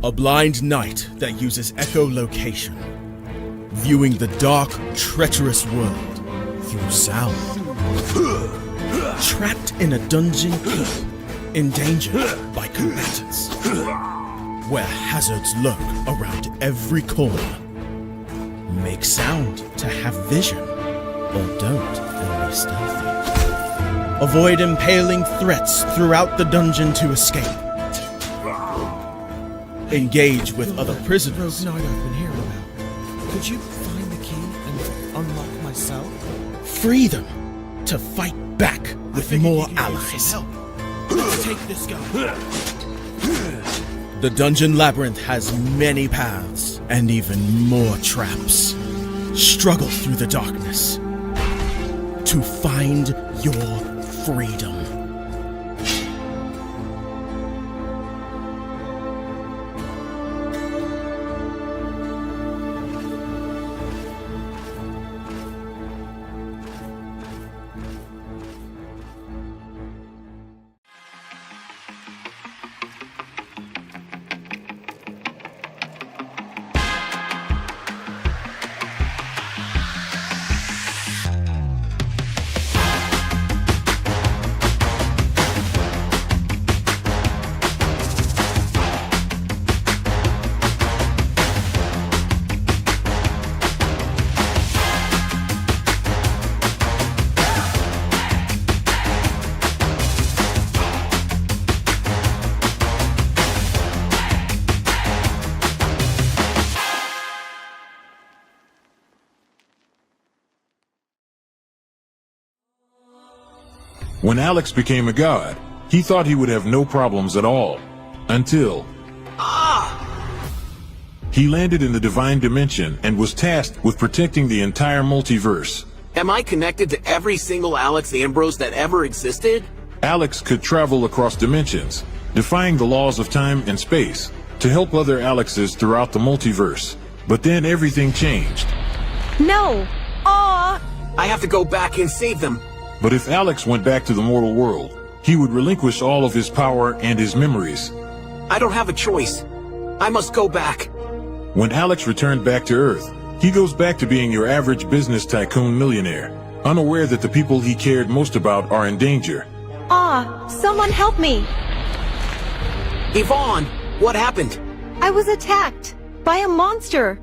A blind knight that uses echolocation, viewing the dark, treacherous world through sound. Trapped in a dungeon keep, endangered by combatants, where hazards lurk around every corner. Make sound to have vision, or don't and be stealthy. Avoid impaling threats throughout the dungeon to escape. Engage with other prisoners. Rogue Knight I've been hearing about. Could you find the key and unlock my cell? Free them to fight back with more allies. Let's take this guy. The Dungeon Labyrinth has many paths and even more traps. Struggle through the darkness to find your freedom. When Alex became a god, he thought he would have no problems at all. Until... He landed in the Divine Dimension and was tasked with protecting the entire multiverse. Am I connected to every single Alex Ambrose that ever existed? Alex could travel across dimensions, defying the laws of time and space, to help other Alexes throughout the multiverse. But then everything changed. No! Aw! I have to go back and save them. But if Alex went back to the mortal world, he would relinquish all of his power and his memories. I don't have a choice. I must go back. When Alex returned back to Earth, he goes back to being your average business tycoon millionaire, unaware that the people he cared most about are in danger. Someone help me! Yvonne, what happened? I was attacked by a monster.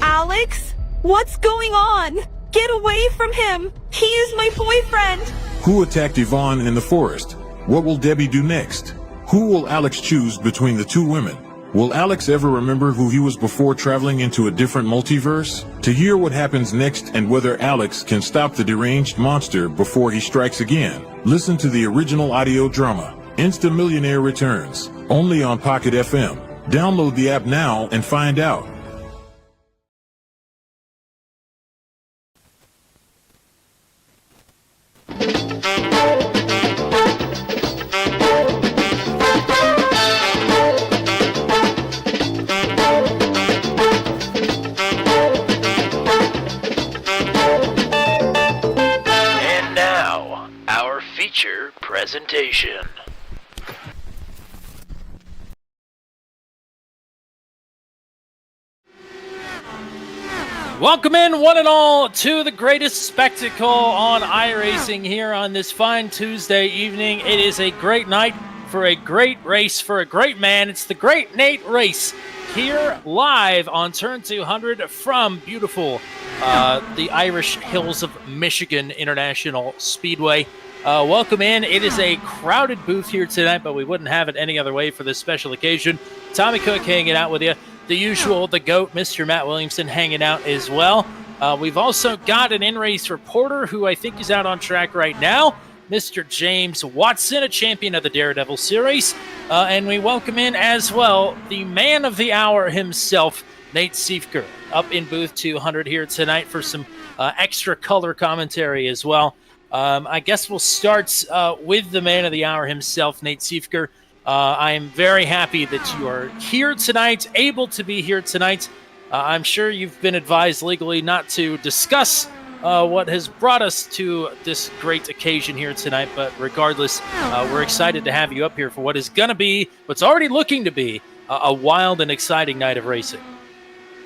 Alex? What's going on? Get away from him! He is my boyfriend! Who attacked Yvonne in the forest? What will Debbie do next? Who will Alex choose between the two women? Will Alex ever remember who he was before traveling into a different multiverse? To hear what happens next and whether Alex can stop the deranged monster before he strikes again, listen to the original audio drama, Insta Millionaire Returns, only on Pocket FM. Download the app now and find out. Presentation. Welcome in, one and all, to the greatest spectacle on iRacing here on this fine Tuesday evening. It is a great night for a great race for a great man. It's the Great Nate Race here live on Turn 200 from beautiful the Irish Hills of Michigan International Speedway. Welcome in. It is a crowded booth here tonight, but we wouldn't have it any other way for this special occasion. Tommy Cook hanging out with you. The usual, the GOAT, Mr. Matt Williamson, hanging out as well. We've also got an in-race reporter who I think is out on track right now, Mr. James Watson, a champion of the Daredevil Series. And we welcome in as well the man of the hour himself, Nate Siefker, up in booth 200 here tonight for some extra color commentary as well. I guess we'll start with the man of the hour himself, Nate Siefker. I am very happy that you are here tonight, able to be here tonight. I'm sure you've been advised legally not to discuss what has brought us to this great occasion here tonight, but regardless, we're excited to have you up here for what is going to be, what's already looking to be, a wild and exciting night of racing.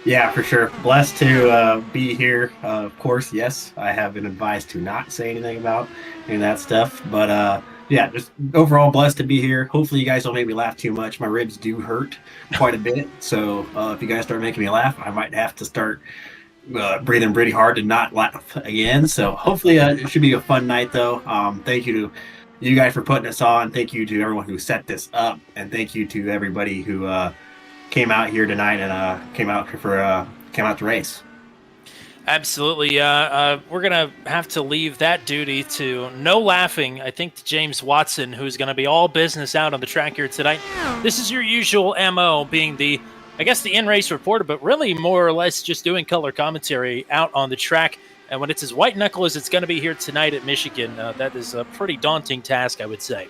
Yeah, for sure. Blessed to be here. Of course, yes, I have been advised to not say anything about any of that stuff. But yeah, just overall blessed to be here. Hopefully, you guys don't make me laugh too much. My ribs do hurt quite a bit. So if you guys start making me laugh, I might have to start breathing pretty hard to not laugh again. So hopefully, it should be a fun night, though. Thank you to you guys for putting us on. Thank you to everyone who set this up. And thank you to everybody who came out here tonight and came out to race. Absolutely. We're going to have to leave that duty to no laughing, I think, to James Watson, who's going to be all business out on the track here tonight. This is your usual MO, being the in-race reporter, but really more or less just doing color commentary out on the track. And when it's as white knuckle as it's going to be here tonight at Michigan, that is a pretty daunting task, I would say.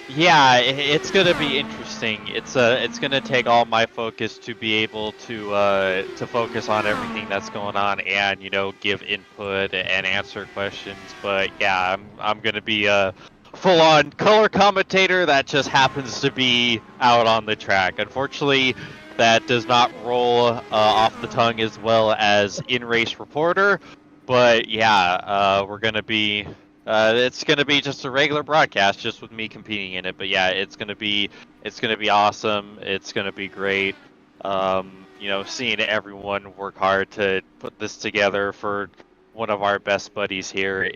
Yeah, it's going to be interesting. It's going to take all my focus to be able to focus on everything that's going on and, give input and answer questions. But yeah, I'm going to be a full-on color commentator that just happens to be out on the track. Unfortunately, that does not roll off the tongue as well as in-race reporter. But yeah, we're going to be... it's going to be just a regular broadcast, just with me competing in it. But yeah, it's going to be awesome. It's going to be great. Seeing everyone work hard to put this together for one of our best buddies here.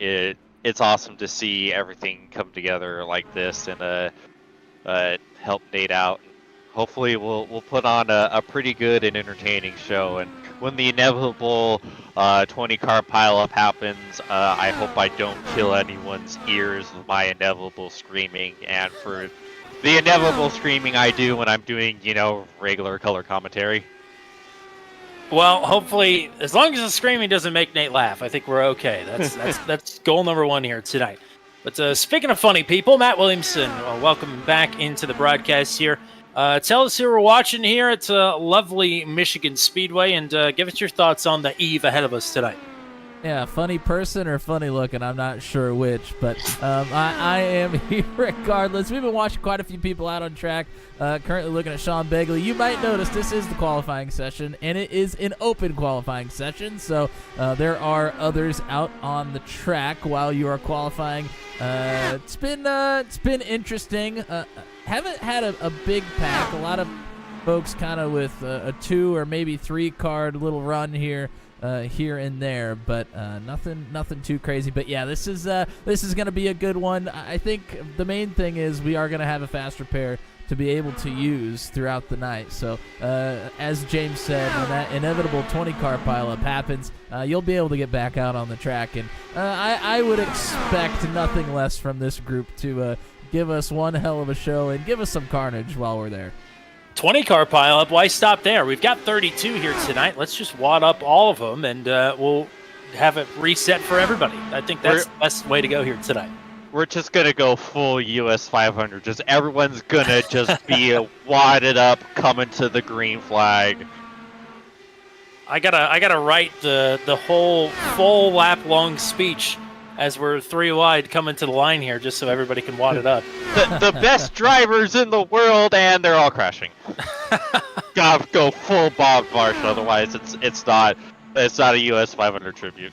It's awesome to see everything come together like this and help Nate out. Hopefully, we'll put on a pretty good and entertaining show. And when the inevitable 20-car pileup happens, I hope I don't kill anyone's ears with my inevitable screaming. And for the inevitable screaming I do when I'm doing, regular color commentary. Well, hopefully, as long as the screaming doesn't make Nate laugh, I think we're okay. That's goal number one here tonight. But speaking of funny people, Matt Williamson, welcome back into the broadcast here. Tell us who we're watching here at lovely Michigan Speedway, and give us your thoughts on the eve ahead of us tonight. Yeah, funny person or funny looking, I'm not sure which, but I am here regardless. We've been watching quite a few people out on track, currently looking at Sean Begley. You might notice this is the qualifying session, and it is an open qualifying session, so there are others out on the track while you are qualifying. It's been interesting. Haven't had a big pack. A lot of folks kind of with a 2 or maybe 3 card little run here and there, but nothing too crazy. But yeah, this is going to be a good one. I think the main thing is we are going to have a faster pair to be able to use throughout the night. So as James said, when that inevitable 20-car pileup happens, you'll be able to get back out on the track, and I would expect nothing less from this group to give us one hell of a show and give us some carnage while we're there. 20-car pileup, why stop there? We've got 32 here tonight. Let's just wad up all of them, and we'll have it reset for everybody. I think that's the best way to go here tonight. We're just going to go full US 500. Just everyone's going to just be wadded up, coming to the green flag. I gotta write the whole full lap long speech as we're 3 wide coming to the line here, just so everybody can wad it up. The best drivers in the world, and they're all crashing. Gotta go full Bob Marsh, otherwise it's not a US 500 tribute.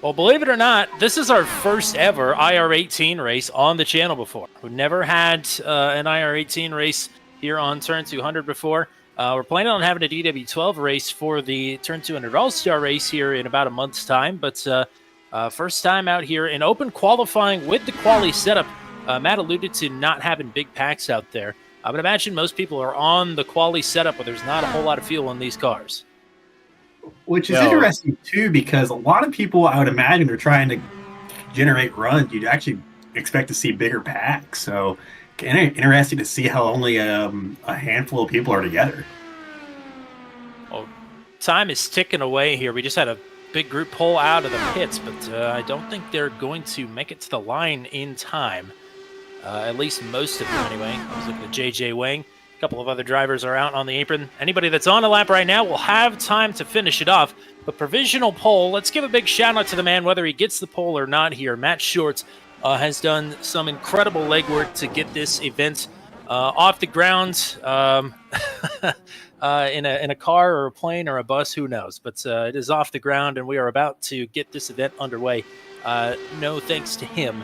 Well, believe it or not, this is our first ever IR18 race on the channel before. We've never had an IR18 race here on Turn 200 before. We're planning on having a DW12 race for the Turn 200 All-Star race here in about a month's time, but first time out here in open qualifying with the quali setup. Matt alluded to not having big packs out there. I would imagine most people are on the quali setup where there's not a whole lot of fuel in these cars. Which is interesting, too, because a lot of people, I would imagine, are trying to generate runs. You'd actually expect to see bigger packs. So interesting to see how only a handful of people are together. Well, time is ticking away here. We just had a big group pull out of the pits, but I don't think they're going to make it to the line in time. At least most of them, anyway. I was looking at JJ Wang. A couple of other drivers are out on the apron. Anybody that's on a lap right now will have time to finish it off. But provisional pole, let's give a big shout out to the man, whether he gets the pole or not here. Matt Shorts has done some incredible legwork to get this event off the ground in a car or a plane or a bus, who knows? But it is off the ground, and we are about to get this event underway. No thanks to him.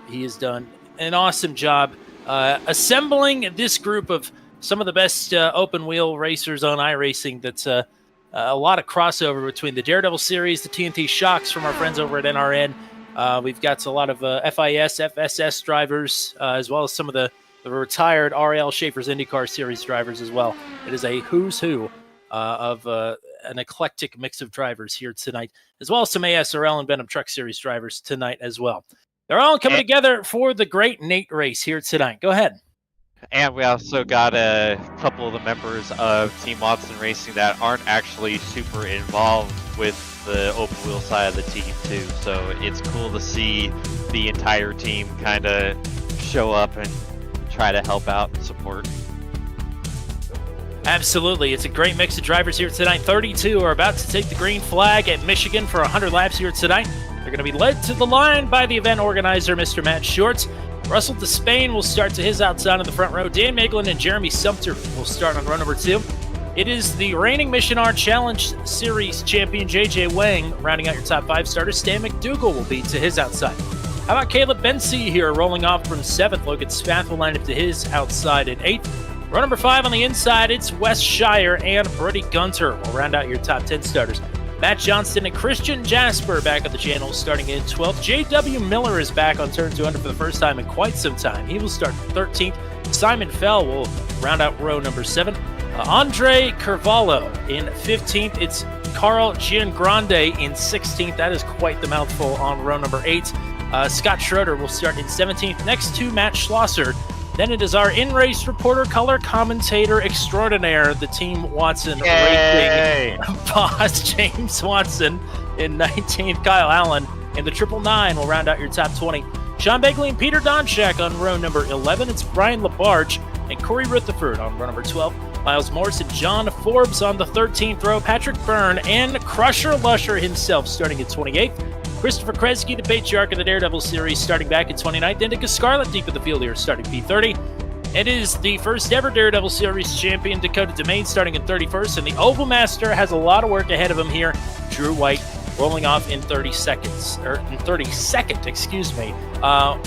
He has done an awesome job assembling this group of some of the best open wheel racers on iRacing. That's a lot of crossover between the Daredevil series, the TNT Shocks from our friends over at NRN. We've got a lot of FIS, FSS drivers, as well as some of the retired RL Schaefer's IndyCar Series drivers as well. It is a who's who of an eclectic mix of drivers here tonight, as well as some ASRL and Venom Truck Series drivers tonight as well. They're all coming together for the great Nate race here tonight. Go ahead. And we also got a couple of the members of Team Watson Racing that aren't actually super involved with the open wheel side of the team too. So it's cool to see the entire team kind of show up and try to help out and support. Absolutely. It's a great mix of drivers here tonight. 32 are about to take the green flag at Michigan for 100 laps here tonight. They're going to be led to the line by the event organizer, Mr. Matt Shorts. Russell Despain will start to his outside in the front row. Dan Miglin and Jeremy Sumter will start on row number 2. It is the reigning Mission R Challenge Series champion, J.J. Wang, rounding out your top 5 starters. Stan McDougal will be to his outside. How about Caleb Bensey here, rolling off from 7th? Logan Spath will line up to his outside at 8th. Row number 5 on the inside, it's Wes Shire and Brody Gunter will round out your top 10 starters. Matt Johnston and Christian Jasper back at the channel starting in 12th. J.W. Miller is back on turn 200 for the first time in quite some time. He will start 13th. Simon Fell will round out row number 7. Andre Carvalho in 15th. It's Carl Giangrande in 16th. That is quite the mouthful on row number 8. Scott Schroeder will start in 17th. Next to Matt Schlosser. Then it is our in-race reporter, color commentator extraordinaire, the Team Watson Racing boss, James Watson in 19th. Kyle Allen in the 999 will round out your top 20. Sean Begley and Peter Donchak on row number 11. It's Brian Labarge and Corey Rutherford on row number 12. Miles Morris and John Forbes on the 13th row. Patrick Byrne and Crusher Lusher himself starting at 28th. Christopher Kresge, the patriarch of the Daredevil series, starting back at 29th. Indica Scarlet deep in the field here, starting P30. It is the first ever Daredevil series champion, Dakota Domain, starting in 31st. And the Oval Master has a lot of work ahead of him here. Drew White rolling off in 30 seconds, or in 32nd, excuse me.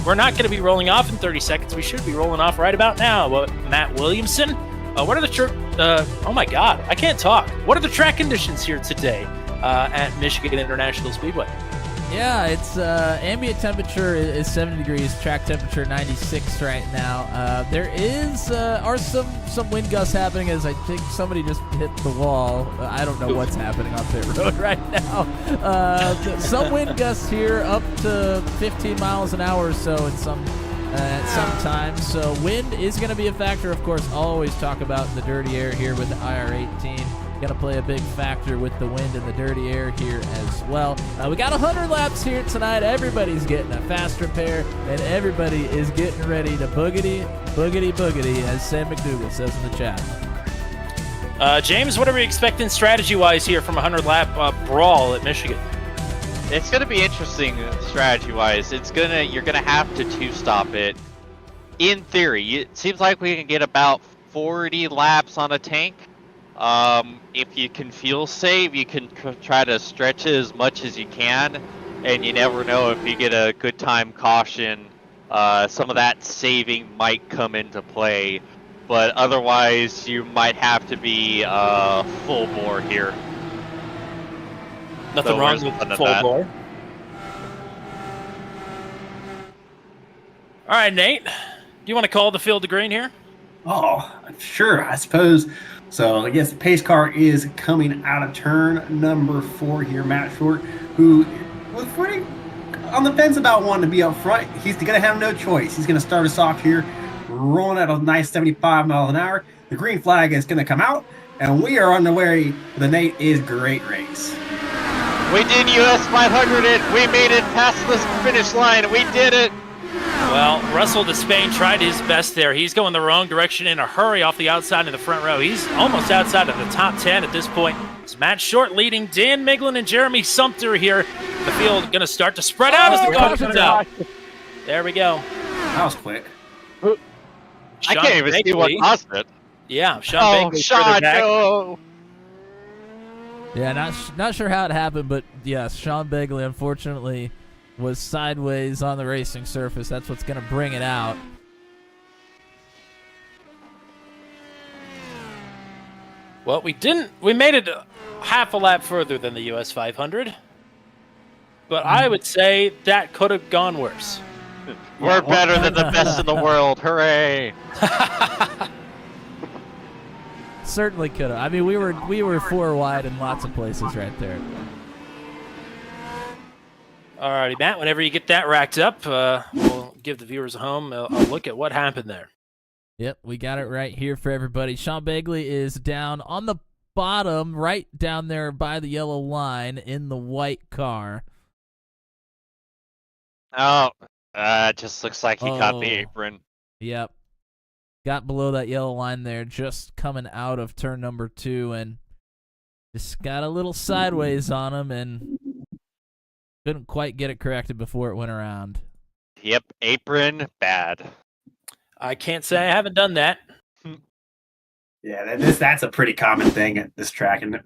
We're not going to be rolling off in 30 seconds. We should be rolling off right about now. Matt Williamson, what are the oh my God, I can't talk. What are the track conditions here today at Michigan International Speedway? Yeah, it's ambient temperature is 70 degrees, track temperature 96 right now. There are some wind gusts happening as I think somebody just hit the wall. I don't know what's happening on pit road right now. Some wind gusts here up to 15 miles an hour or so at some times. So wind is going to be a factor. Of course, I'll always talk about the dirty air here with the IR18. Going to play a big factor with the wind and the dirty air here as well. We got 100 laps here tonight. Everybody's getting a fast repair, and everybody is getting ready to boogity, boogity, boogity, as Sam McDougal says in the chat. James, what are we expecting strategy-wise here from a 100-lap brawl at Michigan? It's going to be interesting strategy-wise. You're going to have to two-stop it. In theory, it seems like we can get about 40 laps on a tank. If you can feel safe, you can try to stretch it as much as you can, and you never know if you get a good time caution, some of that saving might come into play, but otherwise you might have to be full bore here. Nothing wrong with full bore. All right, Nate, do you want to call the field to green here? Oh, sure, I suppose. So I guess the pace car is coming out of turn number 4 here. Matt Short, who was pretty on the fence about wanting to be up front. He's going to have no choice. He's going to start us off here, rolling at a nice 75 miles an hour. The green flag is going to come out, and we are on the way to the Nate is Great race. We did US 500 it. We made it past the finish line. We did it. Well, Russell Despain tried his best there. He's going the wrong direction in a hurry off the outside in the front row. He's almost outside of the top 10 at this point. It's Matt Short leading Dan Miglin and Jeremy Sumter here. The field going to start to spread out as the car comes out. There we go. That was quick. I can't even see what caused it. Yeah, Sean Oh, Begley Sean, further back. no! Yeah, not sure how it happened, but yes, Sean Begley unfortunately was sideways on the racing surface. That's what's going to bring it out. Well, we made it half a lap further than the US 500. But I would say that could have gone worse. We're better than the best in the world. Hooray! Certainly could have. I mean, we were 4 wide in lots of places right there. Alrighty, Matt, whenever you get that racked up, we'll give the viewers at home a look at what happened there. Yep, we got it right here for everybody. Sean Begley is down on the bottom, right down there by the yellow line in the white car. Oh, it just looks like he caught the Oh. apron. Yep. Got below that yellow line there, just coming out of turn number 2, and just got a little sideways on him and couldn't quite get it corrected before it went around. Yep, apron, bad. I can't say I haven't done that. Yeah, that's a pretty common thing at this track. And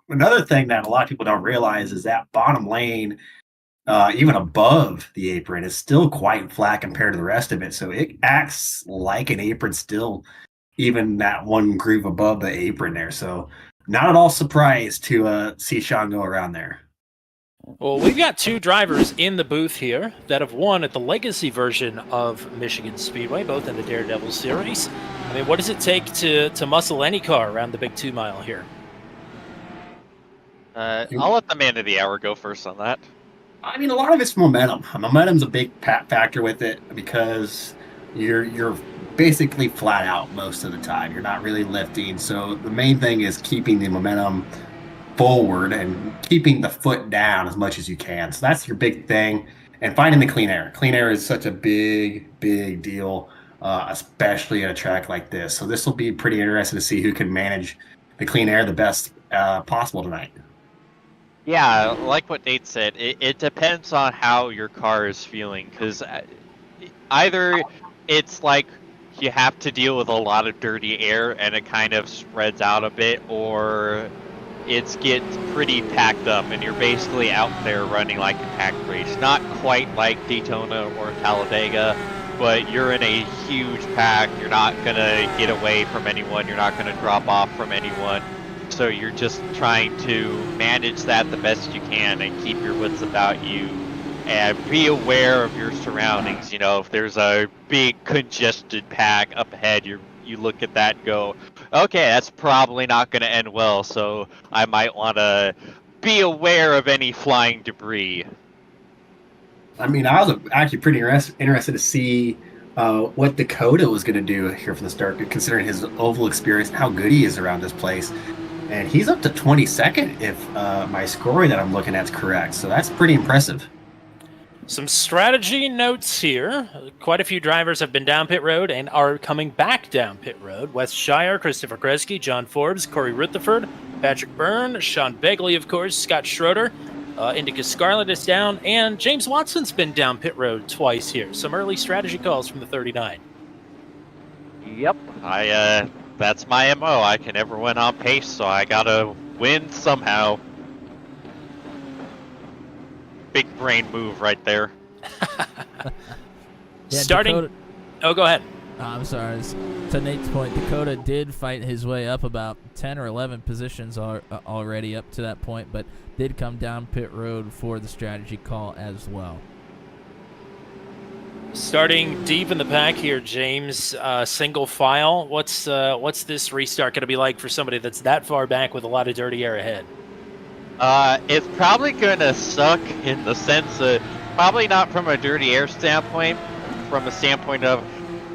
another thing that a lot of people don't realize is that bottom lane, even above the apron, is still quite flat compared to the rest of it. So it acts like an apron still, even that one groove above the apron there. So not at all surprised to see Sean go around there. Well, we've got 2 drivers in the booth here that have won at the Legacy version of Michigan Speedway, both in the Daredevil Series. I mean, what does it take to muscle any car around the big 2 mile here? I'll let the man of the hour go first on that. I mean, a lot of it's momentum. Momentum's a big factor with it because you're basically flat out most of the time. You're not really lifting. So the main thing is keeping the momentum forward and keeping the foot down as much as you can. So that's your big thing. And finding the clean air. Clean air is such a big deal, especially at a track like this. So this will be pretty interesting to see who can manage the clean air the best possible tonight. Yeah, like what Nate said, it depends on how your car is feeling, because either it's like you have to deal with a lot of dirty air and it kind of spreads out a bit, or it gets pretty packed up and you're basically out there running like a pack race. Not quite like Daytona or Talladega, but you're in a huge pack. You're not going to get away from anyone. You're not going to drop off from anyone. So you're just trying to manage that the best you can and keep your wits about you and be aware of your surroundings. You know, if there's a big congested pack up ahead, you look at that and go, okay, that's probably not going to end well, so I might want to be aware of any flying debris. I mean, I was actually pretty interested to see what Dakota was going to do here from the start, considering his oval experience and how good he is around this place. And he's up to 22nd if my scoring that I'm looking at is correct. So that's pretty impressive. Some strategy notes here. Quite a few drivers have been down pit road and are coming back down pit road. Wes Shire, Christopher Kresge, John Forbes, Corey Rutherford, Patrick Byrne, Sean Begley, of course, Scott Schroeder, Indica Scarlett is down, and James Watson's been down pit road twice here. Some early strategy calls from the 39. Yep, that's my MO. I can never win on pace, so I gotta win somehow. Big brain move right there. Yeah, Starting. Dakota, Oh, go ahead. I'm sorry. To Nate's point, Dakota did fight his way up about 10 or 11 positions already up to that point, but did come down pit road for the strategy call as well. Starting deep in the pack here, James. Single file. What's this restart going to be like for somebody that's that far back with a lot of dirty air ahead? It's probably gonna suck in the sense of, probably not from a dirty air standpoint, from a standpoint of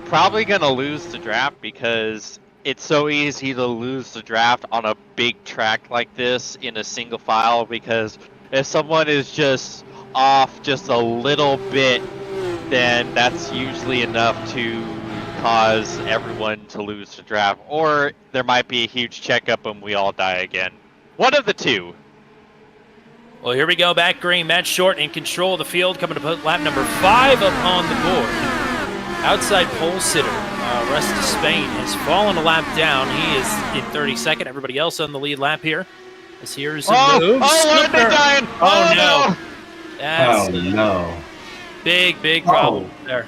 probably gonna lose the draft, because it's so easy to lose the draft on a big track like this in a single file, because if someone is just off just a little bit, then that's usually enough to cause everyone to lose the draft, or there might be a huge checkup and we all die again. One of the two. Well, here we go. Back green. Matt Short in control of the field, coming to put lap number 5 up on the board. Outside pole sitter. Rest of Spain has fallen a lap down. He is in 32nd. Everybody else on the lead lap here. As here's a move. London dying! Oh, no. That's Oh no. big problem there.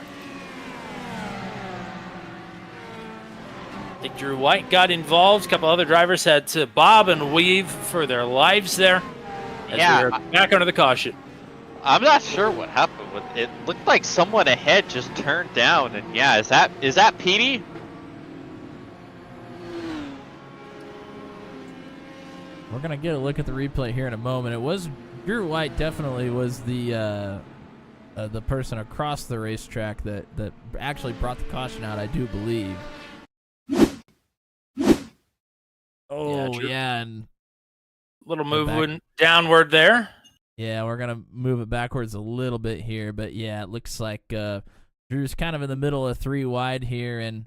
I think Drew White got involved. A couple other drivers had to bob and weave for their lives there. As Yeah. we are back under the caution. I'm not sure what happened with it. Looked like someone ahead just turned down, and yeah, is that Petey? We're gonna get a look at the replay here in a moment. It was Drew White, definitely was the person across the racetrack that actually brought the caution out, I do believe. Oh yeah, and little movement downward there. yeah, we're gonna move it backwards a little bit here, but yeah, it looks like Drew's kind of in the middle of 3 wide here, and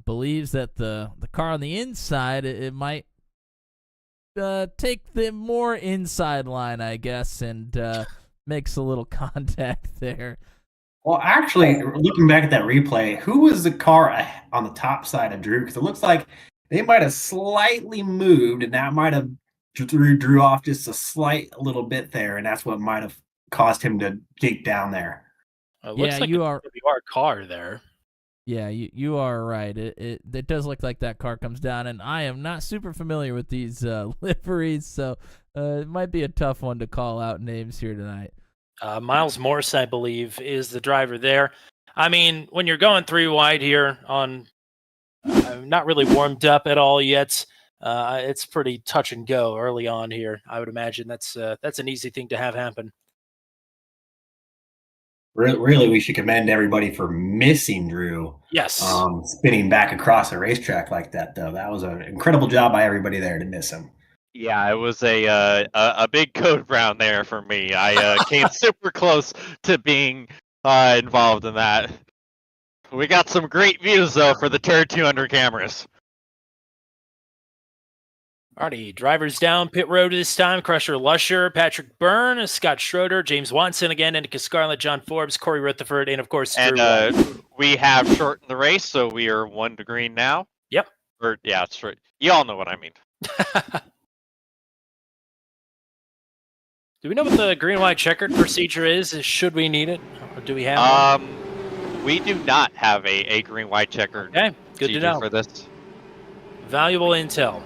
believes that the car on the inside it might take the more inside line, I guess, and makes a little contact there. Well, actually, looking back at that replay, who was the car on the top side of Drew? Because it looks like they might have slightly moved, and that might have threw Drew off just a little bit there, and that's what might have caused him to dink down there. It looks like you a are car there. Yeah, you are right. It does look like that car comes down, and I am not super familiar with these liveries, so it might be a tough one to call out names here tonight. Miles Morse, I believe, is the driver there. I mean, when you're going 3 wide here on not really warmed up at all yet, it's pretty touch and go early on here. I would imagine that's an easy thing to have happen. Really, we should commend everybody for missing Drew. Yes. Spinning back across the racetrack like that, though. That was an incredible job by everybody there to miss him. Yeah, it was a big code brown there for me. I came super close to being involved in that. We got some great views though for the Turd 200 cameras. Alrighty, drivers down pit road this time. Crusher Lusher, Patrick Byrne, Scott Schroeder, James Watson again, Indica Scarlett, John Forbes, Corey Rutherford, and of course Drew White. We have shortened the race, so we are 1 to green now. Yep. Or yeah, it's right. You all know what I mean. Do we know what the green-white checkered procedure is? Should we need it? Or do we have one? We do not have a green-white checker. Okay, good to know. For this. Valuable intel.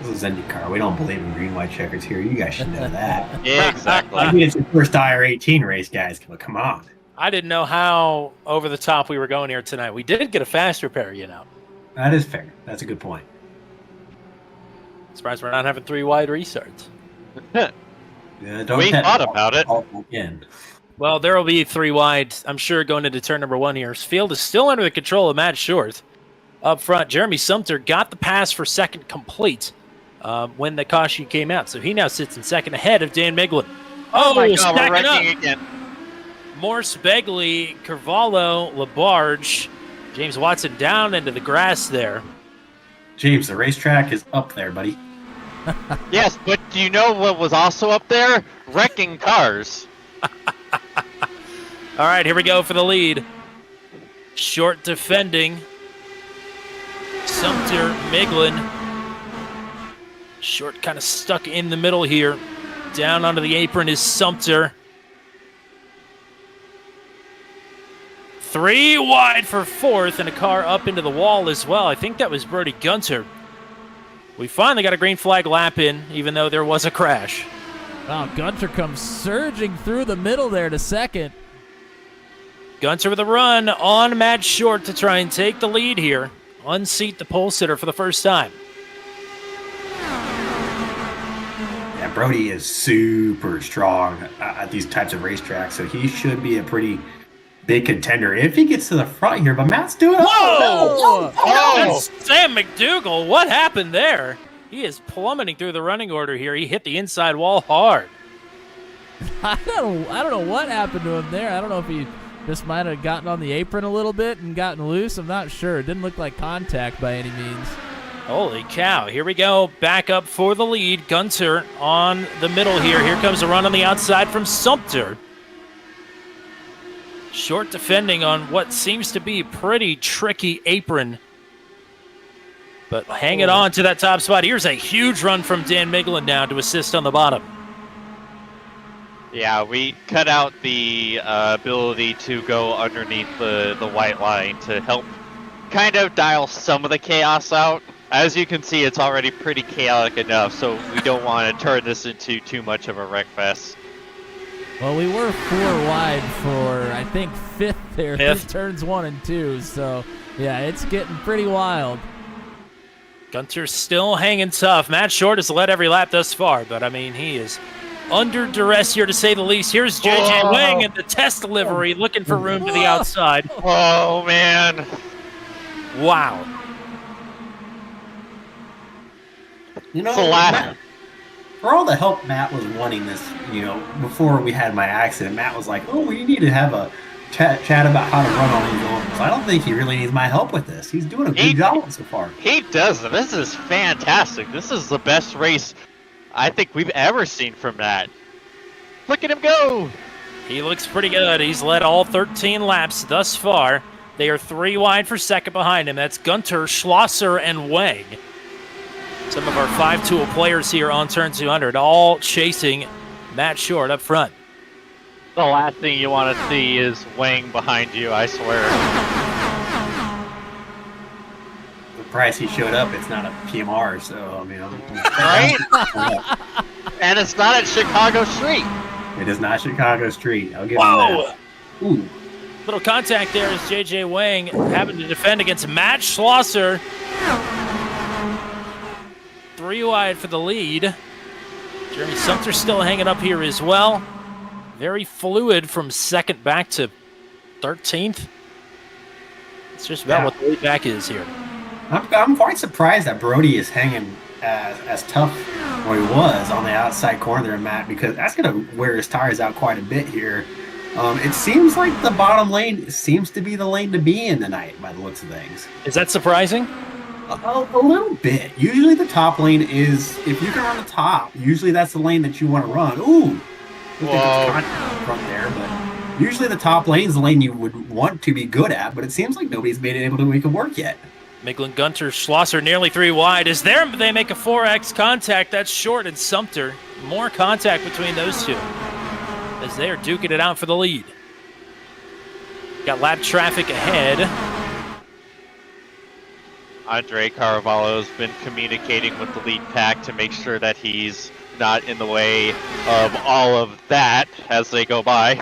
This is IndyCar. We don't believe in green-white checkers here. You guys should know that. Yeah, exactly. I mean, it's your first IR18 race, guys. Come on. I didn't know how over the top we were going here tonight. We did get a fast repair, you know. That is fair. That's a good point. Surprised we're not having 3 wide restarts. We thought about it. Again. Well, there will be 3 wide, I'm sure, going into turn number 1 here. Field is still under the control of Matt Short. Up front, Jeremy Sumter got the pass for second complete when the caution came out. So he now sits in second ahead of Dan Miglin. Oh my God, we're stacking wrecking up. again. Morse, Begley, Carvalho, LaBarge, James Watson down into the grass there. James, the racetrack is up there, buddy. Yes, but do you know what was also up there? Wrecking cars. All right, here we go for the lead. Short defending. Sumter, Miglin. Short kind of stuck in the middle here. Down onto the apron is Sumter. 3 wide for fourth, and a car up into the wall as well. I think that was Brody Gunter. We finally got a green flag lap in, even though there was a crash. Oh, Gunter comes surging through the middle there to second. Gunter with a run on Matt Short to try and take the lead here. Unseat the pole sitter for the first time. Yeah, Brody is super strong at these types of racetracks, so he should be a pretty big contender if he gets to the front here. But Matt's doing it. Whoa! That's Sam McDougal. What happened there? He is plummeting through the running order here. He hit the inside wall hard. I don't know what happened to him there. I don't know if he just might have gotten on the apron a little bit and gotten loose. I'm not sure. It didn't look like contact by any means. Holy cow. Here we go. Back up for the lead. Gunter on the middle here. Here comes a run on the outside from Sumter. Short defending on what seems to be a pretty tricky apron. But hanging on to that top spot. Here's a huge run from Dan Miglin now to assist on the bottom. Yeah, we cut out the ability to go underneath the white line to help kind of dial some of the chaos out. As you can see, it's already pretty chaotic enough, so we don't want to turn this into too much of a wreck fest. Well, we were 4 wide for, I think, 5th there. Through turns 1 and 2, so yeah, it's getting pretty wild. Gunter's still hanging tough. Matt Short has led every lap thus far, but I mean, he is under duress here to say the least. Here's JJ Wang in the test livery looking for room to the outside. Oh, man. Wow. You know, Matt, for all the help Matt was wanting this, before we had my accident, Matt was like, oh, we need to have a chat about how to run on these ovals. I don't think he really needs my help with this. He's doing a good job so far. He does. This is fantastic. This is the best race I think we've ever seen from Matt. Look at him go. He looks pretty good. He's led all 13 laps thus far. They are 3 wide for second behind him. That's Gunter, Schlosser, and Wang. Some of our 5-tool players here on turn 200, all chasing Matt Short up front. The last thing you want to see is Wang behind you, I swear. The price he showed up, it's not a PMR, so, I mean... Right? And it's not at Chicago Street. It is not Chicago Street. I'll give you that. Ooh. Little contact there as JJ Wang having to defend against Matt Schlosser. 3 wide for the lead. Jeremy Sumter still hanging up here as well. Very fluid from second back to 13th. It's just about what the lead back is here. I'm quite surprised that Brody is hanging as tough where he was on the outside corner there, Matt, because that's going to wear his tires out quite a bit here. It seems like the bottom lane seems to be the lane to be in tonight by the looks of things. Is that surprising? A little bit. Usually the top lane is, if you can run the top, usually that's the lane that you want to run. Ooh! From there, but usually the top lane is the lane you would want to be good at, but it seems like nobody's been able to make it work yet. Miglin, Gunter, Schlosser nearly 3 wide. As there they make a 4X contact. That's Short and Sumter. More contact between those two as they are duking it out for the lead. Got lap traffic ahead. Andre Carvalho's been communicating with the lead pack to make sure that he's not in the way of all of that as they go by.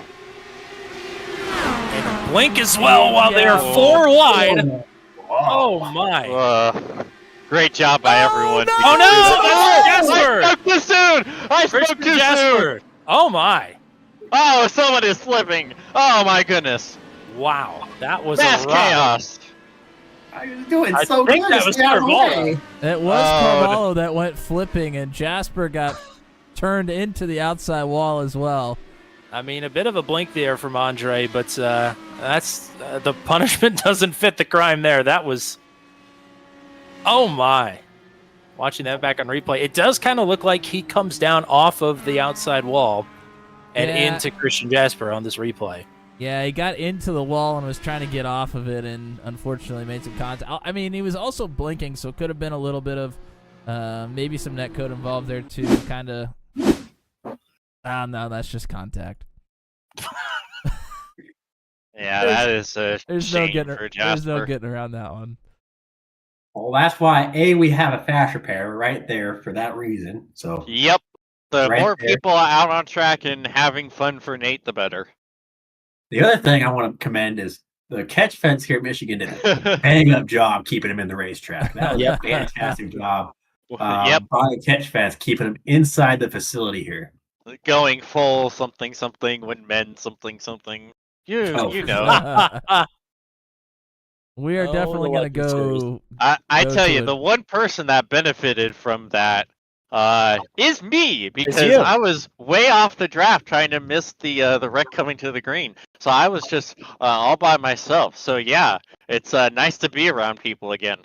And blink as well while they are 4 wide. Oh my. Great job by everyone. No. Oh no! Jasper! I spoke too soon! I spoke too soon! Oh my. Oh, someone is slipping. Oh my goodness. Wow. That was Mass a ride. chaos. I was doing I so think good. that was Carvalho. It was Carvalho that went flipping, and Jasper got turned into the outside wall as well. I mean, a bit of a blink there from Andre, but that's the punishment doesn't fit the crime there. That was, oh my. Watching that back on replay, it does kind of look like he comes down off of the outside wall and into Christian Jasper on this replay. Yeah, he got into the wall and was trying to get off of it and unfortunately made some contact. I mean, he was also blinking, so it could have been a little bit of maybe some netcode involved there too, kind of. No, that's just contact. Yeah, that is a shame for Jasper. There's no getting around that one. Well, that's why, we have a fast repair right there for that reason. So. Yep. The right more there. people out on track and having fun for Nate, the better. The other thing I want to commend is the catch fence here at Michigan did a bang up job keeping him in the racetrack. That was a fantastic job by the catch fence, keeping him inside the facility here. Going full something when men something. You know. We are definitely going to go. I tell you, the one person that benefited from that is me, because I was way off the draft trying to miss the wreck coming to the green. So I was just all by myself. So yeah, it's nice to be around people again.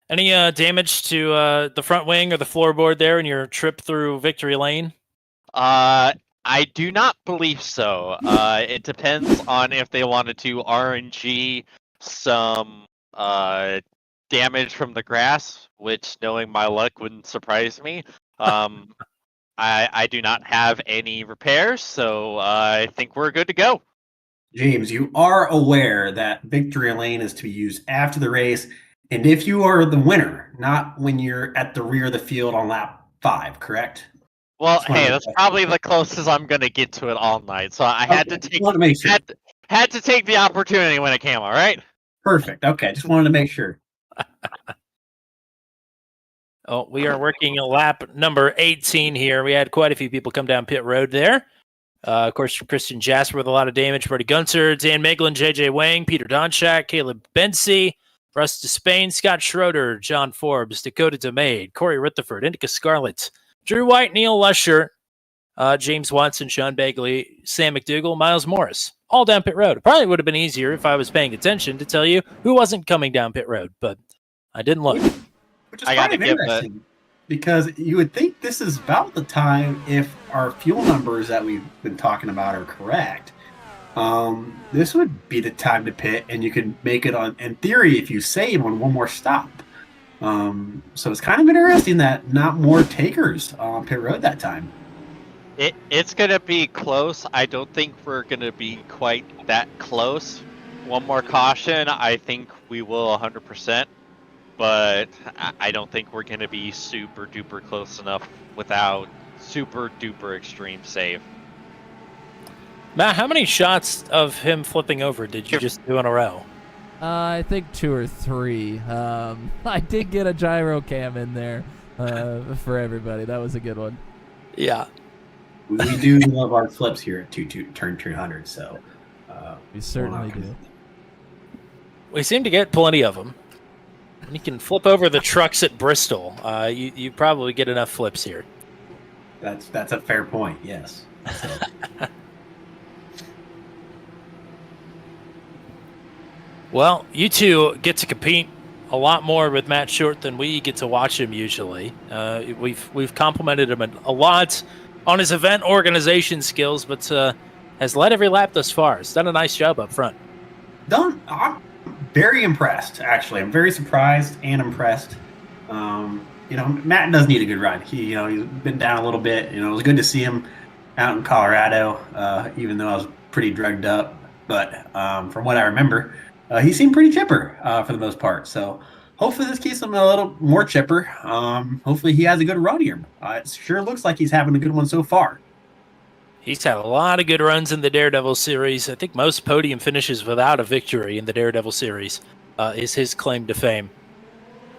Any damage to the front wing or the floorboard there in your trip through Victory Lane? I do not believe so. It depends on if they wanted to RNG some damage from the grass, which, knowing my luck, wouldn't surprise me. I do not have any repairs, so I think we're good to go. James, you are aware that victory lane is to be used after the race, and if you are the winner, not when you're at the rear of the field on lap 5, correct? Well, Just wanted hey, to that's check. probably the closest I'm gonna get to it all night. So I had Okay, to take wanted to make sure. had to take the opportunity when it came. All right. Perfect. Okay, just wanted to make sure. Oh, we are working lap number 18 here. We had quite a few people come down pit road there. Of course, Christian Jasper with a lot of damage, Brody Gunter, Dan Meglin, JJ Wang, Peter Donchak, Caleb Bensey, Russ Despain, Scott Schroeder, John Forbes, Dakota DeMade, Corey Rutherford, Indica Scarlett, Drew White, Neil Lusher, James Watson, Sean Bagley, Sam McDougall, Miles Morris, all down pit road. It probably would have been easier if I was paying attention to tell you who wasn't coming down pit road, but I didn't look. Which is kind of interesting because you would think this is about the time, if our fuel numbers that we've been talking about are correct, this would be the time to pit, and you could make it on, in theory, if you save on one more stop. So it's kind of interesting that not more takers on pit road that time. It's gonna be close. I don't think we're gonna be quite that close. One more caution, I think we will 100%. But I don't think we're going to be super duper close enough without super duper extreme save. Matt, how many shots of him flipping over did you just do in a row? I think 2 or 3. I did get a gyro cam in there for everybody. That was a good one. Yeah. We do love our flips here at turn 200, so we certainly do. We seem to get plenty of them. When you can flip over the trucks at Bristol, you probably get enough flips here. That's a fair point, yes. So. Well, you two get to compete a lot more with Matt Short than we get to watch him usually. We've complimented him a lot on his event organization skills, but has led every lap thus far. He's done a nice job up front. I'm very impressed, actually. I'm very surprised and impressed. Matt does need a good run. He's been down a little bit. It was good to see him out in Colorado, even though I was pretty drugged up. But from what I remember, he seemed pretty chipper for the most part. So hopefully this keeps him a little more chipper. Hopefully he has a good run here. It sure looks like he's having a good one so far. He's had a lot of good runs in the Daredevil series. I think most podium finishes without a victory in the Daredevil series is his claim to fame.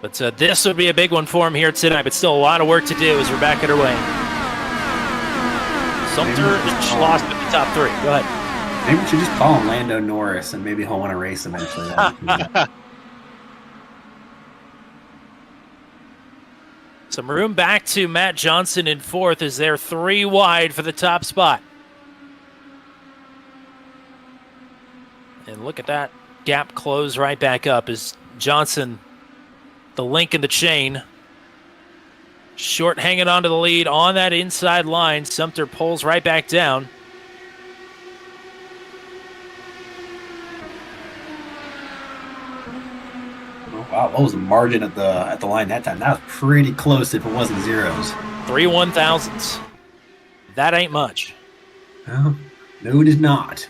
But this would be a big one for him here tonight, but still a lot of work to do as we're back at our way. Sumter is lost at the top 3. Go ahead. Maybe we should just call him Lando Norris, and maybe he'll want to race eventually. Some room back to Matt Johnson in 4th as they're 3 wide for the top spot. And look at that gap close right back up as Johnson, the link in the chain. Short hanging on to the lead on that inside line. Sumter pulls right back down. Wow, what was the margin at the line that time? That was pretty close if it wasn't zeros. 3 1,000ths. That ain't much. No, it is not.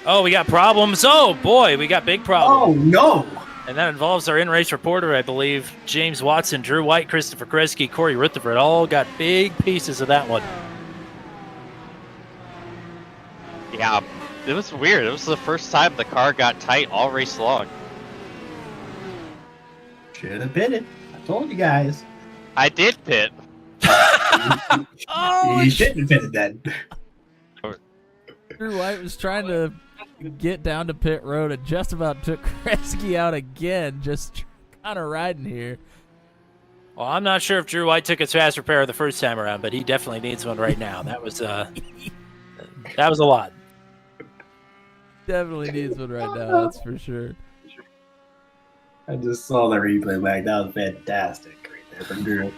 Oh, we got problems. Oh, boy, we got big problems. Oh, no. And that involves our in-race reporter, I believe. James Watson, Drew White, Christopher Kresge, Corey Rutherford all got big pieces of that one. Yeah, it was weird. It was the first time the car got tight all race long. Should have pitted. I told you guys. I did pit. You shouldn't have pitted then. Drew White was trying to get down to pit road and just about took Kresge out again, just kind of riding here. Well, I'm not sure if Drew White took his fast repair the first time around, but he definitely needs one right now. That was a lot. Definitely needs one right now, that's for sure. I just saw the replay back. That was fantastic right there from Drew.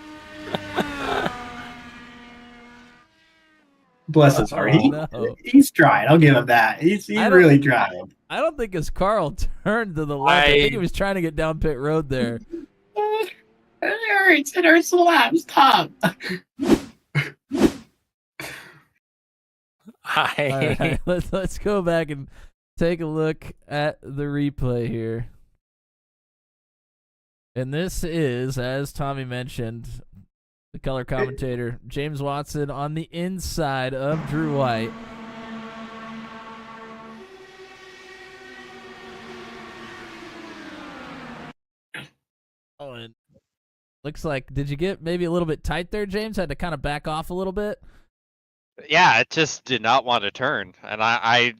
bless his heart. no. He's trying. I'll give him that. He's really trying. I don't think his Carl turned to the left. I think he was trying to get down pit road there. It hurts. It hurts the lap. Stop. All right, let's go back and take a look at the replay here. And this is, as Tommy mentioned, the color commentator, James Watson on the inside of Drew White. Oh, and looks like, did you get maybe a little bit tight there, James? Had to kind of back off a little bit? Yeah, it just did not want to turn, and I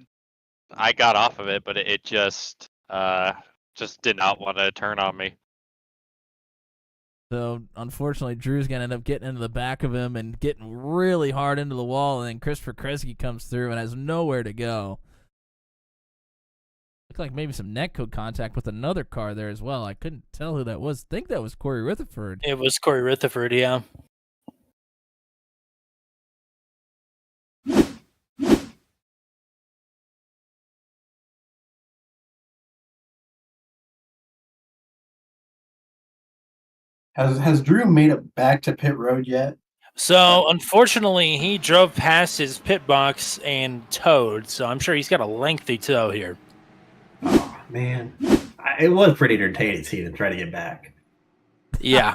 got off of it, but it just did not want to turn on me. So, unfortunately, Drew's going to end up getting into the back of him and getting really hard into the wall, and then Christopher Kresge comes through and has nowhere to go. Looked like maybe some netcode contact with another car there as well. I couldn't tell who that was. I think that was Corey Rutherford. It was Corey Rutherford, yeah. Has Drew made it back to pit road yet? So, unfortunately, he drove past his pit box and towed, so I'm sure he's got a lengthy tow here. Oh, man. It was pretty entertaining seeing him try to get back. Yeah.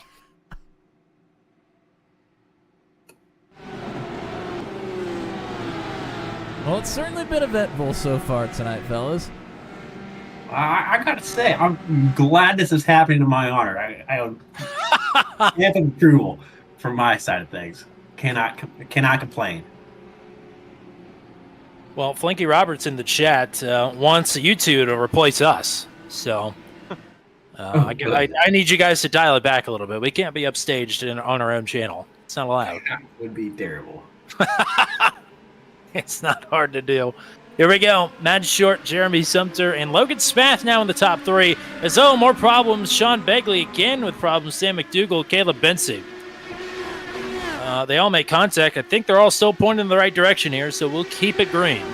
Well, it's certainly been eventful so far tonight, fellas. I gotta say, I'm glad this is happening in my honor. Anthem approval from my side of things. Cannot complain. Well, Flanky Roberts in the chat wants you two to replace us. So I need you guys to dial it back a little bit. We can't be upstaged on our own channel. It's not allowed. That would be terrible. It's not hard to do. Here we go. Matt Short, Jeremy Sumter, and Logan Spath now in the top three. As though more problems. Sean Begley again with problems. Sam McDougall, Caleb Benson. They all make contact. I think they're all still pointing in the right direction here, so we'll keep it green.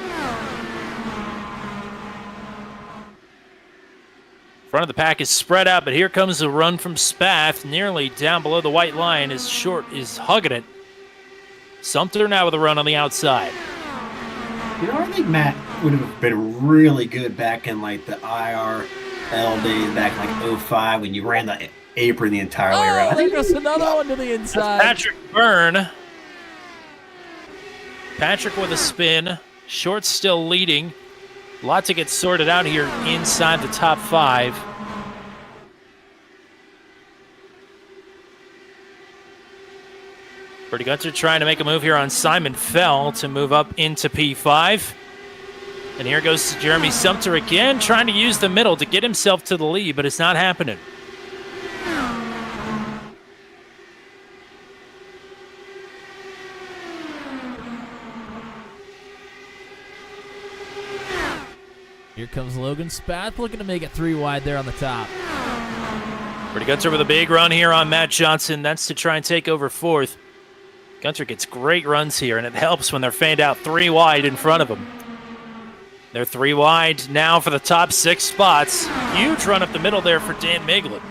Front of the pack is spread out, but here comes a run from Spath, nearly down below the white line as Short is hugging it. Sumter now with a run on the outside. You know, I think Matt would have been really good back in like the IRL days, back in like 05 when you ran the apron the entire way around. There goes another one to the inside. That's Patrick Byrne. Patrick with a spin. Short still leading. A lot to get sorted out here inside the top five. Pretty Gunter trying to make a move here on Simon Fell to move up into P5. And here goes Jeremy Sumter again, trying to use the middle to get himself to the lead, but it's not happening. Here comes Logan Spath looking to make it 3 wide there on the top. Pretty Gunter with a big run here on Matt Johnson. That's to try and take over fourth. Gunter gets great runs here, and it helps when they're fanned out 3 wide in front of him. They're 3 wide now for the top 6 spots. Huge run up the middle there for Dan Miglin.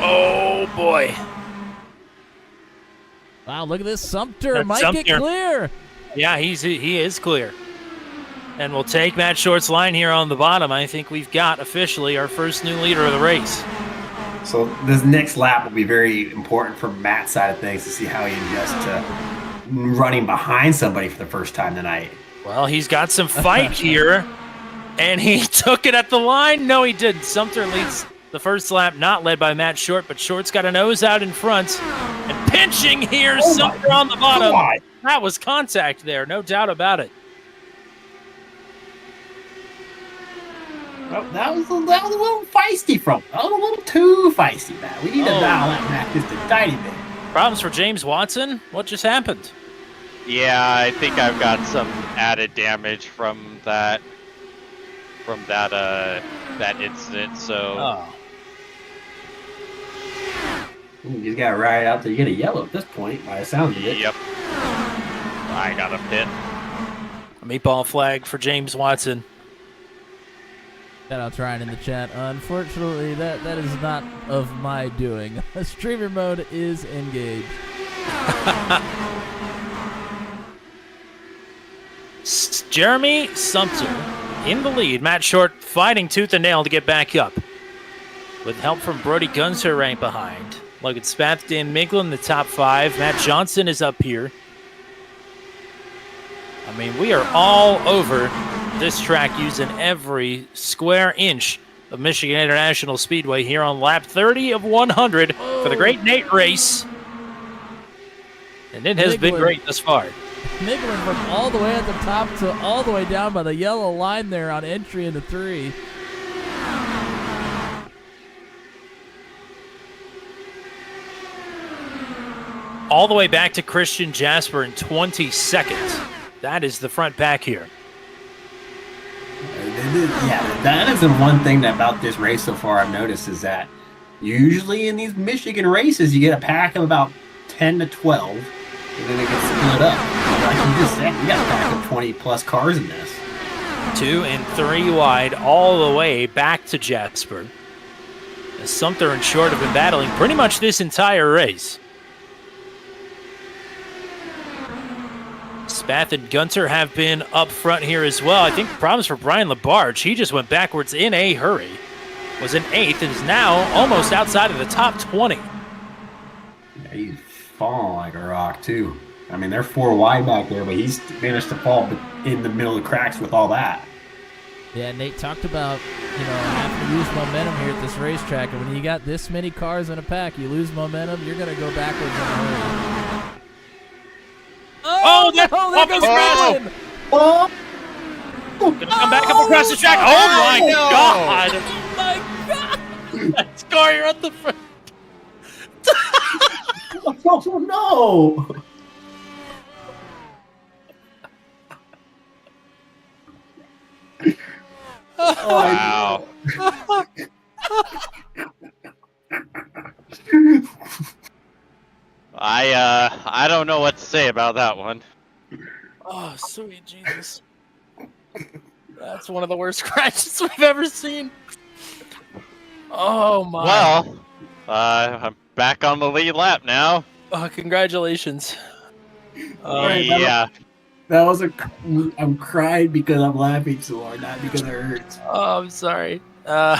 Oh, boy. Wow, look at this. Sumter That's might Sumter. get clear. Yeah, he is clear. And we'll take Matt Short's line here on the bottom. I think we've got officially our first new leader of the race. So this next lap will be very important for Matt's side of things to see how he adjusts to running behind somebody for the first time tonight. Well, he's got some fight here, and he took it at the line. No, he didn't. Sumter leads the first lap, not led by Matt Short, but Short's got a nose out in front. And pinching here, Sumter on the bottom. That was contact there, no doubt about it. Well, that was a little feisty from him. That was a little too feisty, Matt. We need to dial that back just a tiny bit. Problems for James Watson? What just happened? Yeah, I think I've got some added damage from that that incident. So Oh. You just got right out there. You get a yellow at this point, by the sound of it. yep, I got a pit. A meatball flag for James Watson. Shout out to Ryan in the chat. Unfortunately, that is not of my doing. Streamer mode is engaged. Jeremy Sumter in the lead. Matt Short fighting tooth and nail to get back up. With help from Brody Gunser right behind. Logan Spath, Dan Miglin in the top 5. Matt Johnson is up here. I mean, we are all over this track using every square inch of Michigan International Speedway here on lap 30 of 100 for the Great Nate race. And it has been great thus far. Miglin from all the way at the top to all the way down by the yellow line there on entry into 3. All the way back to Christian Jasper in 20 seconds. That is the front pack here. Yeah, that is the one thing about this race so far I've noticed is that usually in these Michigan races you get a pack of about 10 to 12 and then it gets split up. Like you just said, you got a pack of 20 plus cars in this. 2 and 3 wide all the way back to Jasper. As Sumter and Short have been battling pretty much this entire race. Spath and Gunter have been up front here as well. I think problems for Brian Labarge. He just went backwards in a hurry. Was in 8th and is now almost outside of the top 20. Yeah, he's falling like a rock too. I mean, they're 4 wide back there, but he's managed to fall in the middle of the cracks with all that. Yeah, Nate talked about, having to use momentum here at this racetrack. And when you got this many cars in a pack, you lose momentum, you're going to go backwards in a hurry. Oh, there goes Brandon! Oh! Gonna come back up across the track. Oh my God! Oh my God! That car, you're at the front. Oh no! Wow. I don't know what to say about that one. Oh, sweet Jesus. That's one of the worst crashes we've ever seen. Oh, my. Well, I'm back on the lead lap now. Congratulations. Yeah. That was I'm crying because I'm laughing so hard, not because it hurts. Oh, I'm sorry. Sorry,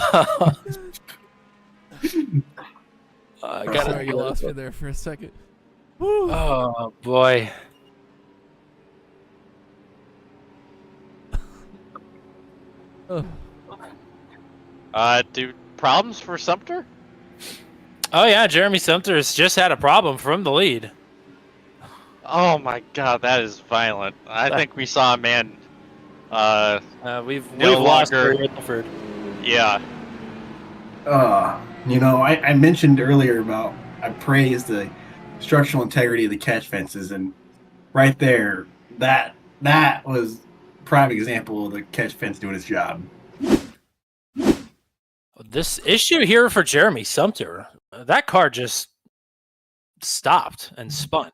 you lost me there for a second. Woo. Oh, boy. Do problems for Sumter? Oh, yeah, Jeremy Sumter has just had a problem from the lead. Oh my God, that is violent. I think we saw a man. We've no lost longer. Barry Rutherford. Yeah. I mentioned earlier about I praised the structural integrity of the catch fences, and right there, that was a prime example of the catch fence doing its job. This issue here for Jeremy Sumter, that car just stopped and spun.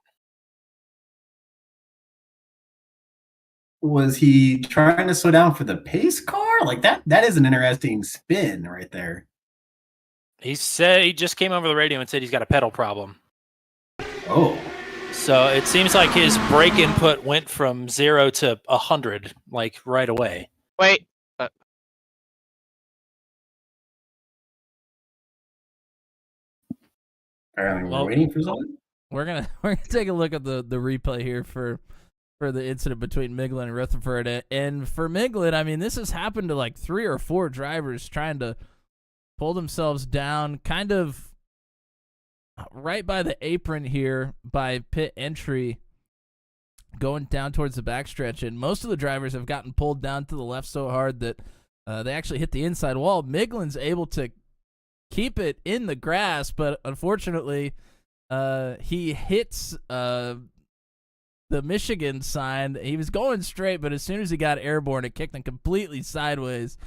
Was he trying to slow down for the pace car? Like that is an interesting spin right there. He said he just came over the radio and said he's got a pedal problem. Oh. So it seems like his brake input went from 0 to 100, like right away. Wait. We're waiting for something. We're gonna take a look at the replay here for the incident between Miglin and Rutherford. And for Miglin, I mean, this has happened to like 3 or 4 drivers trying to pull themselves down, kind of right by the apron here by pit entry, going down towards the backstretch. And most of the drivers have gotten pulled down to the left so hard that they actually hit the inside wall. Miglin's able to keep it in the grass, but unfortunately, he hits the Michigan sign. He was going straight, but as soon as he got airborne, it kicked him completely sideways.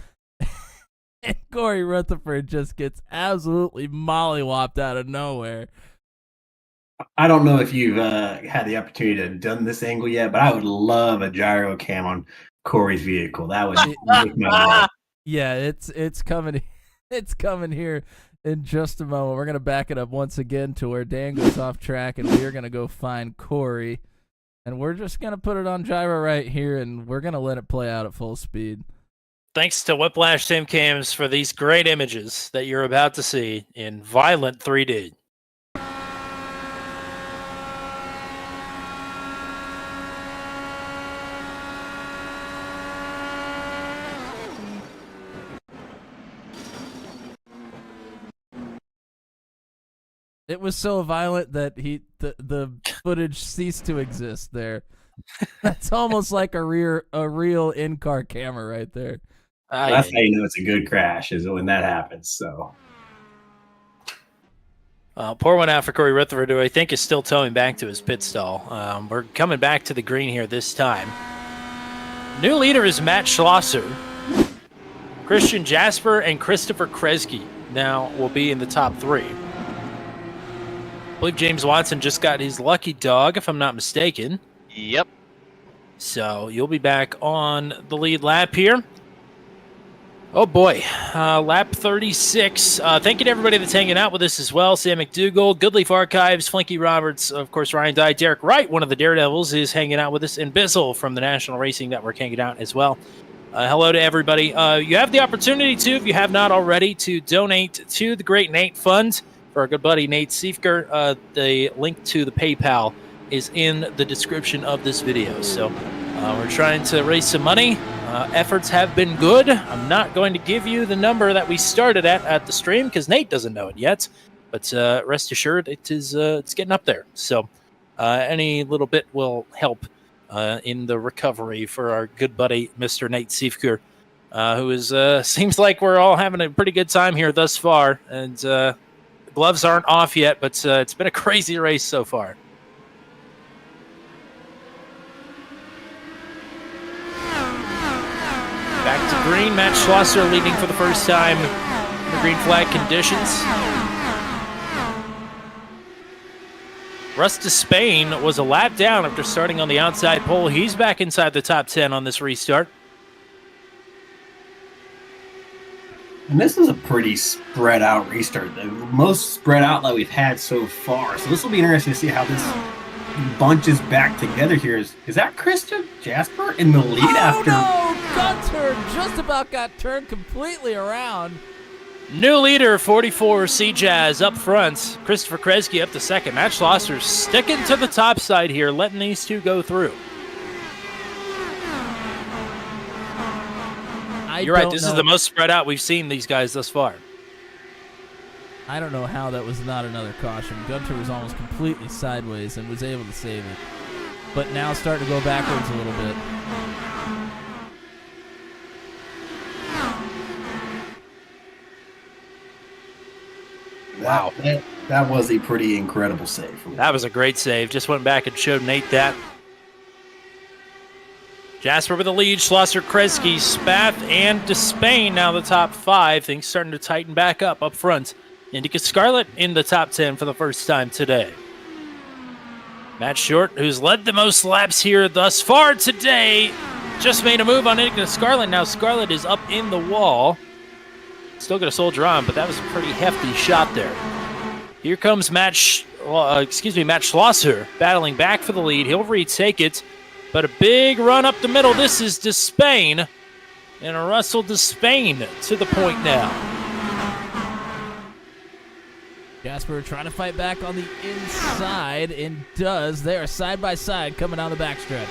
And Corey Rutherford just gets absolutely mollywopped out of nowhere. I don't know if you've had the opportunity to done this angle yet, but I would love a gyro cam on Corey's vehicle. That would make my day. Yeah, it's coming. It's coming here in just a moment. We're gonna back it up once again to where Dan goes off track, and we are gonna go find Corey, and we're just gonna put it on gyro right here, and we're gonna let it play out at full speed. Thanks to Whiplash Sim Cams for these great images that you're about to see in violent 3D. It was so violent that the footage ceased to exist there. That's almost like a real in-car camera right there. That's how you know it's a good crash, is when that happens. So pour one out for Corey Rutherford, who I think is still towing back to his pit stall. We're coming back to the green here this time. New leader is Matt Schlosser. Christian Jasper and Christopher Kresge now will be in the top 3. I believe James Watson just got his lucky dog, if I'm not mistaken. Yep. So you'll be back on the lead lap here. Oh boy, lap 36. Thank you to everybody that's hanging out with us as well. Sam McDougall, Goodleaf Archives, Flinky Roberts, of course, Ryan Dye, Derek Wright, one of the Daredevils, is hanging out with us, and Bizzle from the National Racing Network hanging out as well. Hello to everybody. You have the opportunity to, if you have not already, to donate to the Great Nate Fund for our good buddy Nate Siefker. The link to the PayPal is in the description of this video. So we're trying to raise some money. Efforts have been good. I'm not going to give you the number that we started at the stream because Nate doesn't know it yet. But rest assured, it's getting up there. So any little bit will help in the recovery for our good buddy Mr. Nate Siefker, who is seems like we're all having a pretty good time here thus far. And gloves aren't off yet, but it's been a crazy race so far. Back to green. Matt Schlosser leading for the first time in the green flag conditions. Russ Despain was a lap down after starting on the outside pole. He's back inside the top 10 on this restart. And this is a pretty spread out restart, the most spread out that we've had so far. So this will be interesting to see how this bunches back together here. Is that Christian Jasper in the lead after? No! Gunter just about got turned completely around. New leader, 44 C-Jazz up front. Christopher Kresge up to second. Matt Schlosser sticking to the top side here, letting these two go through. You're right, this is the most spread out we've seen these guys thus far. I don't know how that was not another caution. Gunter was almost completely sideways and was able to save it. But now starting to go backwards a little bit. Wow. That was a pretty incredible save. That was a great save. Just went back and showed Nate that. Jasper with the lead, Schlosser, Kresge, Spath, and Despain now the top 5. Things starting to tighten back up front. Indica Scarlet in the top 10 for the first time today. Matt Short, who's led the most laps here thus far today, just made a move on Indica Scarlet. Now Scarlet is up in the wall. Still going to soldier on, but that was a pretty hefty shot there. Here comes Matt Schlosser battling back for the lead. He'll retake it. But a big run up the middle. This is Despain. And a Russell Despain to the point now. Jasper trying to fight back on the inside and does. They are side by side coming down the backstretch.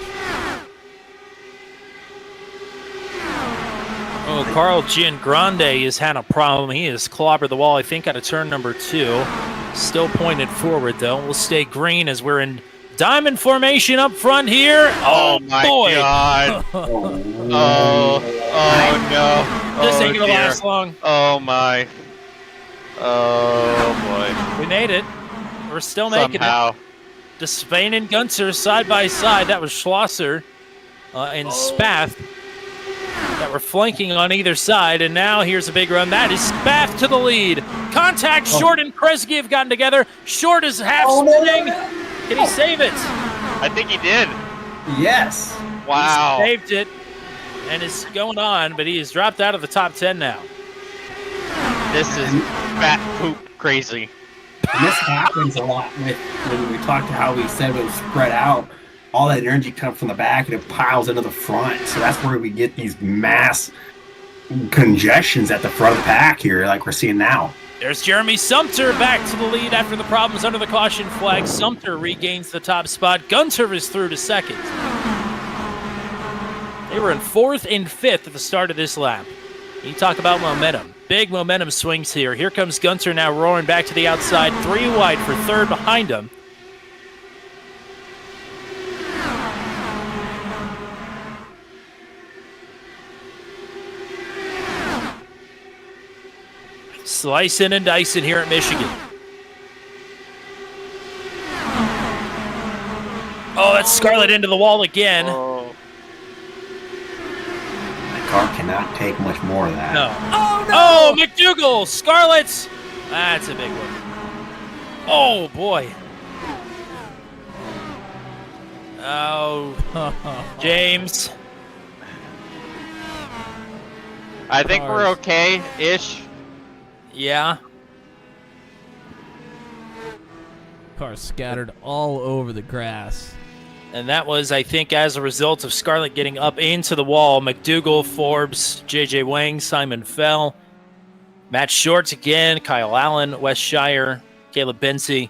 Oh, Carl Giangrande has had a problem. He has clobbered the wall, I think, out of turn number 2. Still pointed forward, though. We'll stay green as we're in diamond formation up front here. Oh my boy. God. Oh no. This ain't going to last long. Oh my. Oh boy. We made it. We're still making it. Despain and Gunter side by side. That was Schlosser and Spath that were flanking on either side. And now here's a big run. That is Spath to the lead. Contact. Short and Kresge have gotten together. Short is half spinning. Can he save it? I think he did. Yes. Wow. He saved it and is going on, but he has dropped out of the top 10 now. This is fat poop crazy. And this happens a lot with when we talked to how we said it was spread out. All that energy comes from the back and it piles into the front. So that's where we get these mass congestions at the front of the pack here, like we're seeing now. There's Jeremy Sumter back to the lead after the problems under the caution flag. Sumter regains the top spot. Gunter is through to second. They were in 4th and 5th at the start of this lap. You talk about momentum. Big momentum swings here. Here comes Gunter now roaring back to the outside. 3 wide for 3rd behind him. Slicing and dicing here at Michigan. Oh, that's Scarlett into the wall again. Oh. The car cannot take much more of that. No. Oh, McDougal! Scarlett's! That's a big one. Oh, boy. Oh, James. I think we're okay-ish. Yeah. Car scattered all over the grass. And that was, I think, as a result of Scarlett getting up into the wall. McDougal, Forbes, J.J. Wang, Simon Fell, Matt Shorts again, Kyle Allen, Wes Shire, Caleb Benzie,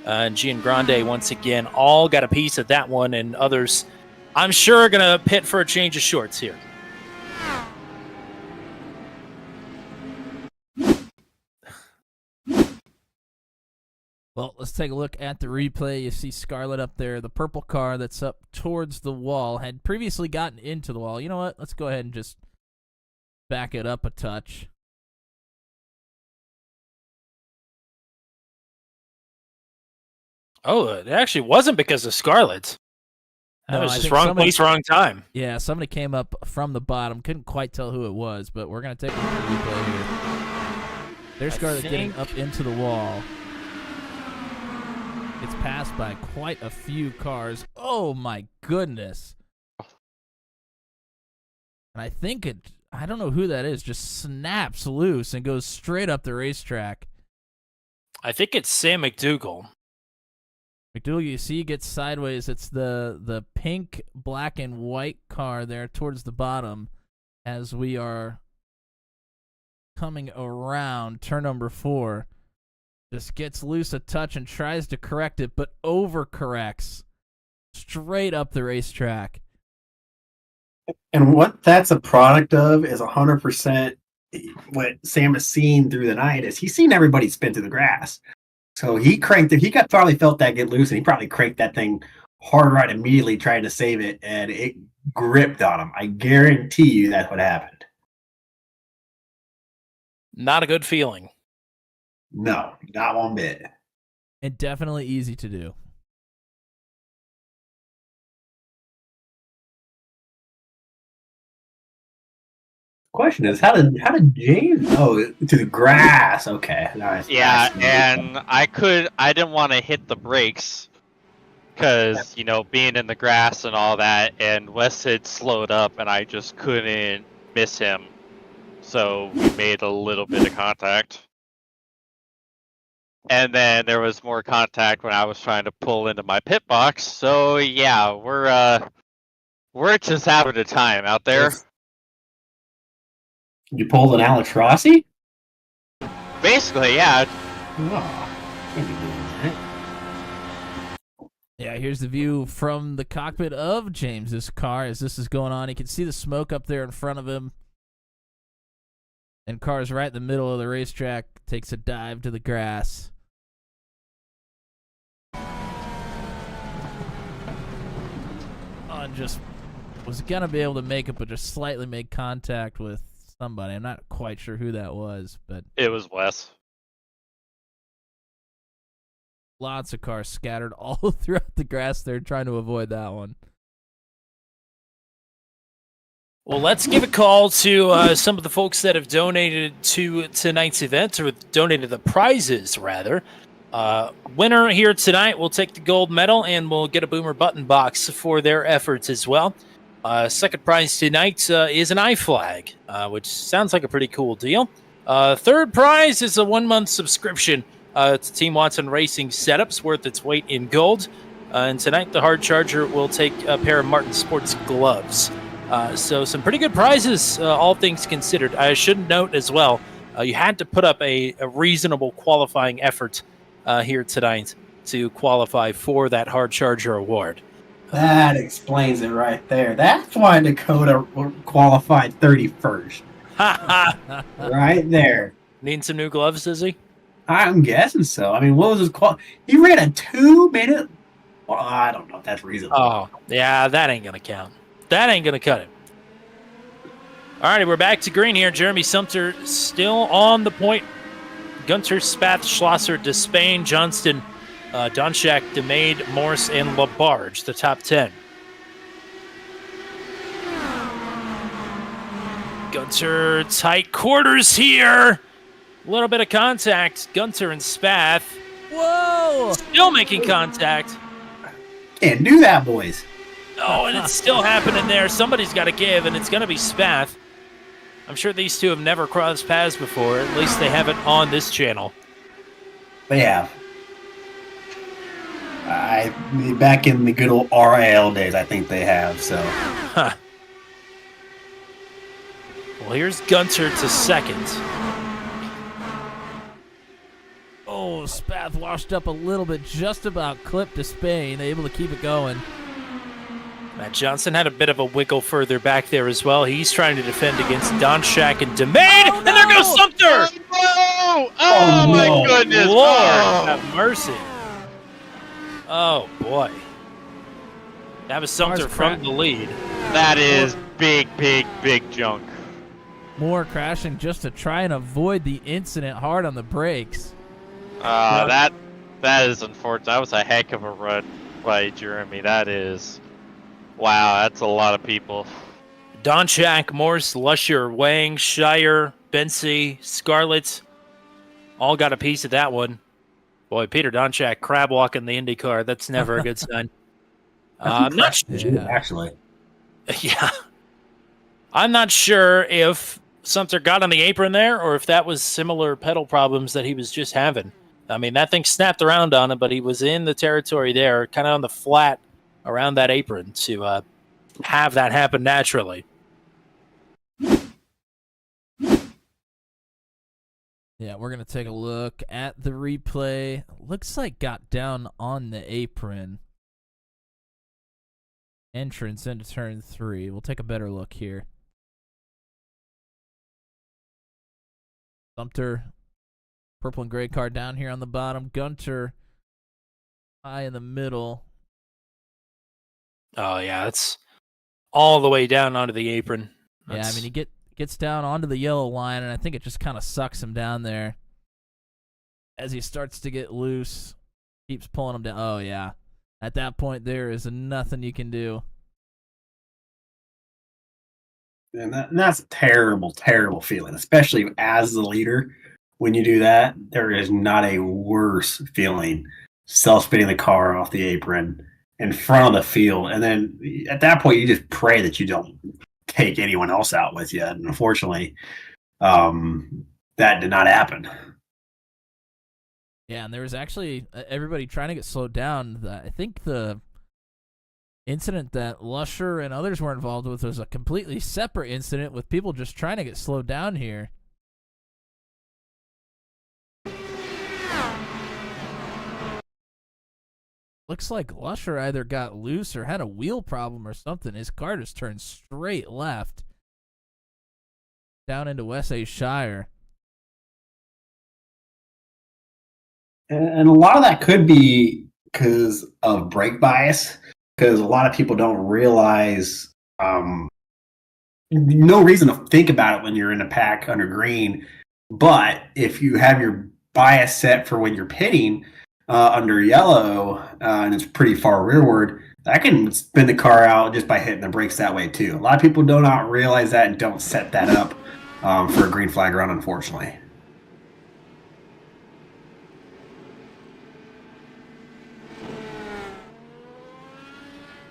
and Gian Grande once again. All got a piece of that one, and others, I'm sure, are going to pit for a change of shorts here. Well, let's take a look at the replay. You see Scarlett up there. The purple car that's up towards the wall had previously gotten into the wall. You know what? Let's go ahead and just back it up a touch. Oh, it actually wasn't because of Scarlett. That No, was I just think wrong somebody- place, wrong time. Yeah, somebody came up from the bottom. Couldn't quite tell who it was, but we're going to take a look at the replay here. There's Scarlett getting up into the wall. It's passed by quite a few cars. Oh, my goodness. And I think I don't know who that is, just snaps loose and goes straight up the racetrack. I think it's Sam McDougal. McDougal, you see, gets sideways. It's the pink, black, and white car there towards the bottom as we are coming around turn number 4. Just gets loose a touch and tries to correct it, but overcorrects straight up the racetrack. And what that's a product of is 100% what Sam has seen through the night is he's seen everybody spin through the grass. So he cranked it. He probably felt that get loose, and he probably cranked that thing hard right immediately trying to save it, and it gripped on him. I guarantee you that's what happened. Not a good feeling. No, not one bit. And definitely easy to do. Question is, how did James? Oh, to the grass. Okay, nice. Yeah, Nice. and I didn't want to hit the brakes because being in the grass and all that, and Wes had slowed up, and I just couldn't miss him, so we made a little bit of contact. And then there was more contact when I was trying to pull into my pit box. So yeah, we're just having a time out there. You pulled an Alex Rossi? Basically, yeah. Oh, can't be doing that. Yeah, here's the view from the cockpit of James's car as this is going on. You can see the smoke up there in front of him. And car's right in the middle of the racetrack. Takes a dive to the grass. And just was going to be able to make it, but just slightly made contact with somebody. I'm not quite sure who that was, but It was Wes. Lots of cars scattered all throughout the grass there trying to avoid that one. Well, let's give a call to some of the folks that have donated to tonight's event, or donated the prizes, rather. Winner here tonight will take the gold medal, and we'll get a Boomer Button box for their efforts as well. Second prize tonight is an iFlag, which sounds like a pretty cool deal. Third prize is a 1-month subscription to Team Watson Racing setups worth its weight in gold. And tonight, the Hard Charger will take a pair of Martin Sports gloves. So some pretty good prizes, all things considered. I should note as well, you had to put up a reasonable qualifying effort here tonight to qualify for that Hard Charger award. That explains it right there. That's why Dakota qualified 31st. Right there. Needing some new gloves, does he? I'm guessing so. I mean, what was his He ran a 2-minute. Well, I don't know if that's reasonable. Oh, yeah, that ain't going to count. That ain't going to cut it. All righty, we're back to green here. Jeremy Sumter still on the point. Gunter, Spath, Schlosser, Despain, Johnston, Donchak, DeMade, Morse, and Labarge, the top 10. Gunter, tight quarters here. A little bit of contact. Gunter and Spath. Whoa! Still making contact. Can't do that, boys. Oh, and it's still happening there. Somebody's got to give, and it's going to be Spath. I'm sure these two have never crossed paths before. At least they haven't on this channel. They have. Back in the good old RAL days, I think they have. So. Huh. Well, here's Gunter to second. Oh, Spath washed up a little bit, just about clipped to Spain, able to keep it going. Matt Johnson had a bit of a wiggle further back there as well. He's trying to defend against Donchak and DeMade, and there goes Sumter! Oh, my goodness. Lord, Oh. have mercy. Oh, boy. That was Sumter from the lead. That is big, big, big junk. More crashing just to try and avoid the incident, hard on the brakes. That is unfortunate. That was a heck of a run by Jeremy. That is... Wow, that's a lot of people. Donchak, Morse, Lusher, Wang, Shire, Bensey, Scarlett, all got a piece of that one. Boy, Peter Donchak crab walking the IndyCar. That's never a good sign. I'm not sure. Actually. Yeah. I'm not sure if Sumter got on the apron there or if that was similar pedal problems that he was just having. I mean, that thing snapped around on him, but he was in the territory there, kind of on the flat around that apron to have that happen naturally. Yeah, we're going to take a look at the replay. Looks like got down on the apron. Entrance into turn 3. We'll take a better look here. Sumter, purple and gray car down here on the bottom. Gunter, high in the middle. Oh, yeah, that's all the way down onto the apron. Yeah, I mean, he gets down onto the yellow line, and I think it just kind of sucks him down there. As he starts to get loose, keeps pulling him down. Oh, yeah. At that point, there is nothing you can do. And that's a terrible, terrible feeling, especially as the leader. When you do that, there is not a worse feeling self-spinning the car off the apron in front of the field. And then at that point, you just pray that you don't take anyone else out with you. And unfortunately, that did not happen. Yeah, and there was actually everybody trying to get slowed down. I think the incident that Lusher and others were involved with was a completely separate incident with people just trying to get slowed down here. Looks like Lusher either got loose or had a wheel problem or something. His car just turned straight left down into West A Shire. And a lot of that could be because of brake bias, because a lot of people don't realize no reason to think about it when you're in a pack under green. But if you have your bias set for when you're pitting, under yellow, and it's pretty far rearward, I can spin the car out just by hitting the brakes that way too. A lot of people do not realize that and don't set that up for a green flag run, unfortunately.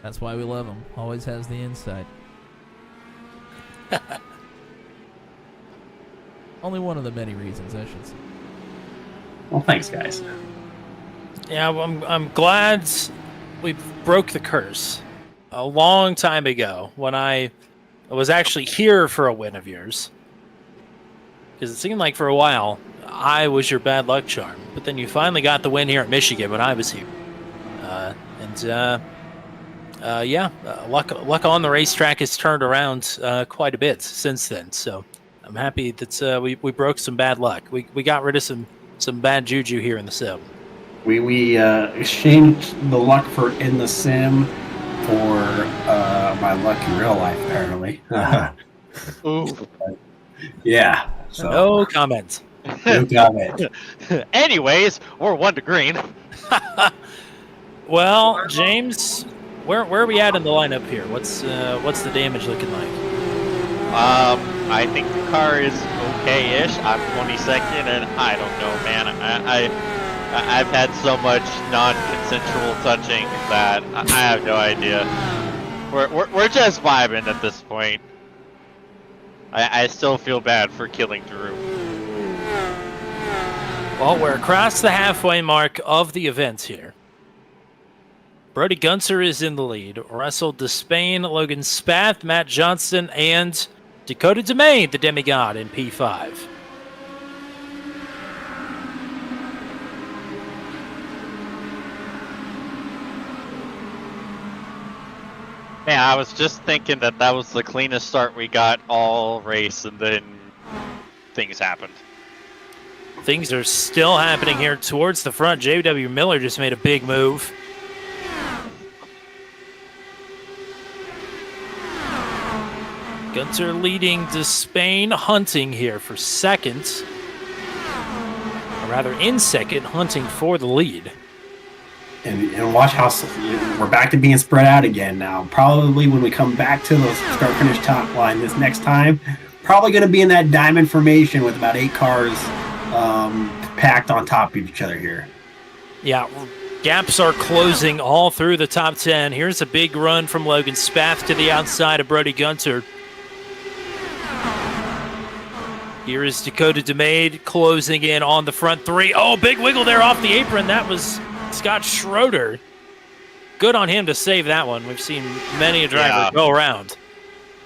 That's why we love him. Always has the insight. Only one of the many reasons, I should say. Well, thanks, guys. Yeah, well, I'm glad we broke the curse a long time ago when I was actually here for a win of yours. Because it seemed like for a while I was your bad luck charm, but then you finally got the win here at Michigan when I was here. Luck on the racetrack has turned around quite a bit since then. So I'm happy that we broke some bad luck. We got rid of some bad juju here in the sim. We exchanged the luck for in the sim for my luck in real life, apparently. Ooh. Yeah. So, No comment. no comment. Anyways, we're 1 to green. Well, James, where are we at in the lineup here? What's the damage looking like? I think the car is okay-ish. I'm 22nd, and I don't know, man. I've had so much non-consensual touching that I have no idea. We're just vibing at this point. I still feel bad for killing Drew. Well, we're across the halfway mark of the event here. Brody Gunter is in the lead. Russell Despain, Logan Spath, Matt Johnston, and Dakota DeMay, the demigod, in P5. Man, I was just thinking that was the cleanest start we got all race, and then things happened. Things are still happening here towards the front. J.W. Miller just made a big move. Gunter leading Despain, hunting here for second. Or rather, in second, hunting for the lead. And watch how we're back to being spread out again now. Probably when we come back to the start-finish top line this next time, probably going to be in that diamond formation with about 8 cars packed on top of each other here. Yeah, gaps are closing all through the top 10. Here's a big run from Logan Spath to the outside of Brody Gunter. Here is Dakota DeMade closing in on the front 3. Oh, big wiggle there off the apron. That was Scott Schroeder. Good on him to save that one. We've seen many a driver go around.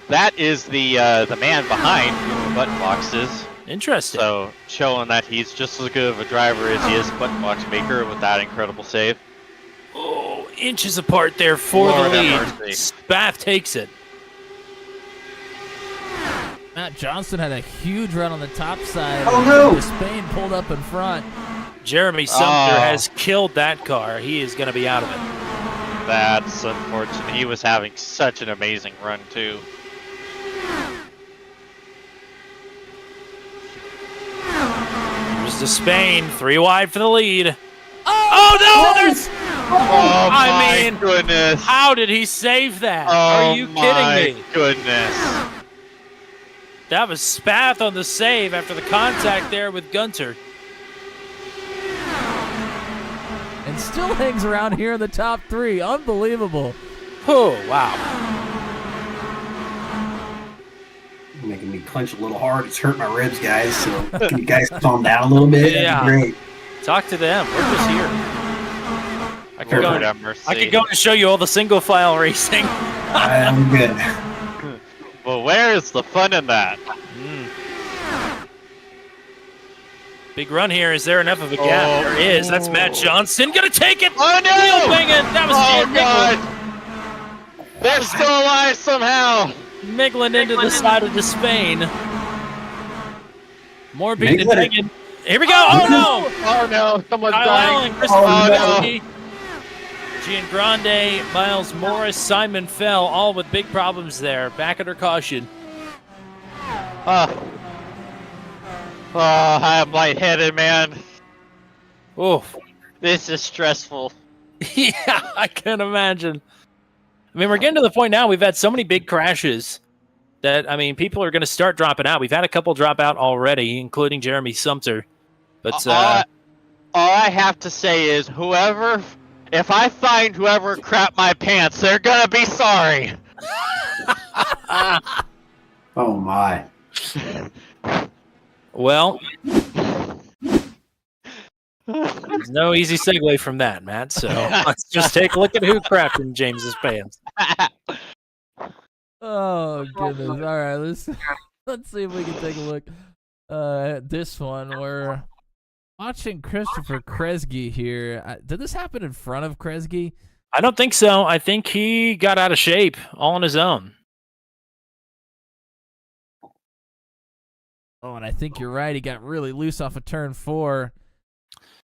That is the man behind the button boxes. Interesting. So showing that he's just as good of a driver as he is a button box maker with that incredible save. Oh, inches apart there for Lord the have lead. mercy. Spath takes it. Matt Johnston had a huge run on the top side. Oh, no. Spain pulled up in front. Jeremy Sumter has killed that car. He is going to be out of it. That's unfortunate. He was having such an amazing run, too. Here's Despain, 3 wide for the lead. Oh no! There's. Oh, I mean, goodness. How did he save that? Oh, Are you kidding me? Goodness. That was Spath on the save after the contact there with Gunter. And still hangs around here in the top 3. Unbelievable. Oh, wow. Making me clench a little hard. It's hurt my ribs, guys. So can you guys calm down a little bit? Yeah. That'd be great. Talk to them. We're just here. I could, Lord go, have mercy. I could go and show you all the single file racing. I'm good. But where is the fun in that? Big run here. Is there enough of a gap? There is. That's Matt Johnston. Gonna take it. Oh, no! Wheel banging. That was Oh, Jan God! They're still alive somehow! Migglin into the side of Despain. More beat than Migglin. Migglin. Here we go. Oh, no! Oh, no. Someone's Kyle dying. Allen, Christopher Oh, Christie, Gian Grande, Miles Morris, Simon Fell, all with big problems there. Back under caution. Oh, I'm lightheaded, man. Oh, This is stressful. Yeah, I can imagine. I mean, we're getting to the point now. We've had so many big crashes that, I mean, people are going to start dropping out. We've had a couple drop out already, including Jeremy Sumter. But All I have to say is, if I find whoever crapped my pants, they're gonna be sorry. Oh my. well, there's no easy segue from that, Matt. So let's just take a look at who crapped in James's pants. Oh goodness! All right, let's see if we can take a look at this one. We're watching Christopher Kresge here. Did this happen in front of Kresge? I don't think so. I think he got out of shape all on his own. Oh, and I think you're right. He got really loose off of turn 4.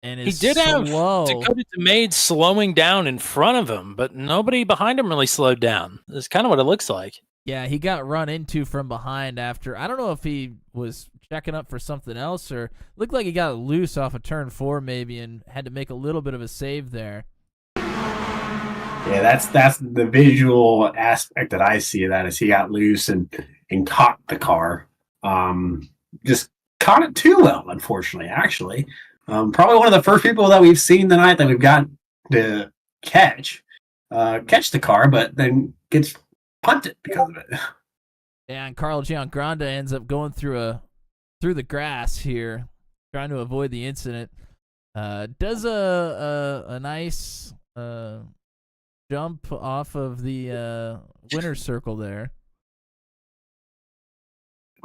And he did have Dakota DeMade slowing down in front of him, but nobody behind him really slowed down. That's kind of what it looks like. Yeah, he got run into from behind after. I don't know if he was checking up for something else or looked like he got loose off of turn 4 maybe and had to make a little bit of a save there. Yeah, that's the visual aspect that I see of that is he got loose and caught the car. Just caught it too well, unfortunately, actually. Probably one of the first people that we've seen tonight that we've got to catch the car, but then gets punted because of it. Yeah, and Carl Giangrande ends up going through the grass here, trying to avoid the incident. Does a nice jump off of the winner's circle there.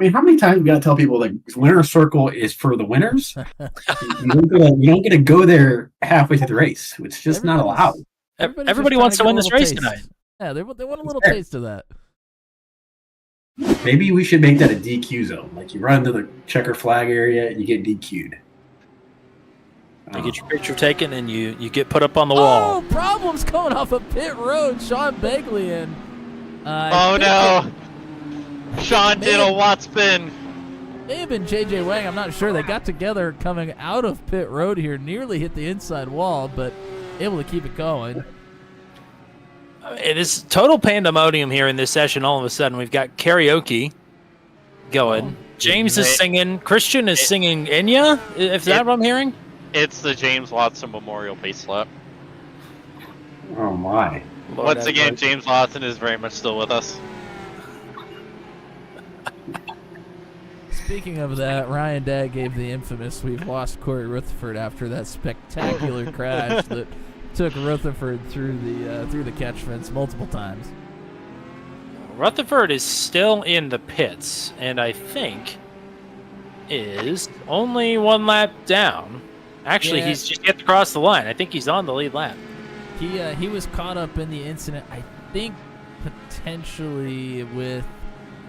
I mean, how many times we got to tell people like winner's circle is for the winners? you don't get to go there halfway through the race. It's just not allowed. Everybody wants to win this race tonight. Yeah, they want a little taste of that. Maybe we should make that a DQ zone. Like you run into the checker flag area and you get DQ'd. You get your picture taken and you get put up on the wall. Oh, problems going off of pit road. Sean Begley and oh no. Sean did a Watt spin. May have been JJ Wang. I'm not sure. They got together coming out of pit road here, nearly hit the inside wall, but able to keep it going. It is total pandemonium here in this session. All of a sudden, we've got karaoke going. James is singing. Christian is singing Enya. Is that what I'm hearing? It's the James Watson Memorial Base Slap. Oh my! Once again, James Watson is very much still with us. Speaking of that, Ryan Dagg gave the infamous "We've lost Corey Rutherford" after that spectacular crash that took Rutherford through the catch fence multiple times. Rutherford is still in the pits, and I think is only one lap down. Actually, he's just yet to cross the line. I think he's on the lead lap. He was caught up in the incident, I think, potentially with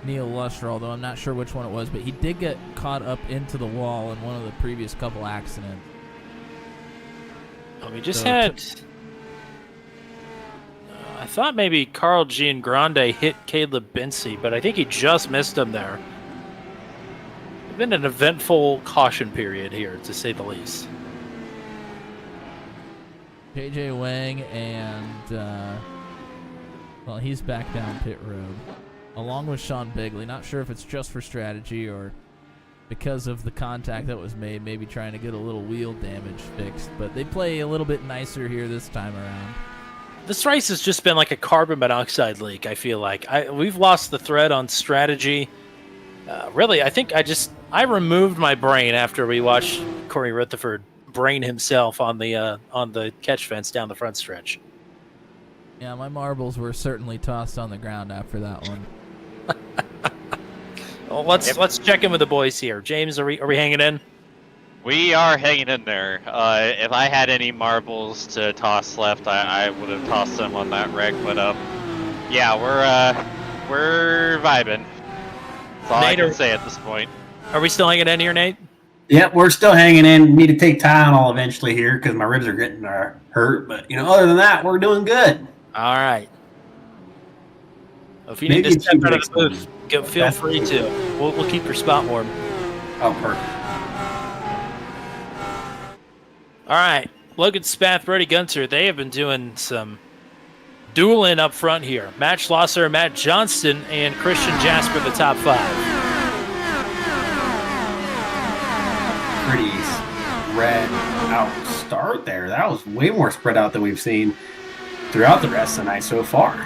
Neil Lusher, although I'm not sure which one it was, but he did get caught up into the wall in one of the previous couple accidents. We just had... I thought maybe Carl Giangrande hit Caleb Binsey, but I think he just missed him there. It's been an eventful caution period here, to say the least. JJ Wang and, well, he's back down pit road, along with Sean Begley. Not sure if it's just for strategy or because of the contact that was made, maybe trying to get a little wheel damage fixed. But they play a little bit nicer here this time around. This race has just been like a carbon monoxide leak, I feel like. We've lost the thread on strategy. Really, I think I removed my brain after we watched Corey Rutherford brain himself on the catch fence down the front stretch. Yeah, my marbles were certainly tossed on the ground after that one. Well, let's check in with the boys here. James, are we hanging in? We are hanging in there. If I had any marbles to toss left, I would have tossed them on that wreck. But yeah, we're vibing. That's all I can say at this point. Are we still hanging in here, Nate? Yep, we're still hanging in. Need to take Tylenol eventually here because my ribs are getting hurt. But other than that, we're doing good. All right. If you need to step out of the booth, feel free to. We'll keep your spot warm. Oh, perfect. All right. Logan Spath, Brody Gunter, they have been doing some dueling up front here. Matt Schlosser, Matt Johnston, and Christian Jasper, the top 5. Pretty spread out start there. That was way more spread out than we've seen throughout the rest of the night so far.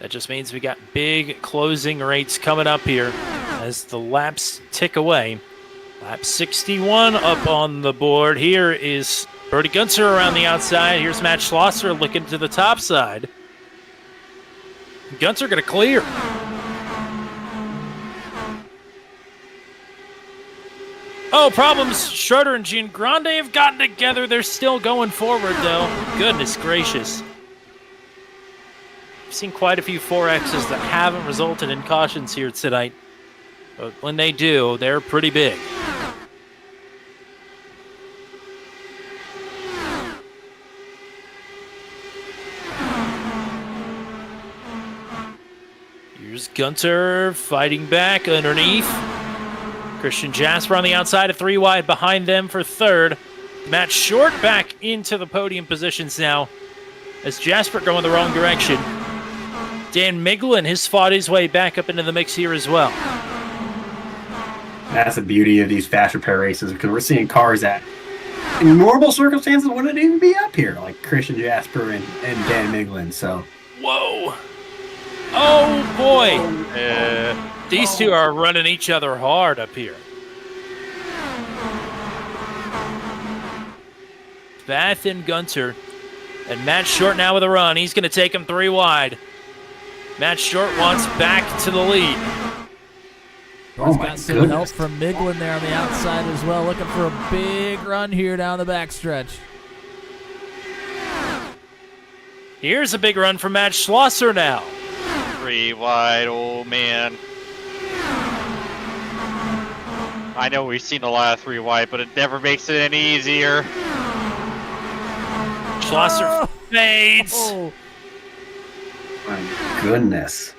That just means we got big closing rates coming up here as the laps tick away. Lap 61 up on the board. Here is Brody Gunter around the outside. Here's Matt Schlosser looking to the top side. Gunter going to clear. Oh, problems. Schroeder and Giangrande have gotten together. They're still going forward, though. Goodness gracious. I've seen quite a few 4Xs that haven't resulted in cautions here tonight. But when they do, they're pretty big. Here's Gunter fighting back underneath. Christian Jasper on the outside of 3 wide behind them for third. Matt Short back into the podium positions now as Jasper going the wrong direction. Dan Miglin has fought his way back up into the mix here as well. That's the beauty of these fast repair races because we're seeing cars that in normal circumstances wouldn't even be up here, like Christian Jasper and Dan Miglin. So, whoa. Oh, boy. These two are running each other hard up here. Bath and Gunter. And Matt Short now with a run. He's going to take him 3 wide. Matt Short wants back to the lead. He's got some help from Miglin there on the outside as well. Looking for a big run here down the backstretch. Here's a big run from Matt Schlosser now. 3 wide, oh man. I know we've seen a lot of 3 wide, but it never makes it any easier. Schlosser fades. Oh. My goodness.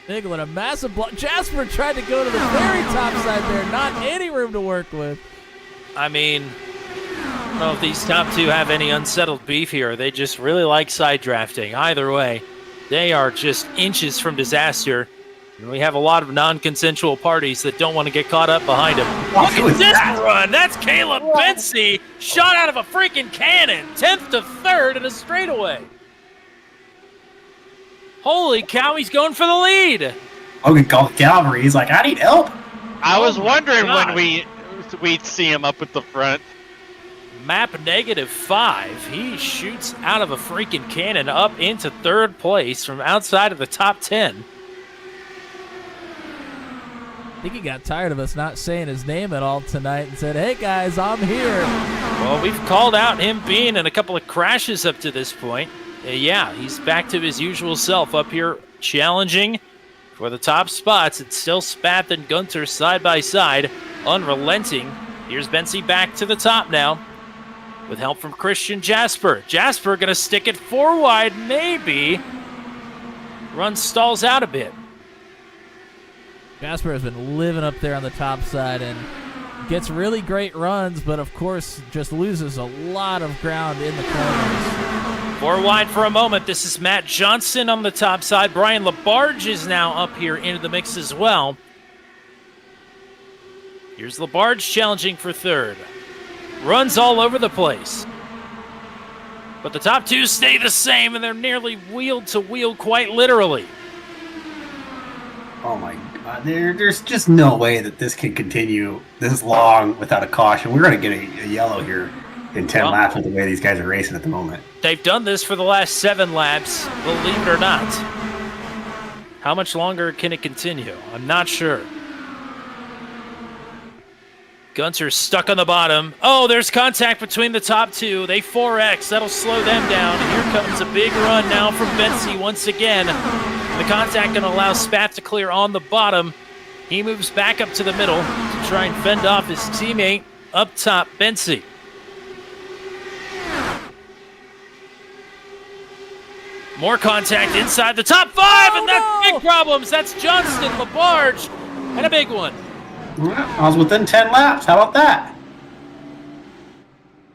Miglin, a massive block. Jasper tried to go to the very top side there. Not any room to work with. I mean, I don't know if these top 2 have any unsettled beef here. They just really like side drafting. Either way, they are just inches from disaster. And we have a lot of non-consensual parties that don't want to get caught up behind him. Look at this run. That's Caleb Bensey. Shot out of a freaking cannon. 10th to 3rd in a straightaway. Holy cow, he's going for the lead. Logan called Calvary. He's like, I need help. I was wondering when we'd see him up at the front. Map -5. He shoots out of a freaking cannon up into 3rd place from outside of the top 10. I think he got tired of us not saying his name at all tonight and said, hey guys, I'm here. Well, we've called out him being in a couple of crashes up to this point. Yeah, he's back to his usual self up here challenging for the top spots. It's still Spath and Gunter side by side, unrelenting. Here's Bensey back to the top now with help from Christian Jasper. Jasper going to stick it 4 wide, maybe. Run stalls out a bit. Jasper has been living up there on the top side and gets really great runs, but of course just loses a lot of ground in the corners. 4 wide for a moment. This is Matt Johnson on the top side. Brian Labarge is now up here into the mix as well. Here's Labarge challenging for 3rd. Runs all over the place. But the top 2 stay the same, and they're nearly wheel to wheel, quite literally. Oh my God, there's just no way that this can continue this long without a caution. We're going to get a yellow here in 10 laps with the way these guys are racing at the moment. They've done this for the last 7 laps, believe it or not. How much longer can it continue? I'm not sure. Gunter's stuck on the bottom. Oh, there's contact between the top 2. They 4X. That'll slow them down. And here comes a big run now from Bensey once again. The contact going to allow Spath to clear on the bottom. He moves back up to the middle to try and fend off his teammate up top, Bensey. More contact inside the top 5, and that's big problems. That's Johnston, Labarge, and a big one. Well, I was within 10 laps. How about that?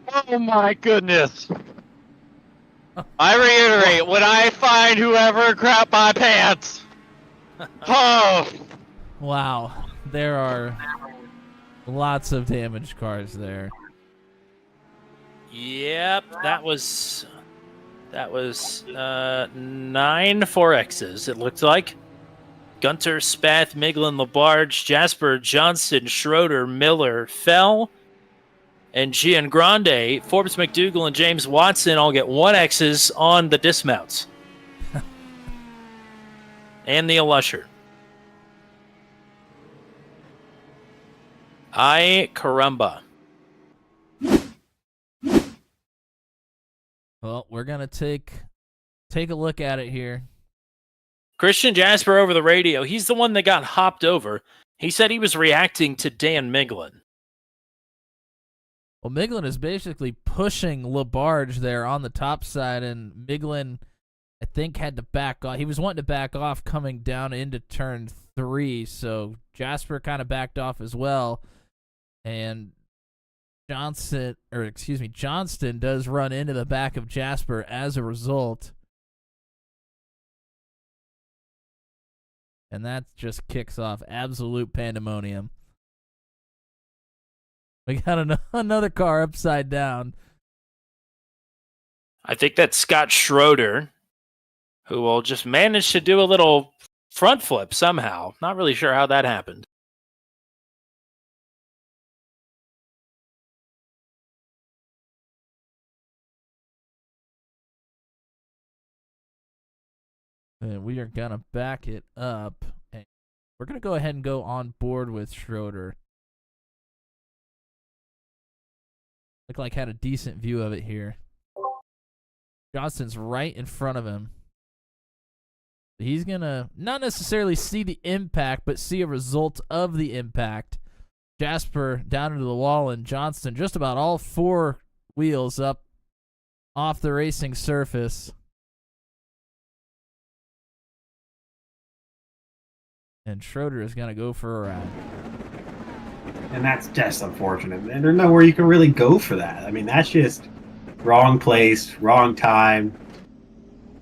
Whoa, Oh my goodness. I reiterate, when I find whoever crapped my pants. Oh. Wow, there are lots of damaged cars there. Yep, that was 9 4Xs, it looked like. Gunter, Spath, Miglin, Labarge, Jasper, Johnston, Schroeder, Miller, Fell, and Gian Grande, Forbes, McDougal, and James Watson all get 1Xs on the dismounts. And Neil Lusher. Ay caramba. Well, we're gonna take a look at it here. Christian Jasper over the radio. He's the one that got hopped over. He said he was reacting to Dan Miglin. Well, Miglin is basically pushing Labarge there on the top side, and Miglin, I think, had to back off. He was wanting to back off coming down into turn 3, so Jasper kind of backed off as well. And Johnston does run into the back of Jasper as a result. And that just kicks off absolute pandemonium. We got another car upside down. I think that's Scott Schroeder, who will just manage to do a little front flip somehow. Not really sure how that happened. And we are going to back it up. And we're going to go ahead and go on board with Schroeder. Look like had a decent view of it here. Johnston's right in front of him. He's going to not necessarily see the impact, but see a result of the impact. Jasper down into the wall, and Johnston just about all 4 wheels up off the racing surface. And Schroeder is going to go for a ride. And that's just unfortunate. And there's nowhere you can really go for that. I mean, that's just wrong place, wrong time.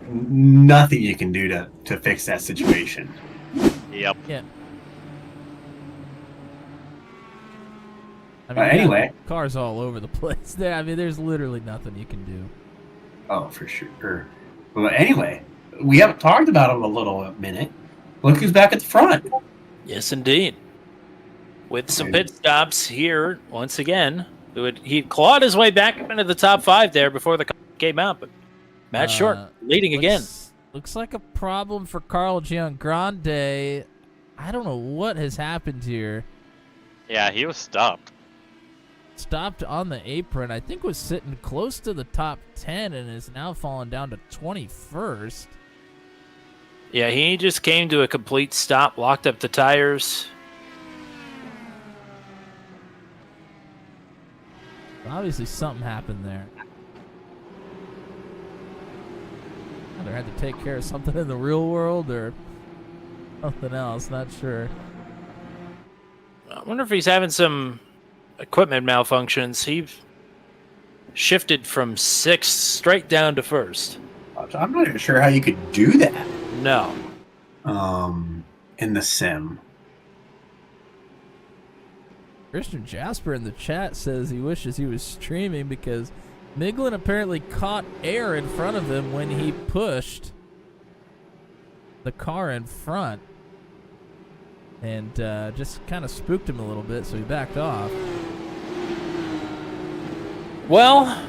Nothing you can do to fix that situation. Yep. Yeah. I mean, anyway. Cars all over the place there. I mean, there's literally nothing you can do. Oh, for sure. Well, anyway, we haven't talked about him a minute. Look who's back at the front. Yes, indeed. With some pit stops here, once again, he clawed his way back up into the top 5 there before the car came out, but Matt Short leading again. Looks like a problem for Carl Giangrande. I don't know what has happened here. Yeah, he was stopped. Stopped on the apron. I think was sitting close to the top 10 and is now fallen down to 21st. Yeah, he just came to a complete stop, locked up the tires. Obviously something happened there. Either had to take care of something in the real world or something else, not sure. I wonder if he's having some equipment malfunctions. He shifted from 6th straight down to 1st. I'm not even sure how you could do that. No. In the sim. Christian Jasper in the chat says he wishes he was streaming because Miglin apparently caught air in front of him when he pushed the car in front and just kind of spooked him a little bit, so he backed off. Well,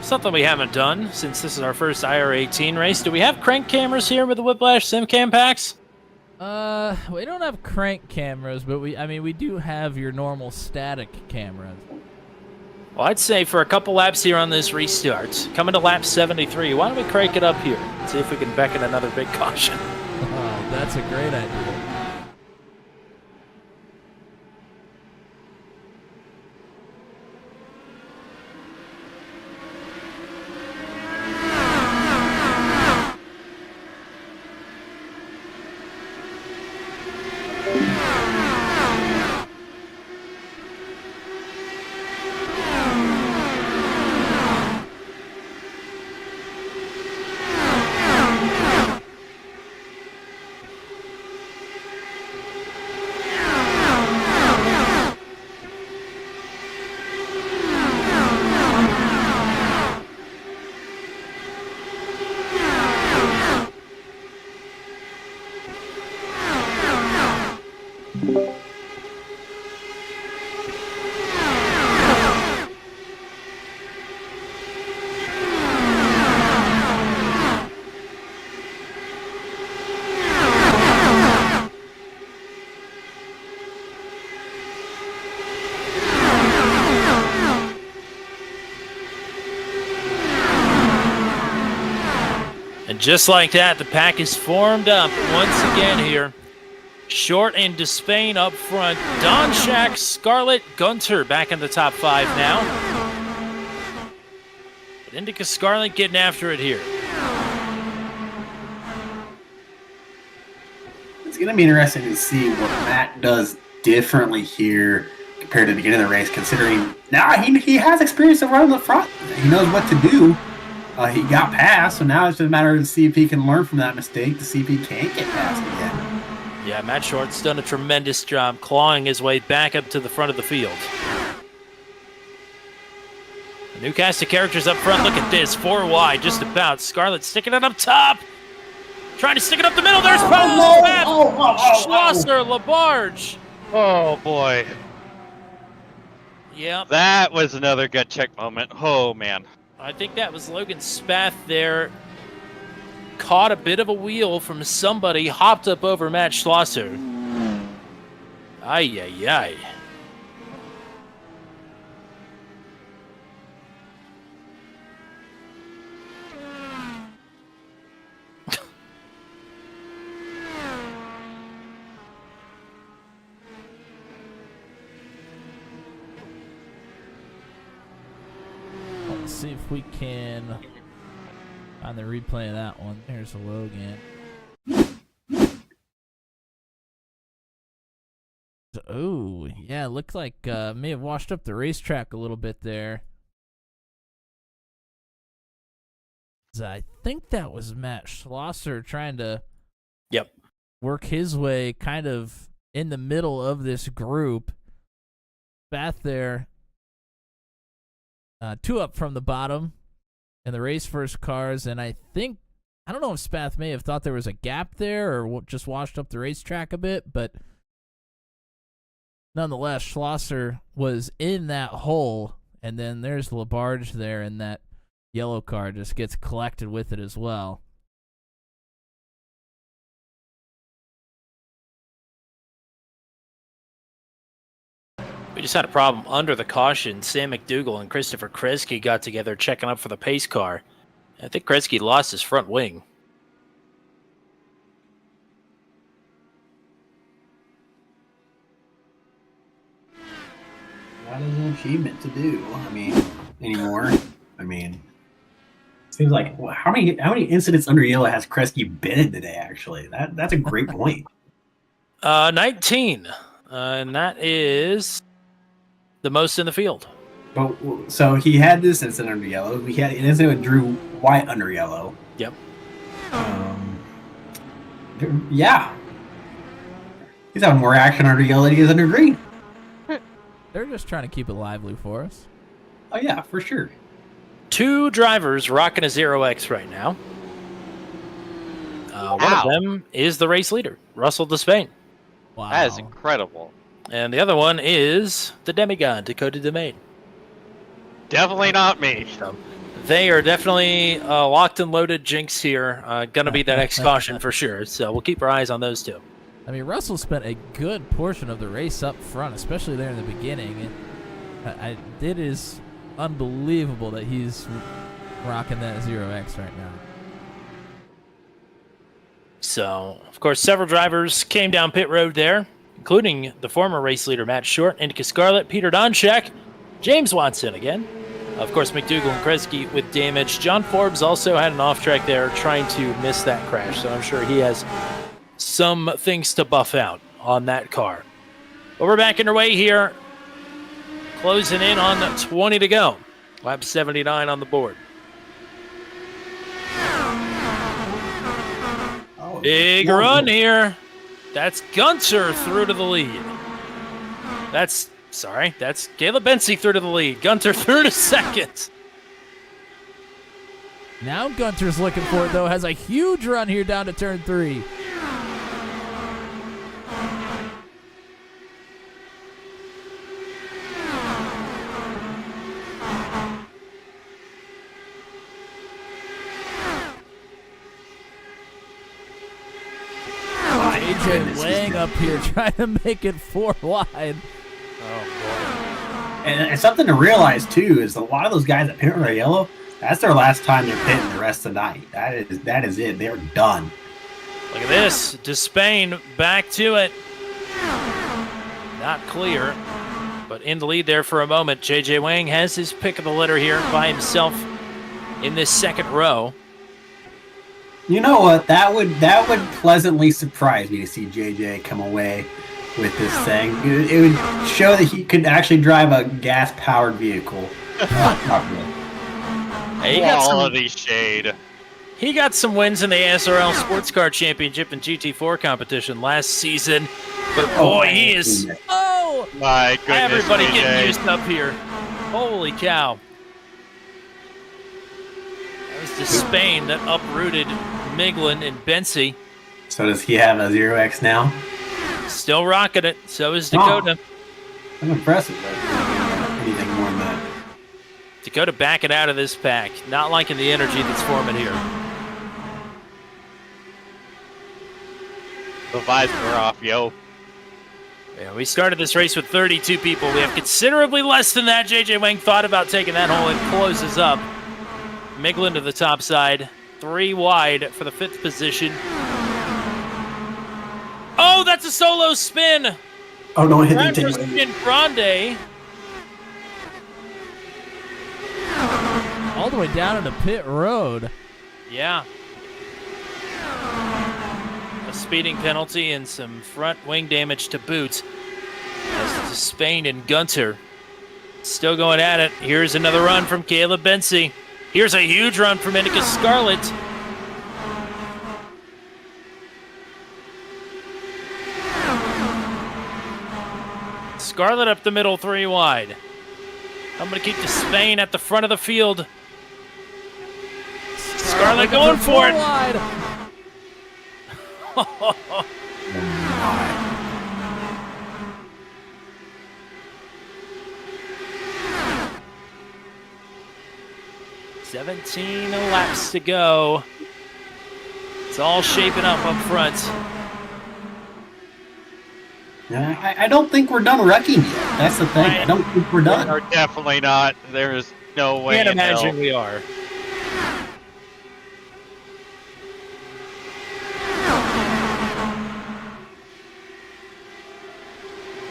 something we haven't done since this is our first IR18 race. Do we have crank cameras here with the Whiplash SimCam packs? We don't have crank cameras, but we do have your normal static cameras. Well, I'd say for a couple laps here on this restart, coming to lap 73, why don't we crank it up here and see if we can beckon another big caution. Oh, that's a great idea. just like that, the pack is formed up once again here. Short and Despain up front. Don Shack, Scarlet, Gunter back in the top 5 now. But Indica Scarlet getting after it here. It's going to be interesting to see what Matt does differently here compared to the beginning of the race, considering now he has experience of running the front. He knows what to do. He got past, so now it's just a matter of to see if he can learn from that mistake, to see if he can't get past again. Yeah, Matt Short's done a tremendous job clawing his way back up to the front of the field. The new cast of characters up front, look at this, 4 wide, just about. Scarlet sticking it up top. Trying to stick it up the middle, there's Schlosser, Labarge. Oh boy. Yep. That was another gut check moment. Oh man. I think that was Logan Spath there. Caught a bit of a wheel from somebody, hopped up over Matt Schlosser. Ay, ay, ay. Let's see if we can find the replay of that one. There's Logan. Oh, yeah, looked like may have washed up the racetrack a little bit there. I think that was Matt Schlosser trying to work his way kind of in the middle of this group. Bath there. 2 up from the bottom in the race first cars, and I don't know if Spath may have thought there was a gap there or just washed up the racetrack a bit, but nonetheless, Schlosser was in that hole, and then there's Labarge there, and that yellow car just gets collected with it as well. We just had a problem under the caution. Sam McDougall and Christopher Kresge got together checking up for the pace car. I think Kresge lost his front wing. That is an achievement to do. Anymore. Seems like how many incidents under yellow has Kresge been in today? Actually, that's a great point. 19, and that is the most in the field. But so he had this incident under yellow. We had an incident with Drew White under yellow. Yep. Yeah. He's having more action under yellow than he is under green. They're just trying to keep it lively for us. Oh yeah, for sure. 2 drivers rocking a 0X right now. One of them is the race leader, Russell Despain. Wow. That is incredible. And the other one is the demigod, Dakota Domain. Definitely not me. So they are definitely locked and loaded jinx here. Going to be the next caution for sure. So we'll keep our eyes on those 2. I mean, Russell spent a good portion of the race up front, especially there in the beginning. And it is unbelievable that he's rocking that 0X right now. So, of course, several drivers came down pit road there, including the former race leader Matt Short, Indica Scarlet, Peter Donchak, James Watson again. Of course, McDougall and Kresge with damage. John Forbes also had an off track there trying to miss that crash, so I'm sure he has some things to buff out on that car. But we're back underway here, closing in on 20 to go. Lap 79 on the board. Big run here. That's Gunter through to the lead. That's Caleb Bensey through to the lead. Gunter through to second. Now Gunter's looking for it, though. Has a huge run here down to turn 3. Laying up here, trying to make it 4 wide. Oh, boy. And something to realize, too, is a lot of those guys that pit under yellow, That's their last time they're pitting the rest of the night. That is it. They're done. Look at this. Despain back to it. Not clear, but in the lead there for a moment. JJ Wang has his pick of the litter here by himself in this second row. You know what? That would pleasantly surprise me to see JJ come away with this thing. It would show that he could actually drive a gas-powered vehicle. Not really. Hey, Quality shade. He got some wins in the ASRL Sports Car Championship and GT4 competition last season, but boy, he is. Oh! My goodness, Everybody JJ. getting used up here. Holy cow. That was Despain that uprooted Miglin and Bensi. So does he have a 0x now? Still rocking it. So is Dakota. I'm impressive. Anything more than that. Dakota backing out of this pack. Not liking the energy that's forming here. The vibes were off, yo. Yeah, we started this race with 32 people. We have considerably less than that. JJ Wang thought about taking that hole. It closes up. Miglin to the top side. 3 wide for the 5th position. Oh, that's a solo spin. Oh, don't hit Grande the versus in Grande. All the way down into pit road. Yeah. A speeding penalty and some front wing damage to boot. As to Spain and Gunter. Still going at it. Here's another run from Caleb Bensi. Here's a huge run from Indica Scarlett. Scarlett up the middle, 3 wide. I'm going to keep Despain at the front of the field. Scarlett going for it. Wide. Oh, 17 laps to go. It's all shaping up front. I don't think we're done wrecking yet. That's the thing. I don't think we're done. We're definitely not. There is no way Can't in hell. imagine we are.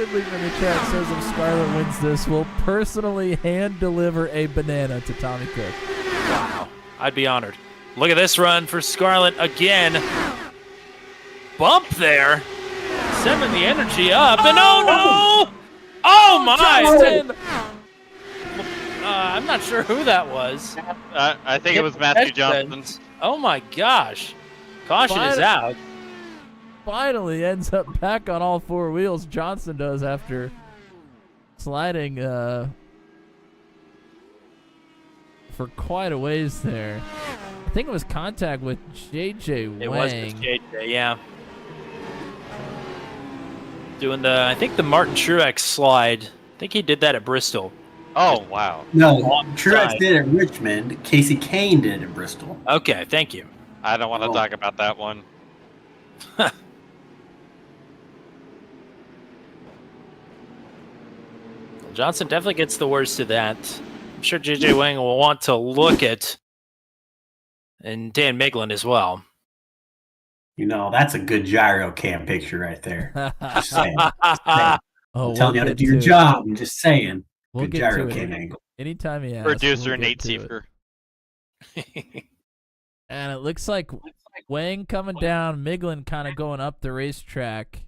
Leave in the chat says if Scarlett wins this, we'll personally hand deliver a banana to Tommy Cook. Wow. I'd be honored. Look at this run for Scarlett again. Bump there. Sending the energy up. And oh no! Oh my! Justin! I'm not sure who that was. I think it was Matthew Johnson. Oh my gosh. Caution is out. Finally ends up back on all 4 wheels. Johnson does after sliding for quite a ways there. I think it was contact with JJ Wang. It was with JJ, yeah. Doing I think the Martin Truex slide. I think he did that at Bristol. Oh, wow. No, Truex did it at Richmond. Casey Kane did it at Bristol. Okay, thank you. I don't want to talk about that one. Johnson definitely gets the worst of that. I'm sure JJ Wang will want to look at, and Dan Miglin as well. You know, that's a good gyro cam picture right there. Just saying. Just saying. Oh, I'm telling you how to do your job. I'm just saying. We'll Good get gyro to cam it. angle. Anytime he asks, Producer we'll get Nate to it. Siefker. And it looks like Wang coming down, Miglin kind of going up the racetrack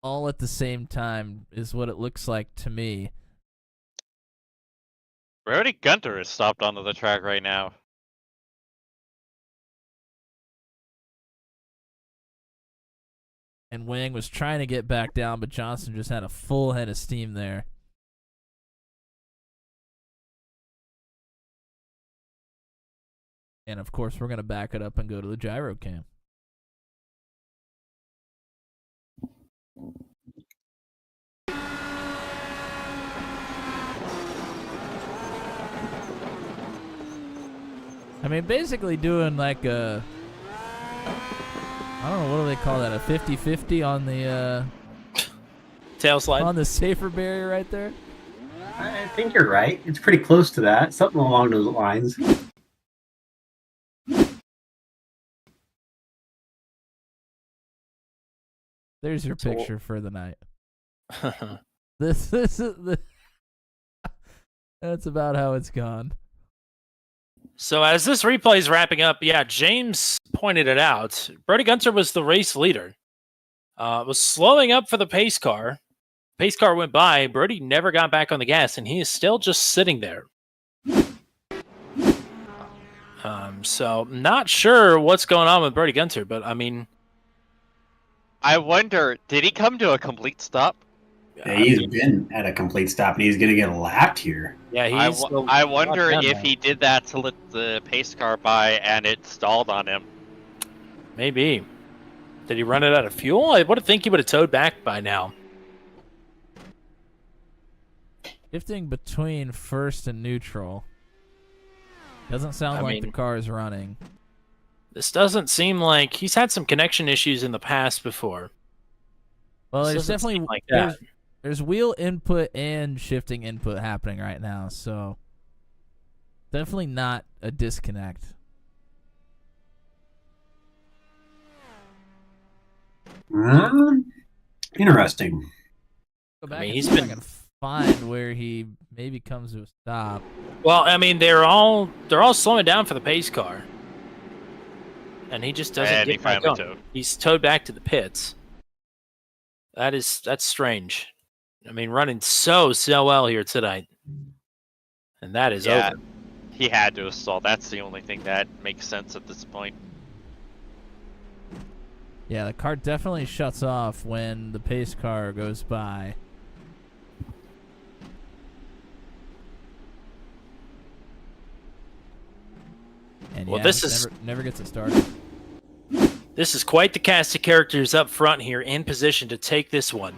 all at the same time is what it looks like to me. Brody Gunter is stopped onto the track right now. And Wang was trying to get back down, but Johnson just had a full head of steam there. And of course, we're going to back it up and go to the gyro cam. I mean, basically doing like a, I don't know, what do they call that? A 50-50 on the Tail slide. on the safer barrier right there. I think you're right. It's pretty close to that. Something along those lines. There's your So- picture for the night. This is the. That's about how it's gone. So as this replay is wrapping up, yeah, James pointed it out. Brody Gunter was the race leader. Was slowing up for the pace car. Pace car went by. Brody never got back on the gas, and he is still just sitting there. So not sure what's going on with Brody Gunter, but I mean, I wonder, did he come to a complete stop? Yeah, he's been at a complete stop, and he's going to get lapped here. Yeah, I wonder not done if now. he did that to let the pace car by and it stalled on him. Maybe. Did he run it out of fuel? I would think he would have towed back by now. Shifting between first and neutral. Doesn't sound like the mean, car is running. This doesn't seem like he's had some connection issues in the past before. Well, This there's doesn't seem definitely like that. there's wheel input and shifting input happening right now, so definitely not a disconnect. Interesting. Go back mean, and he's see if I been- can find where he maybe comes to a stop. Well, I mean, they're all slowing down for the pace car, and he just doesn't And he get back finally on. towed. He's towed back to the pits. That's strange. I mean, running so well here tonight, and that is Yeah, over. he had to have stalled. That's the only thing that makes sense at this point. Yeah, the car definitely shuts off when the pace car goes by. And Well, yeah, this is- never gets it started. This is quite the cast of characters up front here in position to take this one.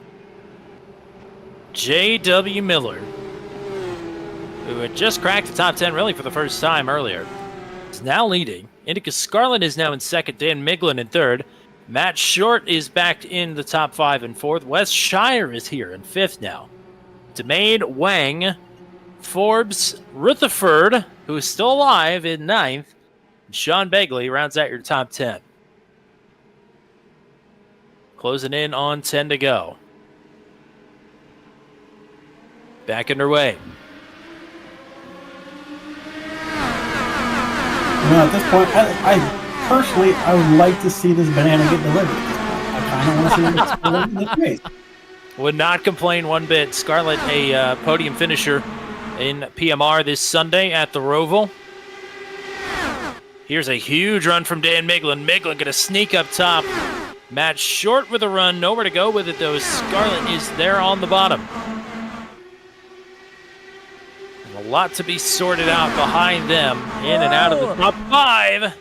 J.W. Miller, who had just cracked the top 10 really for the first time earlier, is now leading. Indica Scarlet is now in second. Dan Miglin in third. Matt Short is back in the top 5 and fourth. Wes Shire is here in fifth now. Demaid Wang, Forbes Rutherford, who is still alive, in ninth. And Sean Begley rounds out your top 10. Closing in on 10 to go. Back underway. At this point, I personally, I would like to see this banana get delivered. I kind of want to see it delivered in this race. Would not complain one bit. Scarlett, a podium finisher in PMR this Sunday at the Roval. Here's a huge run from Dan Miglin. Miglin going to sneak up top. Matt Short with a run. Nowhere to go with it, though. Scarlett is there on the bottom. And a lot to be sorted out behind them. In and out of the top 5.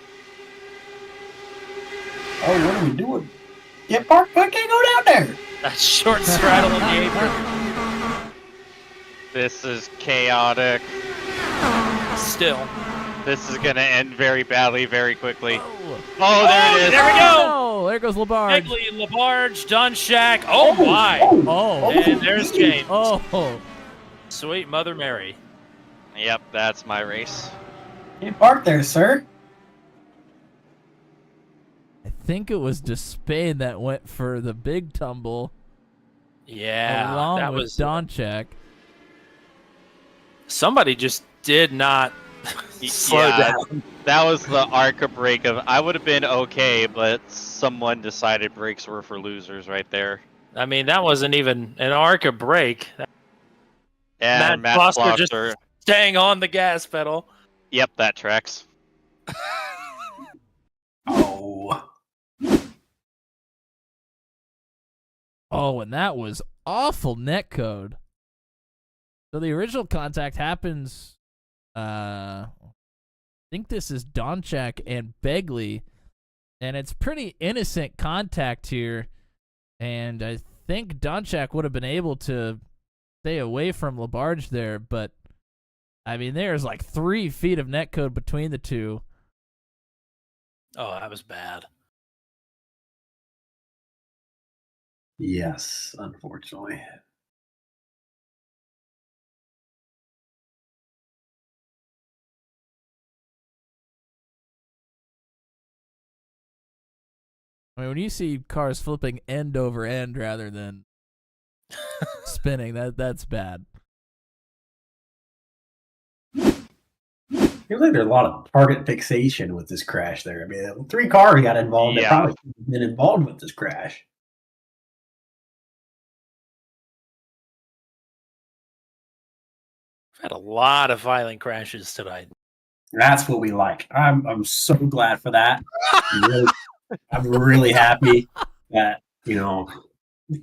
Oh, what are we doing? Get parked, I can't go down there. That short straddle in the apron. This is chaotic. Still. This is going to end very badly, very quickly. Oh, Oh, there it is. There we go. no! There goes Labarge. Begley, Labarge, Dunshak. Oh, my. Oh, And there's James. oh. Sweet Mother Mary. Yep, that's my race. Get parked there, sir. I think it was Despain that went for the big tumble Yeah, along that with was Donchak. somebody just did not slow Yeah, down. that was the ARCA break of I would have been okay, but someone decided brakes were for losers right there. I mean, that wasn't even an ARCA break. And Matt Matt Foster just- Foster. Staying on the gas pedal. Yep, that tracks. Oh. Oh, and that was awful netcode. So the original contact happens. I think this is Donchak and Begley, and it's pretty innocent contact here. And I think Donchak would have been able to stay away from Labarge there, but I mean, there's like 3 feet of netcode between the two. Oh, that was bad. Yes, unfortunately. I mean, when you see cars flipping end over end rather than spinning, that's bad. Feels like there's a lot of target fixation with this crash there. I mean, 3 cars got involved that Yeah. probably should have been involved with this crash. We've had a lot of violent crashes tonight. That's what we like. I'm so glad for that. I'm really happy that,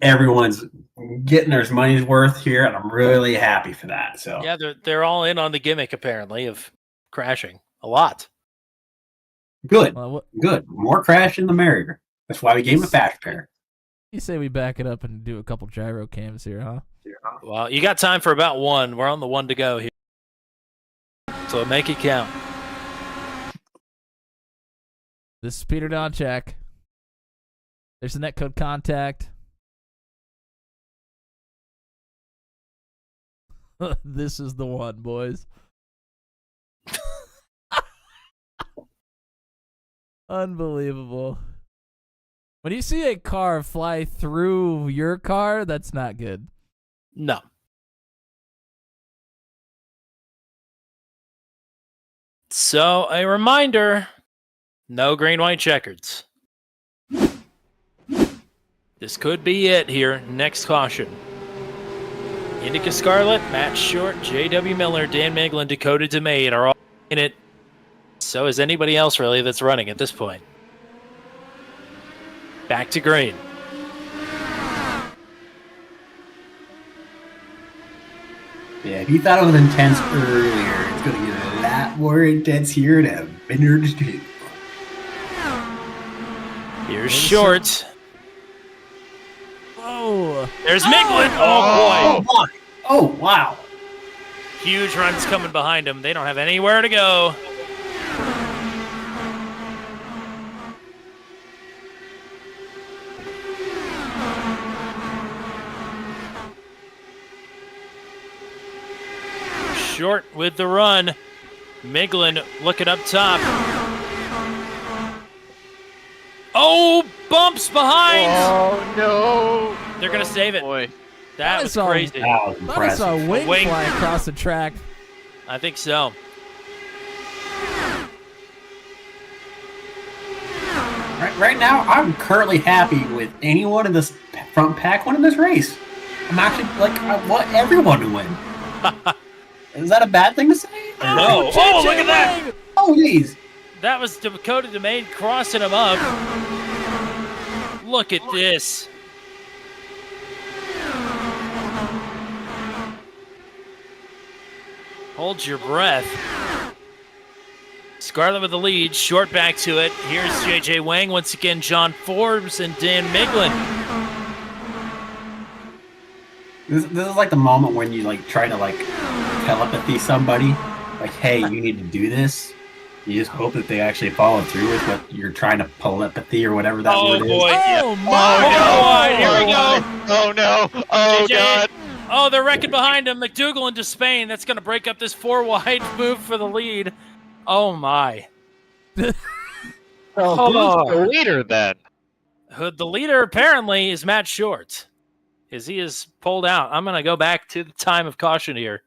everyone's getting their money's worth here, and I'm really happy for that. So Yeah, they're all in on the gimmick apparently of crashing a lot. good. Well, Good. More crashing the merrier. That's why we gave him a fast pair. you say we back it up and do a couple gyro cams here, huh? Well, you got time for about one. We're on the one to go here. So make it count. This is Peter Donchak. There's the netcode contact. This is the one, boys. Unbelievable. When you see a car fly through your car, that's not good. No. So, a reminder, no green, white checkers. This could be it here. Next caution. Indica Scarlet, Matt Short, J.W. Miller, Dan Miglin, Dakota DeMade are all in it. So is anybody else, really, that's running at this point. Back to green. Yeah, if you thought it was intense earlier, it's going to get a lot more intense here in a minute or two. Here's Short. Oh, There's Miglin. Oh, boy. my. Oh, wow. Huge runs coming behind him. They don't have anywhere to go. Short with the run. Miglin looking up top. Oh, bumps behind. Oh no! They're going to save it. Boy. That was saw- crazy. That was I thought I saw a impressive. wing wing. fly across the track. I think so. Right now, I'm currently happy with anyone in this front pack winning this race. I'm actually, I want everyone to win. Is that a bad thing to say? No. Oh, look at that. Oh, geez. That was Dakota DeMade crossing him up. Look at this. Hold your breath. Scarlett with the lead, Short back to it. Here's JJ Wang once again, John Forbes and Dan Miglin. This is like the moment when you try to telepathy somebody, hey, you need to do this. You just hope that they actually follow through with what you're trying to telepathy or whatever that Oh word boy! is. Yeah. Oh, my. Oh, here we go. Oh no! Oh JJ. god! Oh, they're wrecking behind him. McDougal into Spain. That's going to break up this 4-wide move for the lead. Oh my! Who's the leader then? The leader apparently is Matt Short, as he is pulled out. I'm going to go back to the time of caution here.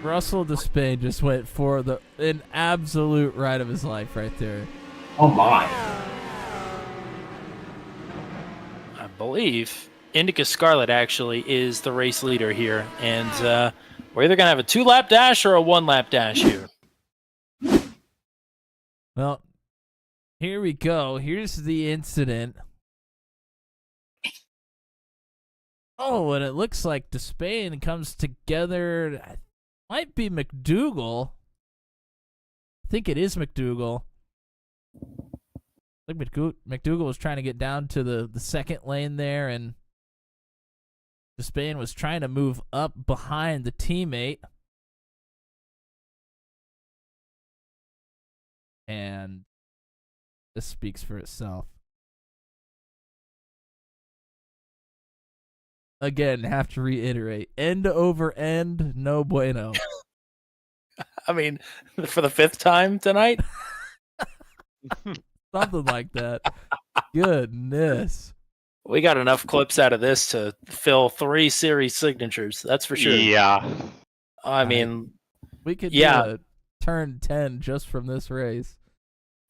Russell Despain just went for an absolute ride of his life right there. Oh my. I believe Indica Scarlet actually is the race leader here, and we're either going to have a 2-lap dash or a 1-lap dash here. Well, here we go. Here's the incident. Oh, and it looks like Despain comes together. Might be McDougal. I think it is McDougal. I think McDougal was trying to get down to the second lane there, and Despain was trying to move up behind the teammate. And this speaks for itself. Again, have to reiterate, end over end, no bueno. I mean, for the 5th time tonight? Something like that. Goodness. We got enough clips out of this to fill 3 series signatures. That's for sure. Yeah. I mean, We could yeah. do a turn 10 just from this race.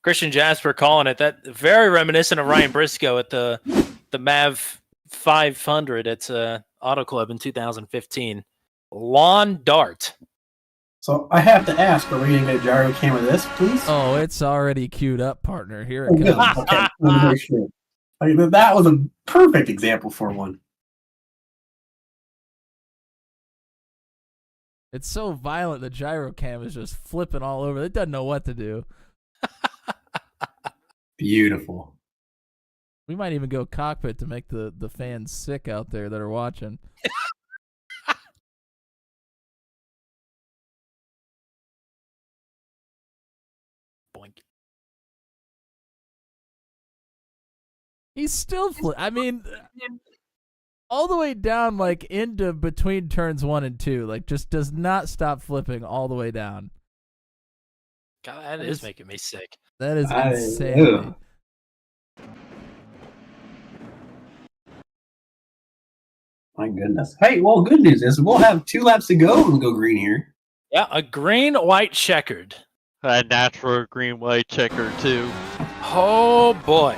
Christian Jasper calling it that very reminiscent of Ryan Briscoe at the Mav 500 at Auto Club in 2015. Lawn dart. So I have to ask, are we going to get a gyro cam of this, please? Oh, it's already queued up, partner. Here it Good. comes. Okay, let me make sure. I mean, that was a perfect example for one. It's so violent, the gyro cam is just flipping all over. It doesn't know what to do. Beautiful. We might even go cockpit to make the fans sick out there that are watching. Boink. He's still I mean, all the way down, like into between turns 1 and 2, like just does not stop flipping all the way down. God, that is making me sick. That is insane. My goodness. Hey, well, good news is we'll have 2 laps to go and we'll go green here. Yeah, a green, white, checkered. A natural green white checker too. Oh boy.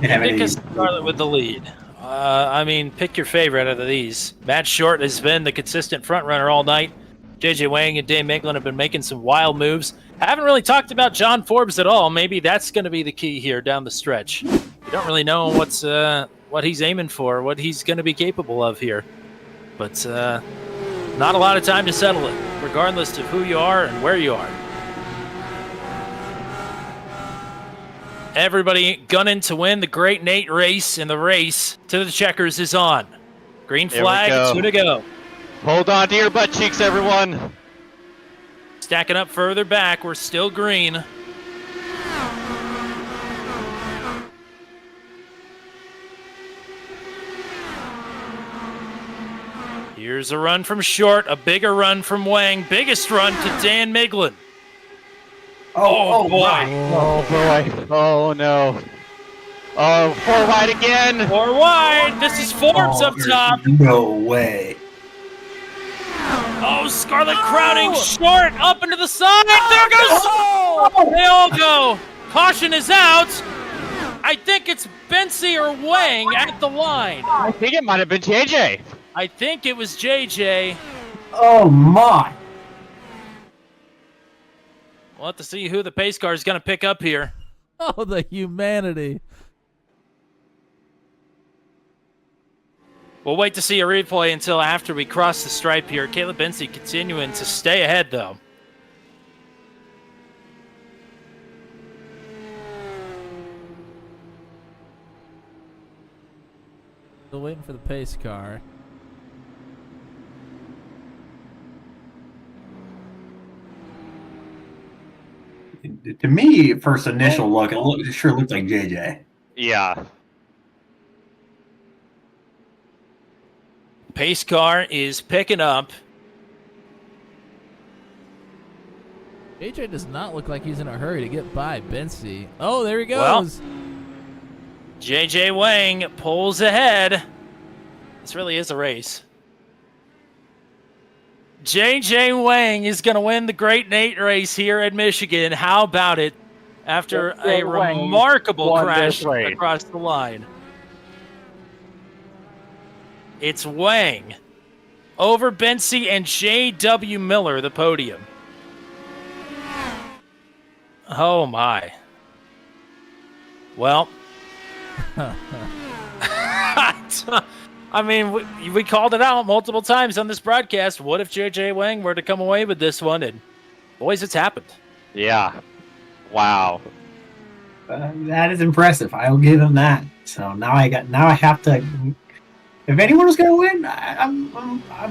Yeah, Pick a Scarlet with the lead. I mean, pick your favorite out of these. Matt Short has been the consistent front runner all night. JJ Wang and Dave Miglin have been making some wild moves. Haven't really talked about John Forbes at all. Maybe that's going to be the key here down the stretch. You don't really know what he's aiming for, what he's going to be capable of here. But not a lot of time to settle it, regardless of who you are and where you are. Everybody gunning to win the Great Nate race, and the race to the checkers is on. Green flag, 2 to go. Hold on to your butt cheeks, everyone. Stacking up further back, we're still green. Here's a run from Short, a bigger run from Wang, biggest run to Dan Miglin. Oh boy. Oh boy. Oh no. Oh, 4 wide again. 4 wide. This is Forbes up top. No way. Oh, Scarlet crowding Short up into the side. There goes. They all go. Caution is out. I think it's Bensi or Wang at the line. I think it might have been JJ. I think it was JJ. Oh my. We'll have to see who the pace car is going to pick up here. Oh, the humanity. We'll wait to see a replay until after we cross the stripe here. Caleb Bensi continuing to stay ahead, though. Still waiting for the pace car. To me, first initial look, it sure looks like JJ. Yeah. Pace car is picking up. AJ does not look like he's in a hurry to get by Bensi. Oh, there he goes. Well, JJ Wang pulls ahead. This really is a race. JJ Wang is going to win the Great Nate race here at Michigan. How about it? After a remarkable crash across the line. It's Wang over Bensi and J.W. Miller, the podium. Oh, my. Well, I mean, we called it out multiple times on this broadcast. What if J.J. Wang were to come away with this one? And, boys, it's happened. Yeah. Wow. That is impressive. I will give him that. So now I have to. If anyone was going to win, I'm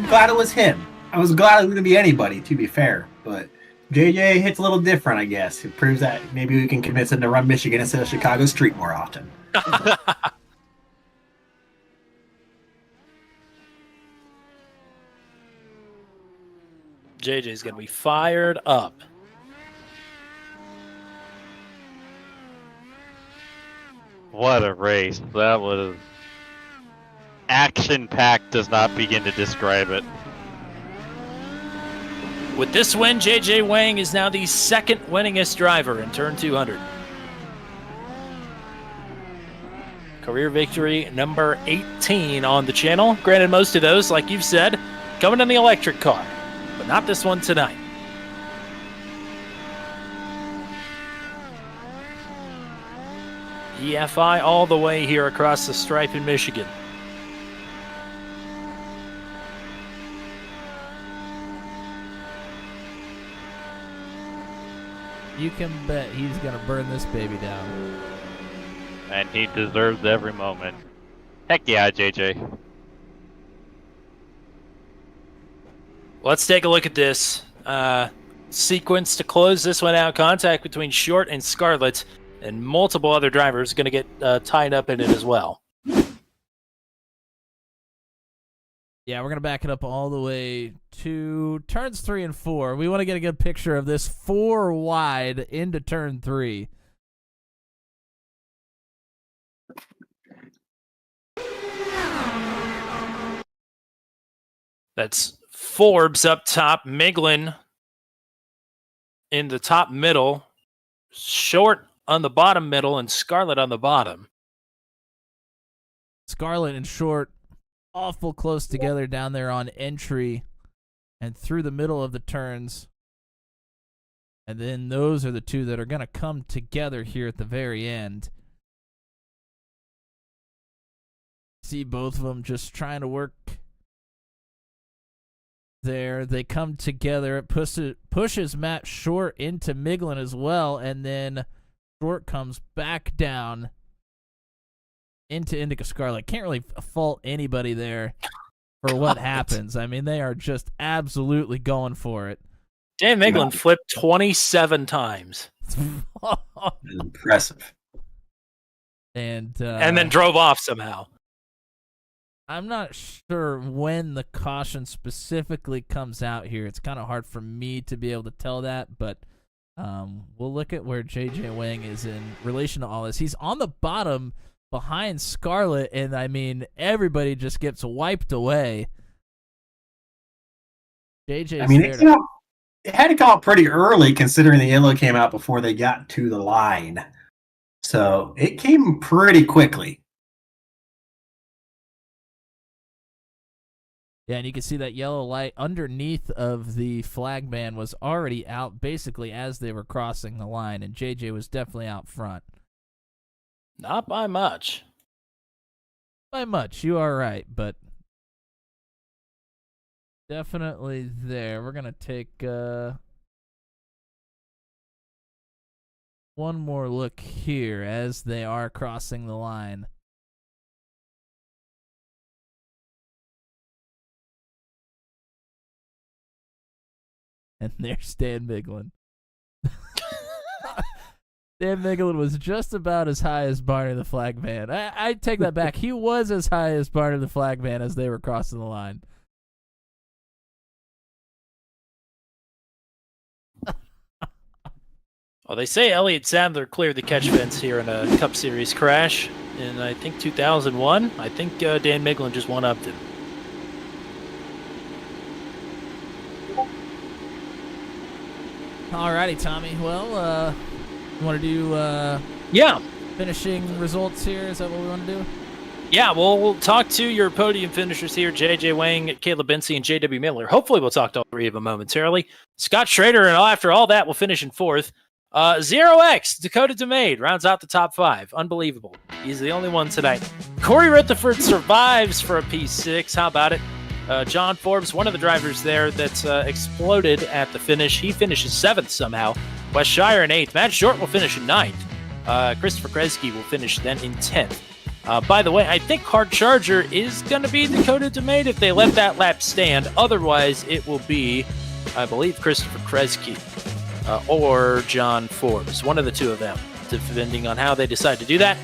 glad it was him. I was glad it was going to be anybody, to be fair. But JJ hits a little different, I guess. It proves that maybe we can convince him to run Michigan instead of Chicago Street more often. JJ's going to be fired up. What a race. That was action-packed does not begin to describe it. With this win, JJ Wang is now the second winningest driver in turn 200. Career victory number 18 on the channel. Granted, most of those, like you've said, coming in the electric car, but not this one tonight. EFI all the way here across the stripe in Michigan. You can bet he's going to burn this baby down. And he deserves every moment. Heck yeah, JJ. Let's take a look at this sequence to close this one out. Contact between Short and Scarlett, and multiple other drivers going to get tied up in it as well. Yeah, we're going to back it up all the way to turns 3 and 4. We want to get a good picture of this 4 wide into turn 3. That's Forbes up top, Miglin in the top middle, Short on the bottom middle, and Scarlett on the bottom. Scarlett and Short awful close together down there on entry and through the middle of the turns. And then those are the two that are going to come together here at the very end. See both of them just trying to work there. They come together. It pushes Matt Short into Miglin as well, and then Short comes back down into Indica Scarlet. Can't really fault anybody there for what happens. I mean, they are just absolutely going for it. Dan Miglin flipped 27 times. Impressive. And then drove off somehow. I'm not sure when the caution specifically comes out here. It's kind of hard for me to be able to tell that, but we'll look at where JJ Wang is in relation to all this. He's on the bottom behind Scarlett, and I mean, everybody just gets wiped away. JJ's it had to come out pretty early considering the yellow came out before they got to the line. So it came pretty quickly. Yeah, and you can see that yellow light underneath of the flag man was already out basically as they were crossing the line, and JJ was definitely out front. Not by much. By much, you are right, but definitely there. We're going to take one more look here as they are crossing the line. And there's Dan Miglin. Dan Miglin was just about as high as Barney the Flag Man. I take that back. He was as high as Barney the Flag Man as they were crossing the line. Well, they say Elliott Sadler cleared the catch fence here in a Cup Series crash in, I think, 2001. I think Dan Miglin just one-upped him. Alrighty, Tommy. Well, you want to do finishing results here? Is that what we want to do? Yeah, we'll talk to your podium finishers here, JJ Wang, Caleb Bency, and JW Miller. Hopefully we'll talk to all three of them momentarily. Scott Schrader, and after all that, will finish in fourth. 0X, Dakota DeMade, rounds out the top 5. Unbelievable. He's the only one tonight. Corey Rutherford survives for a P6. How about it? John Forbes, one of the drivers there that's exploded at the finish. He finishes 7th somehow. Wes Shire in 8th. Matt Short will finish in 9th. Christopher Kresge will finish then in 10th. By the way, I think Hard Charger is going to be Dakota DeMade if they let that lap stand. Otherwise, it will be, I believe, Christopher Kresge or John Forbes. One of the two of them, depending on how they decide to do that.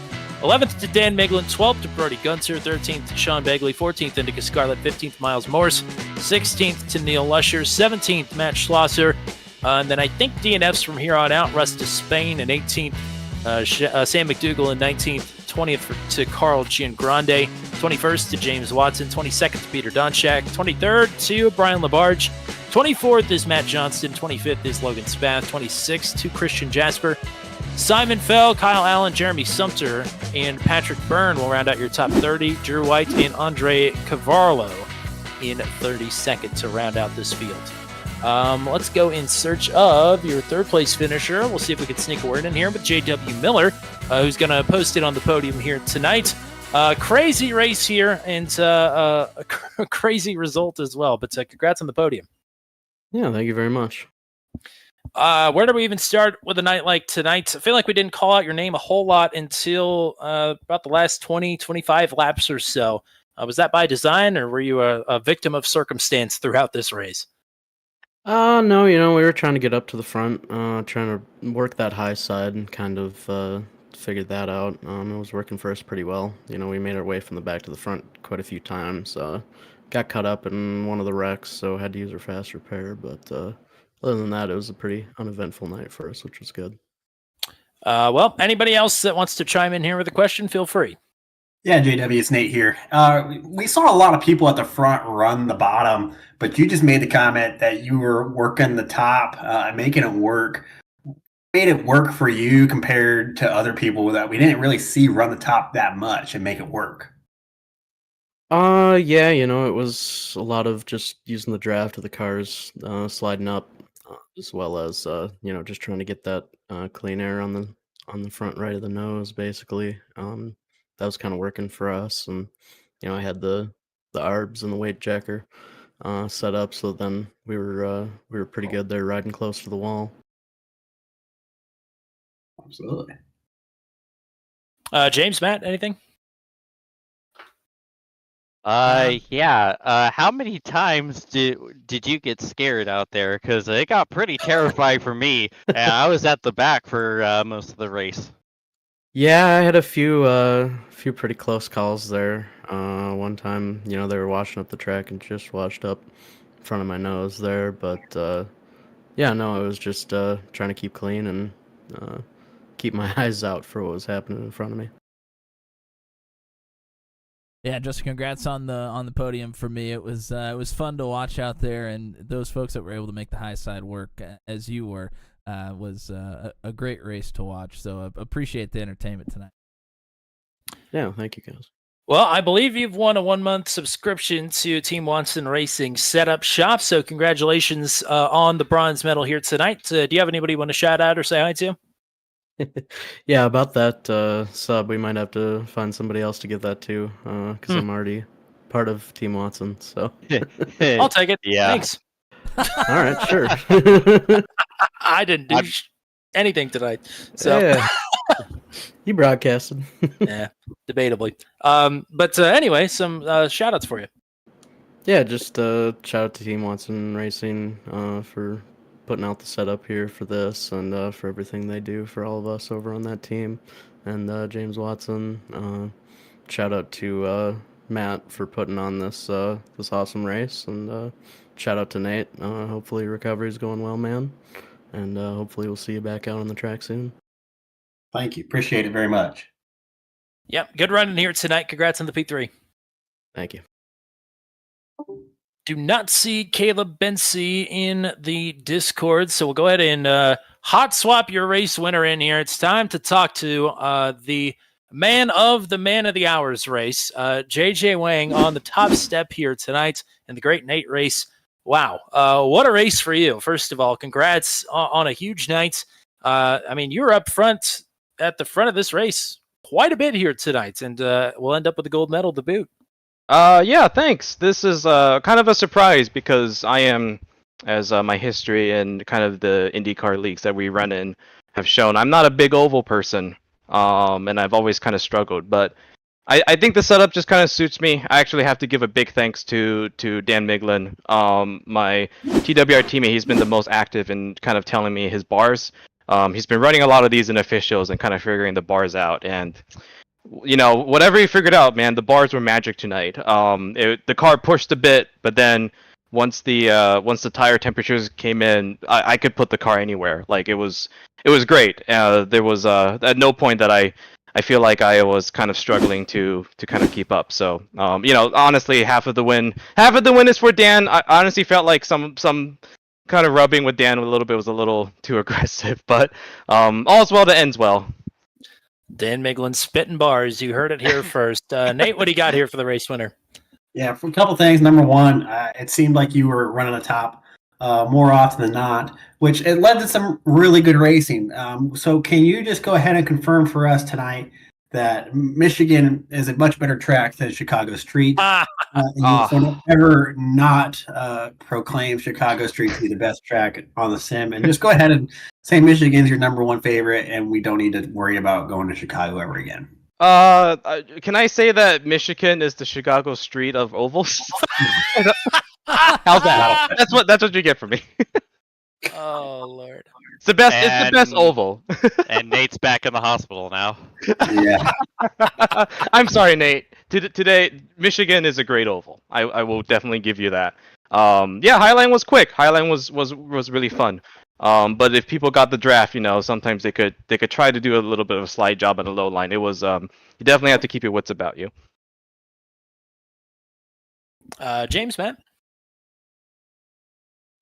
11th to Dan Miglin, 12th to Brody Gunter, 13th to Sean Begley, 14th Indica Scarlet, 15th Miles Morse, 16th to Neil Lusher, 17th Matt Schlosser, and then I think DNFs from here on out, Russ to Spain in 18th, Sam McDougall in 19th, 20th to Carl Giangrande, 21st to James Watson, 22nd to Peter Donchak, 23rd to Brian Labarge, 24th is Matt Johnston, 25th is Logan Spath, 26th to Christian Jasper, Simon Fell, Kyle Allen, Jeremy Sumter, and Patrick Byrne will round out your top 30. Drew White and Andre Cavarlo in 32nd to round out this field. Let's go in search of your third place finisher. We'll see if we can sneak a word in here with J.W. Miller, who's going to post it on the podium here tonight. Crazy race here and a crazy result as well. But congrats on the podium. Yeah, thank you very much. Where do we even start with a night like tonight? I feel like we didn't call out your name a whole lot until about the last 20, 25 laps or so. Was that by design, or were you a victim of circumstance throughout this race? No, we were trying to get up to the front, trying to work that high side and kind of figured that out. It was working for us pretty well. We made our way from the back to the front quite a few times. Got caught up in one of the wrecks, so had to use our fast repair, but other than that, it was a pretty uneventful night for us, which was good. Well, anybody else that wants to chime in here with a question, feel free. Yeah, JW, it's Nate here. We saw a lot of people at the front run the bottom, but you just made the comment that you were working the top, making it work. Made it work for you compared to other people that we didn't really see run the top that much and make it work. Yeah, it was a lot of just using the draft of the cars, sliding up, as well as just trying to get that clean air on the front right of the nose, basically. That was kind of working for us, and I had the arbs and the weight jacker set up, so then we were pretty good there, riding close to the wall. Absolutely. James, Matt, anything? Yeah. How many times did you get scared out there? Because it got pretty terrifying for me, and I was at the back for most of the race. Yeah, I had a few pretty close calls there. One time, they were washing up the track and just washed up in front of my nose there. But yeah, no, it was just trying to keep clean and keep my eyes out for what was happening in front of me. Yeah, just congrats on the podium for me. It was fun to watch out there, and those folks that were able to make the high side work as you were was a great race to watch. So appreciate the entertainment tonight. Yeah, thank you guys. Well, I believe you've won a 1-month subscription to Team Watson Racing Setup Shop. So congratulations on the bronze medal here tonight. Do you have anybody you want to shout out or say hi to? Yeah, about that sub, we might have to find somebody else to give that to, because I'm already part of Team Watson. So I'll take it. Yeah. Thanks. all right, sure. I didn't do anything tonight. So Yeah. You broadcasted. yeah, debatably. But anyway, some shout outs for you. Yeah, just shout out to Team Watson Racing for putting out the setup here for this, and for everything they do for all of us over on that team. And James Watson, shout out to Matt for putting on this awesome race, and shout out to Nate. Hopefully recovery's going well, man, and hopefully we'll see you back out on the track soon. Thank you. Appreciate it very much. Yep, good running here tonight. Congrats on the P3. Thank you. Do not see Caleb Bensey in the Discord, so we'll go ahead and hot swap your race winner in here. It's time to talk to the man of the hours race, JJ Wang, on the top step here tonight in the Great Nate race. Wow, what a race for you! First of all, congrats on a huge night. I mean, you're up front at the front of this race quite a bit here tonight, and we'll end up with the gold medal to boot. Yeah, thanks. This is kind of a surprise because I am, as my history and kind of the IndyCar leagues that we run in have shown, I'm not a big oval person, and I've always kind of struggled. But I think the setup just kind of suits me. I actually have to give a big thanks to Dan Miglin, my TWR teammate. He's been the most active in kind of telling me his bars. He's been running a lot of these in officials and kind of figuring the bars out. And whatever he figured out, man, the bars were magic tonight. The car pushed a bit, but then once the tire temperatures came in, I could put the car anywhere. Like it was great. There was at no point that I feel like I was kind of struggling to kind of keep up. So honestly, half of the win is for Dan. I honestly felt like some kind of rubbing with Dan a little bit was a little too aggressive, but all's well that ends well. Dan Miglin spitting bars. You heard it here first. Nate, what do you got here for the race winner? Yeah, for a couple things. Number one, it seemed like you were running the top more often than not, which it led to some really good racing. So can you just go ahead and confirm for us tonight that Michigan is a much better track than Chicago Street? You ever not proclaim Chicago Street to be the best track on the sim, and just go ahead and say Michigan's your number one favorite, and we don't need to worry about going to Chicago ever again. Can I say that Michigan is the Chicago Street of ovals? How's that? That's what you get from me. Oh Lord, it's the best. It's the best oval. And Nate's back in the hospital now. Yeah. I'm sorry, Nate. Today, Michigan is a great oval. I will definitely give you that. Highline was quick. Highline was really fun. But if people got the draft, sometimes they could try to do a little bit of a slide job on the low line. It was you definitely have to keep your wits about you. James, man.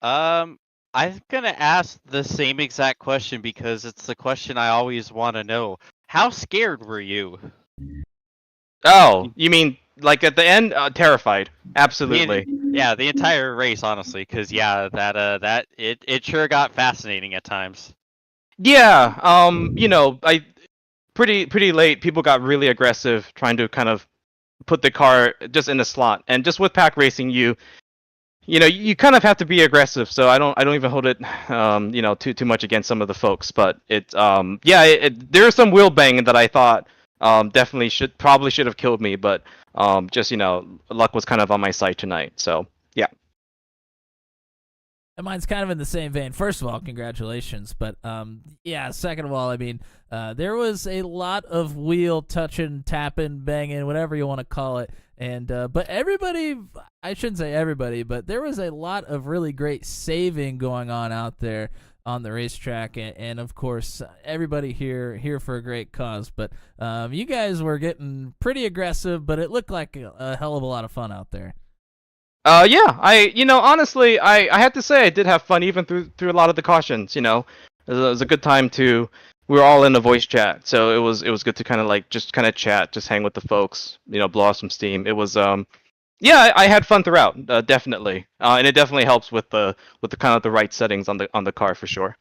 I'm gonna ask the same exact question because it's the question I always want to know. How scared were you? Oh, you mean like at the end? Terrified. Absolutely. The entire race, honestly, because it sure got fascinating at times. Yeah. I pretty late. People got really aggressive, trying to kind of put the car just in a slot, and just with pack racing, you kind of have to be aggressive. So I don't even hold it too much against some of the folks, but there's some wheel banging that I thought definitely should have killed me, but just luck was kind of on my side tonight. So yeah. And mine's kind of in the same vein. First of all, congratulations. But second of all, I mean, there was a lot of wheel touching, tapping, banging, whatever you want to call it. And but everybody, I shouldn't say everybody, but there was a lot of really great saving going on out there on the racetrack, and of course everybody here for a great cause. But you guys were getting pretty aggressive, but it looked like a hell of a lot of fun out there. Honestly, I have to say I did have fun even through a lot of the cautions. It was a good time we were all in a voice chat, so it was good to kind of chat, just hang with the folks, blow off some steam. It was I had fun throughout, definitely, and it definitely helps with the kind of the right settings on the car for sure.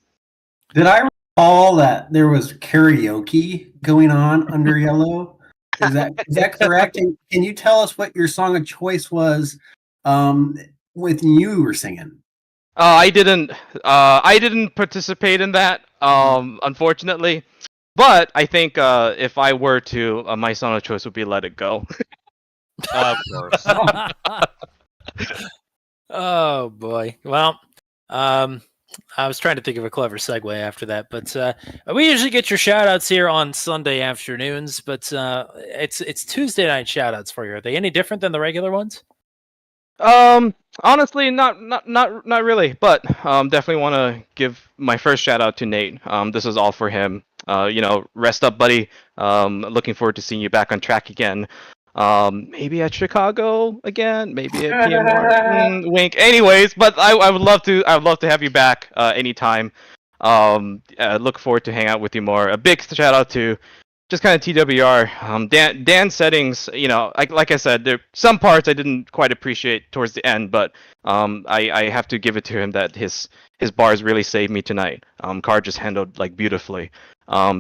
Did I recall that there was karaoke going on under yellow? Is that correct? And can you tell us what your song of choice was when you were singing? I didn't participate in that, unfortunately. But I think if I were to, my song of choice would be "Let It Go." Of course. Oh boy. Well, I was trying to think of a clever segue after that, but we usually get your shout outs here on Sunday afternoons, but it's Tuesday night shout outs for you. Are they any different than the regular ones? Honestly, not really, but definitely want to give my first shout out to Nate. This is all for him. Rest up, buddy. Looking forward to seeing you back on track again. Maybe at Chicago again, maybe at PMR. Wink. Anyways, but I would love to have you back anytime. Look forward to hang out with you more. A big shout out to just kind of TWR. Dan's settings, like I said, there some parts I didn't quite appreciate towards the end, but I have to give it to him that his bars really saved me tonight. Car just handled beautifully.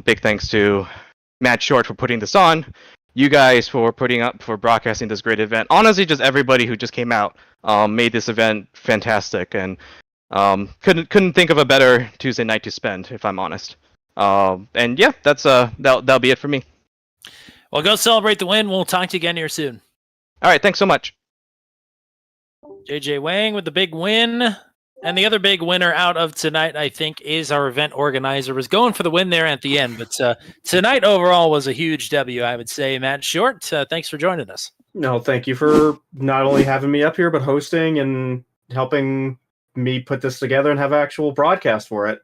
Big thanks to Matt Short for putting this on. You guys for broadcasting this great event. Honestly, just everybody who just came out made this event fantastic, and couldn't think of a better Tuesday night to spend, if I'm honest. And yeah, that'll be it for me. Well, go celebrate the win. We'll talk to you again here soon. All right, thanks so much. JJ Wang with the big win. And the other big winner out of tonight, I think, is our event organizer. Was going for the win there at the end, but tonight overall was a huge W, I would say. Matt Short, thanks for joining us. No, thank you for not only having me up here, but hosting and helping me put this together and have an actual broadcast for it.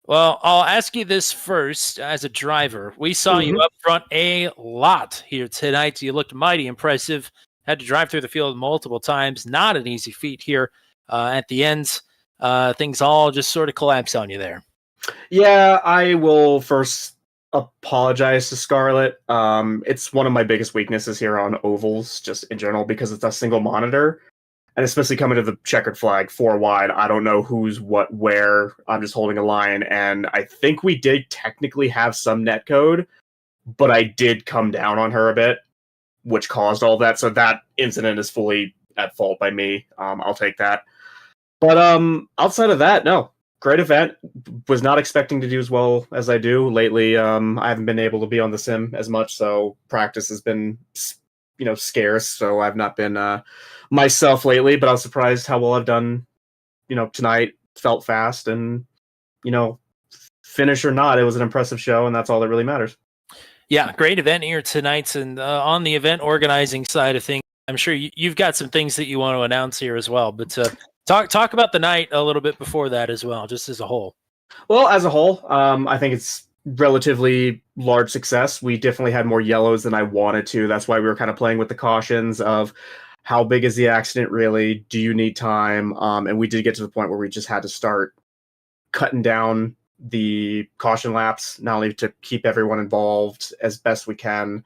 Well, I'll ask you this first as a driver. We saw you up front a lot here tonight. You looked mighty impressive. Had to drive through the field multiple times. Not an easy feat here. At the end, things all just sort of collapse on you there. Yeah, I will first apologize to Scarlett. It's one of my biggest weaknesses here on ovals, just in general, because it's a single monitor. And especially coming to the checkered flag 4 wide, I don't know who's what where. I'm just holding a line, and I think we did technically have some net code, but I did come down on her a bit, which caused all that. So that incident is fully at fault by me. I'll take that. But outside of that, no. Great event. Was not expecting to do as well as I do lately. I haven't been able to be on the sim as much, so practice has been, scarce. So I've not been myself lately. But I was surprised how well I've done. Tonight. Felt fast, and finish or not, it was an impressive show, and that's all that really matters. Yeah, great event here tonight. And on the event organizing side of things, I'm sure you've got some things that you want to announce here as well. But talk about the night a little bit before that as well, just as a whole. Well, as a whole, I think it's relatively large success. We definitely had more yellows than I wanted to. That's why we were kind of playing with the cautions of how big is the accident really? Do you need time? And we did get to the point where we just had to start cutting down the caution laps, not only to keep everyone involved as best we can,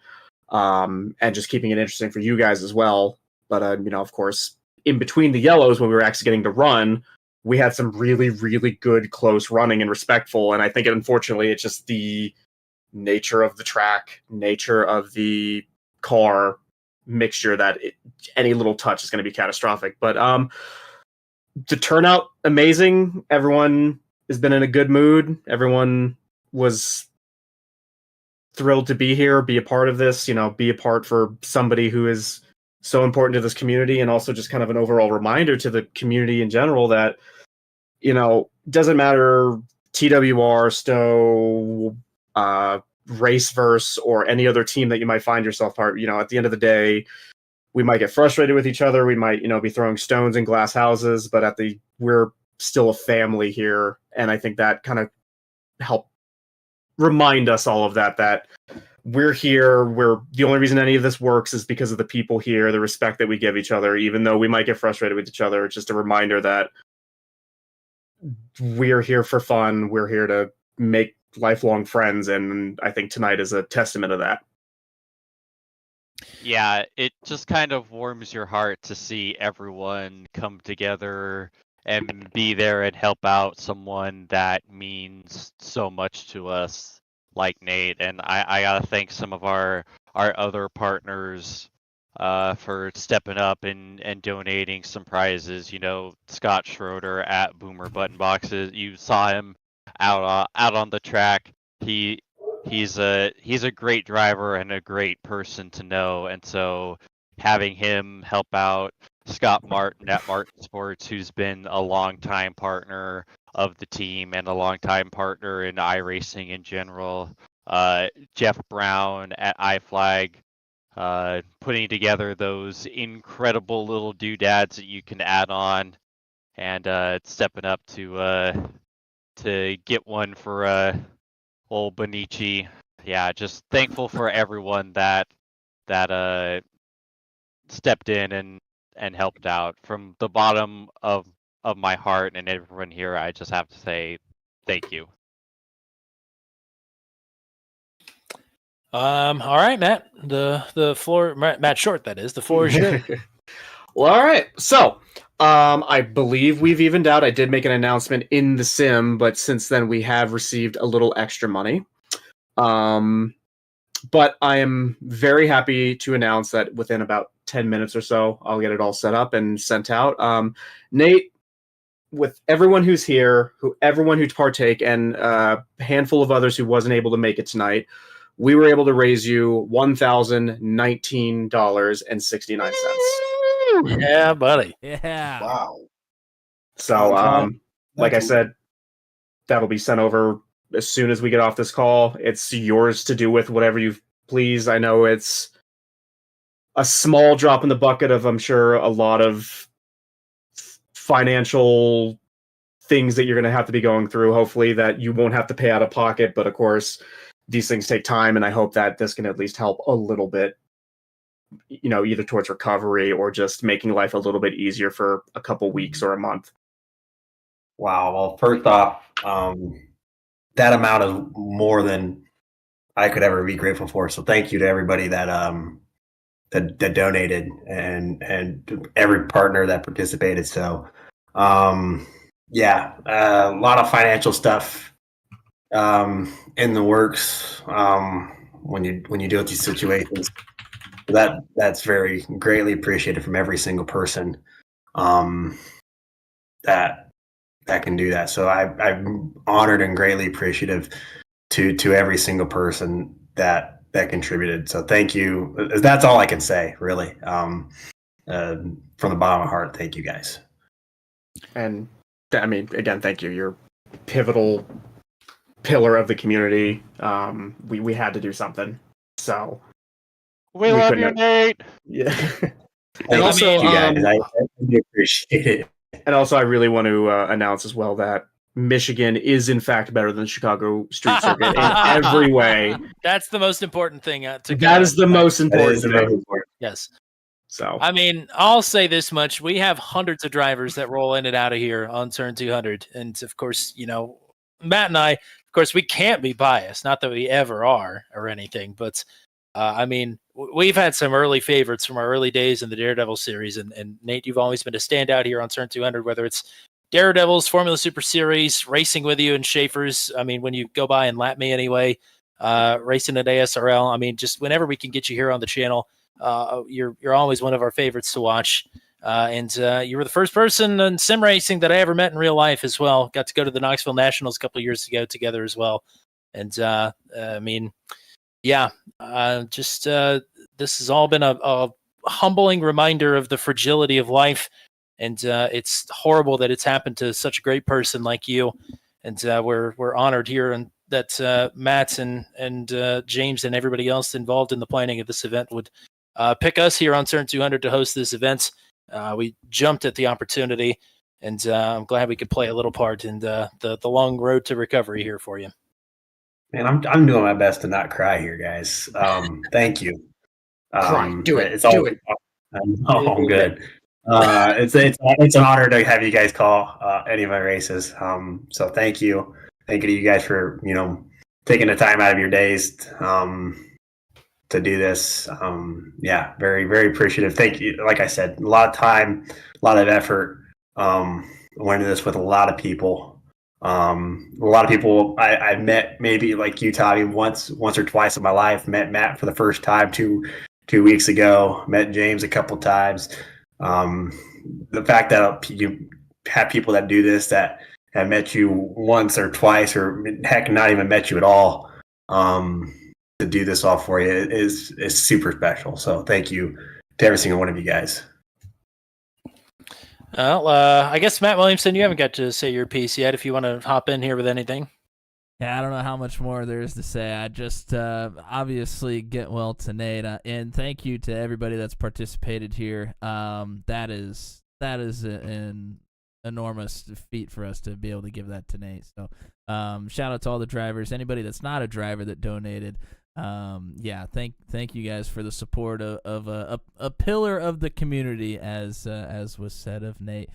and just keeping it interesting for you guys as well. But, of course, in between the yellows, when we were actually getting to run, we had some really, really good close running and respectful. And I think, unfortunately, it's just the nature of the track, nature of the car mixture that any little touch is going to be catastrophic. But the turnout, amazing. Everyone has been in a good mood. Everyone was thrilled to be here, be a part of this, be a part for somebody who is so important to this community, and also just kind of an overall reminder to the community in general that, doesn't matter TWR, Stowe, Raceverse, or any other team that you might find yourself part, at the end of the day, we might get frustrated with each other. We might, be throwing stones in glass houses, but we're still a family here. And I think that kind of helped remind us all of that we're here. The only reason any of this works is because of the people here, the respect that we give each other, even though we might get frustrated with each other. It's just a reminder that we're here for fun. We're here to make lifelong friends. And I think tonight is a testament of that. Yeah, it just kind of warms your heart to see everyone come together and be there and help out someone that means so much to us, like Nate. And I gotta thank some of our other partners for stepping up and donating some prizes. Scott Schroeder at Boomer Button Boxes. You saw him out on the track. He's a great driver and a great person to know, and so having him help out Scott Martin at Martin Sports, who's been a longtime partner of the team and a longtime partner in iRacing in general. Jeff Brown at iFlag, putting together those incredible little doodads that you can add on, and stepping up to get one for old Bonici. Yeah, just thankful for everyone that stepped in and helped out. From the bottom of my heart and everyone here, I just have to say thank you. All right, Matt. The floor, Matt Short, that is. The floor is yours. Well, all right. So, I believe we've evened out. I did make an announcement in the sim, but since then we have received a little extra money. But I am very happy to announce that within about 10 minutes or so, I'll get it all set up and sent out. Nate, with everyone who's here, everyone who partake, and a handful of others who wasn't able to make it tonight, we were able to raise you $1,019.69. Yeah, buddy. Yeah. Wow. So, like I said, that'll be sent over as soon as we get off this call. It's yours to do with whatever you please. I know it's a small drop in the bucket of, I'm sure, a lot of financial things that you're going to have to be going through. Hopefully that you won't have to pay out of pocket, but of course these things take time, and I hope that this can at least help a little bit, either towards recovery or just making life a little bit easier for a couple weeks or a month. Wow. Well, first off, that amount is more than I could ever be grateful for. So thank you to everybody that that donated and every partner that participated. So yeah, a lot of financial stuff in the works when you deal with these situations. That's very greatly appreciated from every single person that can do that. So I'm honored and greatly appreciative to every single person that contributed. So thank you. That's all I can say, really. From the bottom of my heart, thank you guys. And I mean, again, thank you. You're a pivotal pillar of the community. We had to do something. So we love you, Nate. Yeah. And also, you guys, I really appreciate it. And also, I really want to announce as well that Michigan is in fact better than Chicago street circuit in every way. That's the most important thing. That is the most important thing. Yes. So I mean, I'll say this much: we have hundreds of drivers that roll in and out of here on turn 200, and of course, Matt and I, of course, we can't be biased. Not that we ever are or anything, but I mean, we've had some early favorites from our early days in the Daredevil series, and Nate, you've always been a standout here on turn 200, whether it's Daredevils, Formula Super Series, racing with you, and Schaefer's. I mean, when you go by and lap me anyway, racing at ASRL. I mean, just whenever we can get you here on the channel, you're always one of our favorites to watch. And you were the first person in sim racing that I ever met in real life as well. Got to go to the Knoxville Nationals a couple of years ago together as well. And I mean, yeah, this has all been a humbling reminder of the fragility of life. And it's horrible that it's happened to such a great person like you. And we're honored here and that Matt and James and everybody else involved in the planning of this event would pick us here on Turn 200 to host this event. We jumped at the opportunity, and I'm glad we could play a little part in the long road to recovery here for you. Man, I'm doing my best to not cry here, guys. Thank you. Cry. Do it. It's all, I'm good. It's an honor to have you guys call any of my races. So thank you to you guys for taking the time out of your days to do this. Yeah, very, very appreciative. Thank you. Like I said, a lot of time, a lot of effort. Went into this with a lot of people. A lot of people I met, maybe like you, Tommy, once or twice in my life. Met Matt for the first time two weeks ago. Met James a couple times. The fact that you have people that do this that have met you once or twice, or heck, not even met you at all, to do this all for you is super special. So thank you to every single one of you guys. Well, I guess Matt Williamson, you haven't got to say your piece yet. If you want to hop in here with anything. Yeah, I don't know how much more there is to say. I just obviously get well to Nate, and thank you to everybody that's participated here. That is an enormous feat for us to be able to give that to Nate. So shout out to all the drivers, anybody that's not a driver that donated. Yeah, thank you guys for the support of a pillar of the community, as was said of Nate.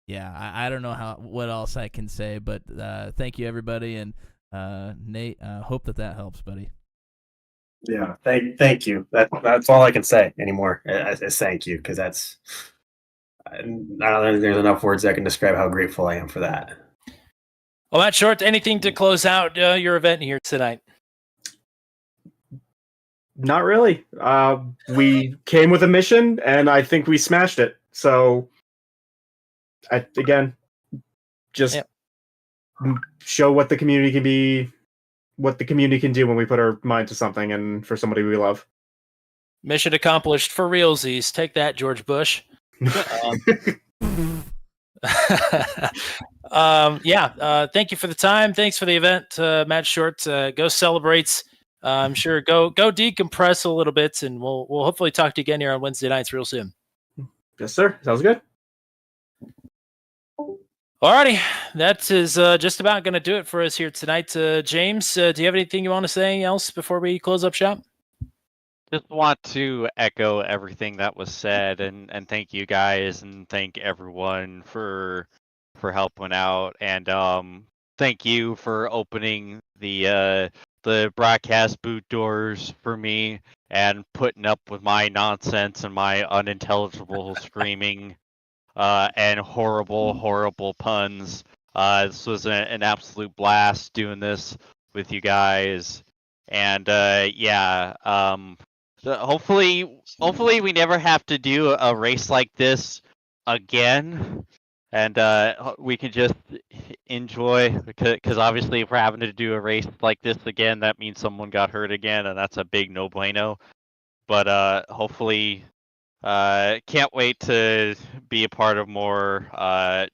Yeah, I don't know what else I can say, but thank you everybody, and Nate, hope that helps, buddy. Yeah, thank you. That's all I can say anymore. Is thank you, because that's I don't know. There's enough words that can describe how grateful I am for that. Well, Matt Short, anything to close out your event here tonight? Not really. We came with a mission, and I think we smashed it. So, just show what the community can be, what the community can do when we put our mind to something, and for somebody we love. Mission accomplished for realsies. Take that, George Bush. Thank you for the time. Thanks for the event, Matt Short. Go celebrate. I'm sure go decompress a little bit, and we'll hopefully talk to you again here on Wednesday nights real soon. Yes, sir. Sounds good. Alrighty, that is just about going to do it for us here tonight. James, do you have anything you want to say else before we close up shop? Just want to echo everything that was said, and thank you guys, and thank everyone for helping out, and thank you for opening the broadcast boot doors for me and putting up with my nonsense and my unintelligible screaming and horrible puns. This was an absolute blast doing this with you guys, and hopefully we never have to do a race like this again, and we can just enjoy, because obviously if we're having to do a race like this again, that means someone got hurt again, and that's a big no bueno. But hopefully, can't wait to be a part of more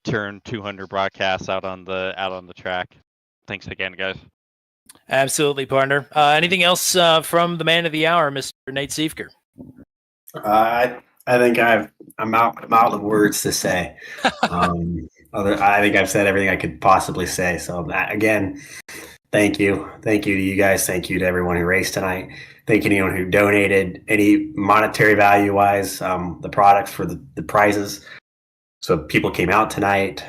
Turn 200 broadcasts out on the track. Thanks again, guys. Absolutely, partner. Anything else from the man of the hour, Mr. Nate Siefker? I think I'm out of words to say. I think I've said everything I could possibly say. So again, thank you to you guys. Thank you to everyone who raced tonight. Thank you to anyone who donated any monetary value wise, the products for the prizes. So people came out tonight.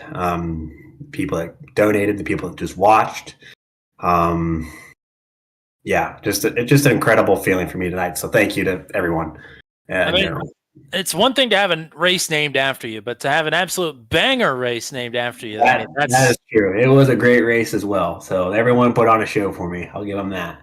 People that donated, the people that just watched. Just an incredible feeling for me tonight. So thank you to everyone. It's one thing to have a race named after you, but to have an absolute banger race named after you, that is true. It was a great race as well. So everyone put on a show for me. I'll give them that.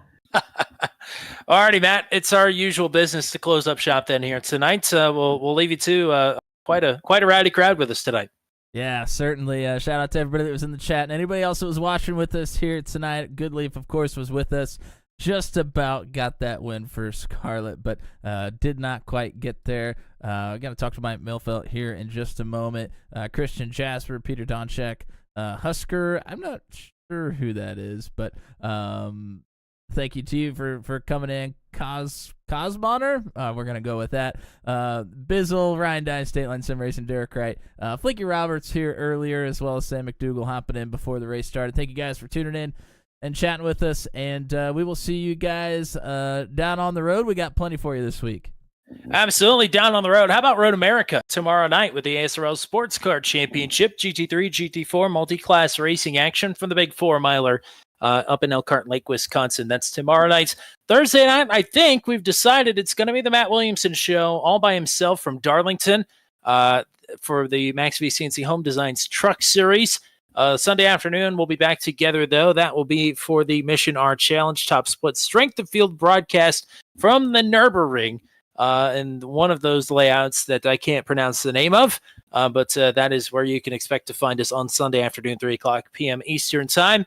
Alrighty, Matt. It's our usual business to close up shop then here tonight. We'll leave you to quite a rowdy crowd with us tonight. Yeah, certainly. Shout out to everybody that was in the chat and anybody else that was watching with us here tonight. Goodleaf, of course, was with us. Just about got that win for Scarlett, but did not quite get there. Going to talk to Mike Milfelt here in just a moment. Christian Jasper, Peter Donchek, Husker. I'm not sure who that is, but thank you to you for coming in. Cosmoner, we're going to go with that. Bizzle, Ryan Dine, State Line Sim Racing, Derek Wright. Flinky Roberts here earlier, as well as Sam McDougal hopping in before the race started. Thank you guys for tuning in and chatting with us, and we will see you guys down on the road. We got plenty for you this week. Absolutely, down on the road. How about Road America tomorrow night with the ASRL Sports Car Championship, GT3, GT4, multi-class racing action from the Big 4-miler up in Elkhart Lake, Wisconsin. That's tomorrow night. Thursday night, I think we've decided it's going to be the Matt Williamson Show all by himself from Darlington for the Max V CNC Home Designs Truck Series. Sunday afternoon, we'll be back together, though. That will be for the Mission R Challenge Top Split Strength of Field broadcast from the Nürburgring, and one of those layouts that I can't pronounce the name of, but that is where you can expect to find us on Sunday afternoon, 3 o'clock p.m. Eastern Time.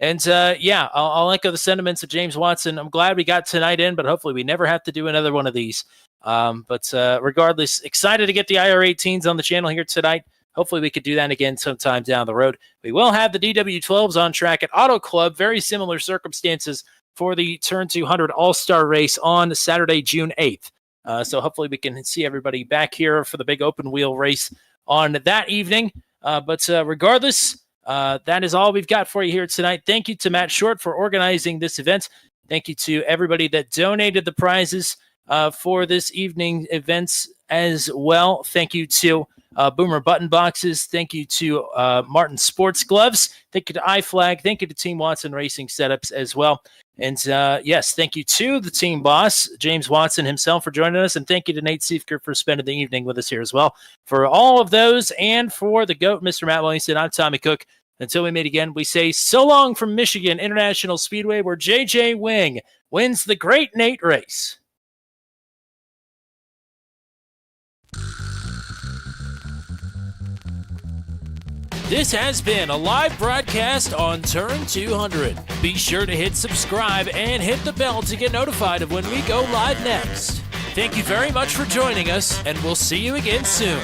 And I'll echo the sentiments of James Watson. I'm glad we got tonight in, but hopefully we never have to do another one of these. But regardless, excited to get the IR18s on the channel here tonight. Hopefully we could do that again sometime down the road. We will have the DW12s on track at Auto Club. Very similar circumstances for the Turn 200 All-Star race on Saturday, June 8th. So hopefully we can see everybody back here for the big open wheel race on that evening. But regardless, that is all we've got for you here tonight. Thank you to Matt Short for organizing this event. Thank you to everybody that donated the prizes for this evening events as well. Thank you to Boomer Button Boxes. Thank you to Martin Sports Gloves. Thank you to iFlag. Thank you to Team Watson Racing Setups as well. And yes, thank you to the team boss, James Watson himself, for joining us. And thank you to Nate Siefker for spending the evening with us here as well. For all of those and for the GOAT, Mr. Matt Williamson, I'm Tommy Cook. Until we meet again, we say so long from Michigan International Speedway, where JJ Wing wins the Great Nate race. This has been a live broadcast on Turn 200. Be sure to hit subscribe and hit the bell to get notified of when we go live next. Thank you very much for joining us, and we'll see you again soon.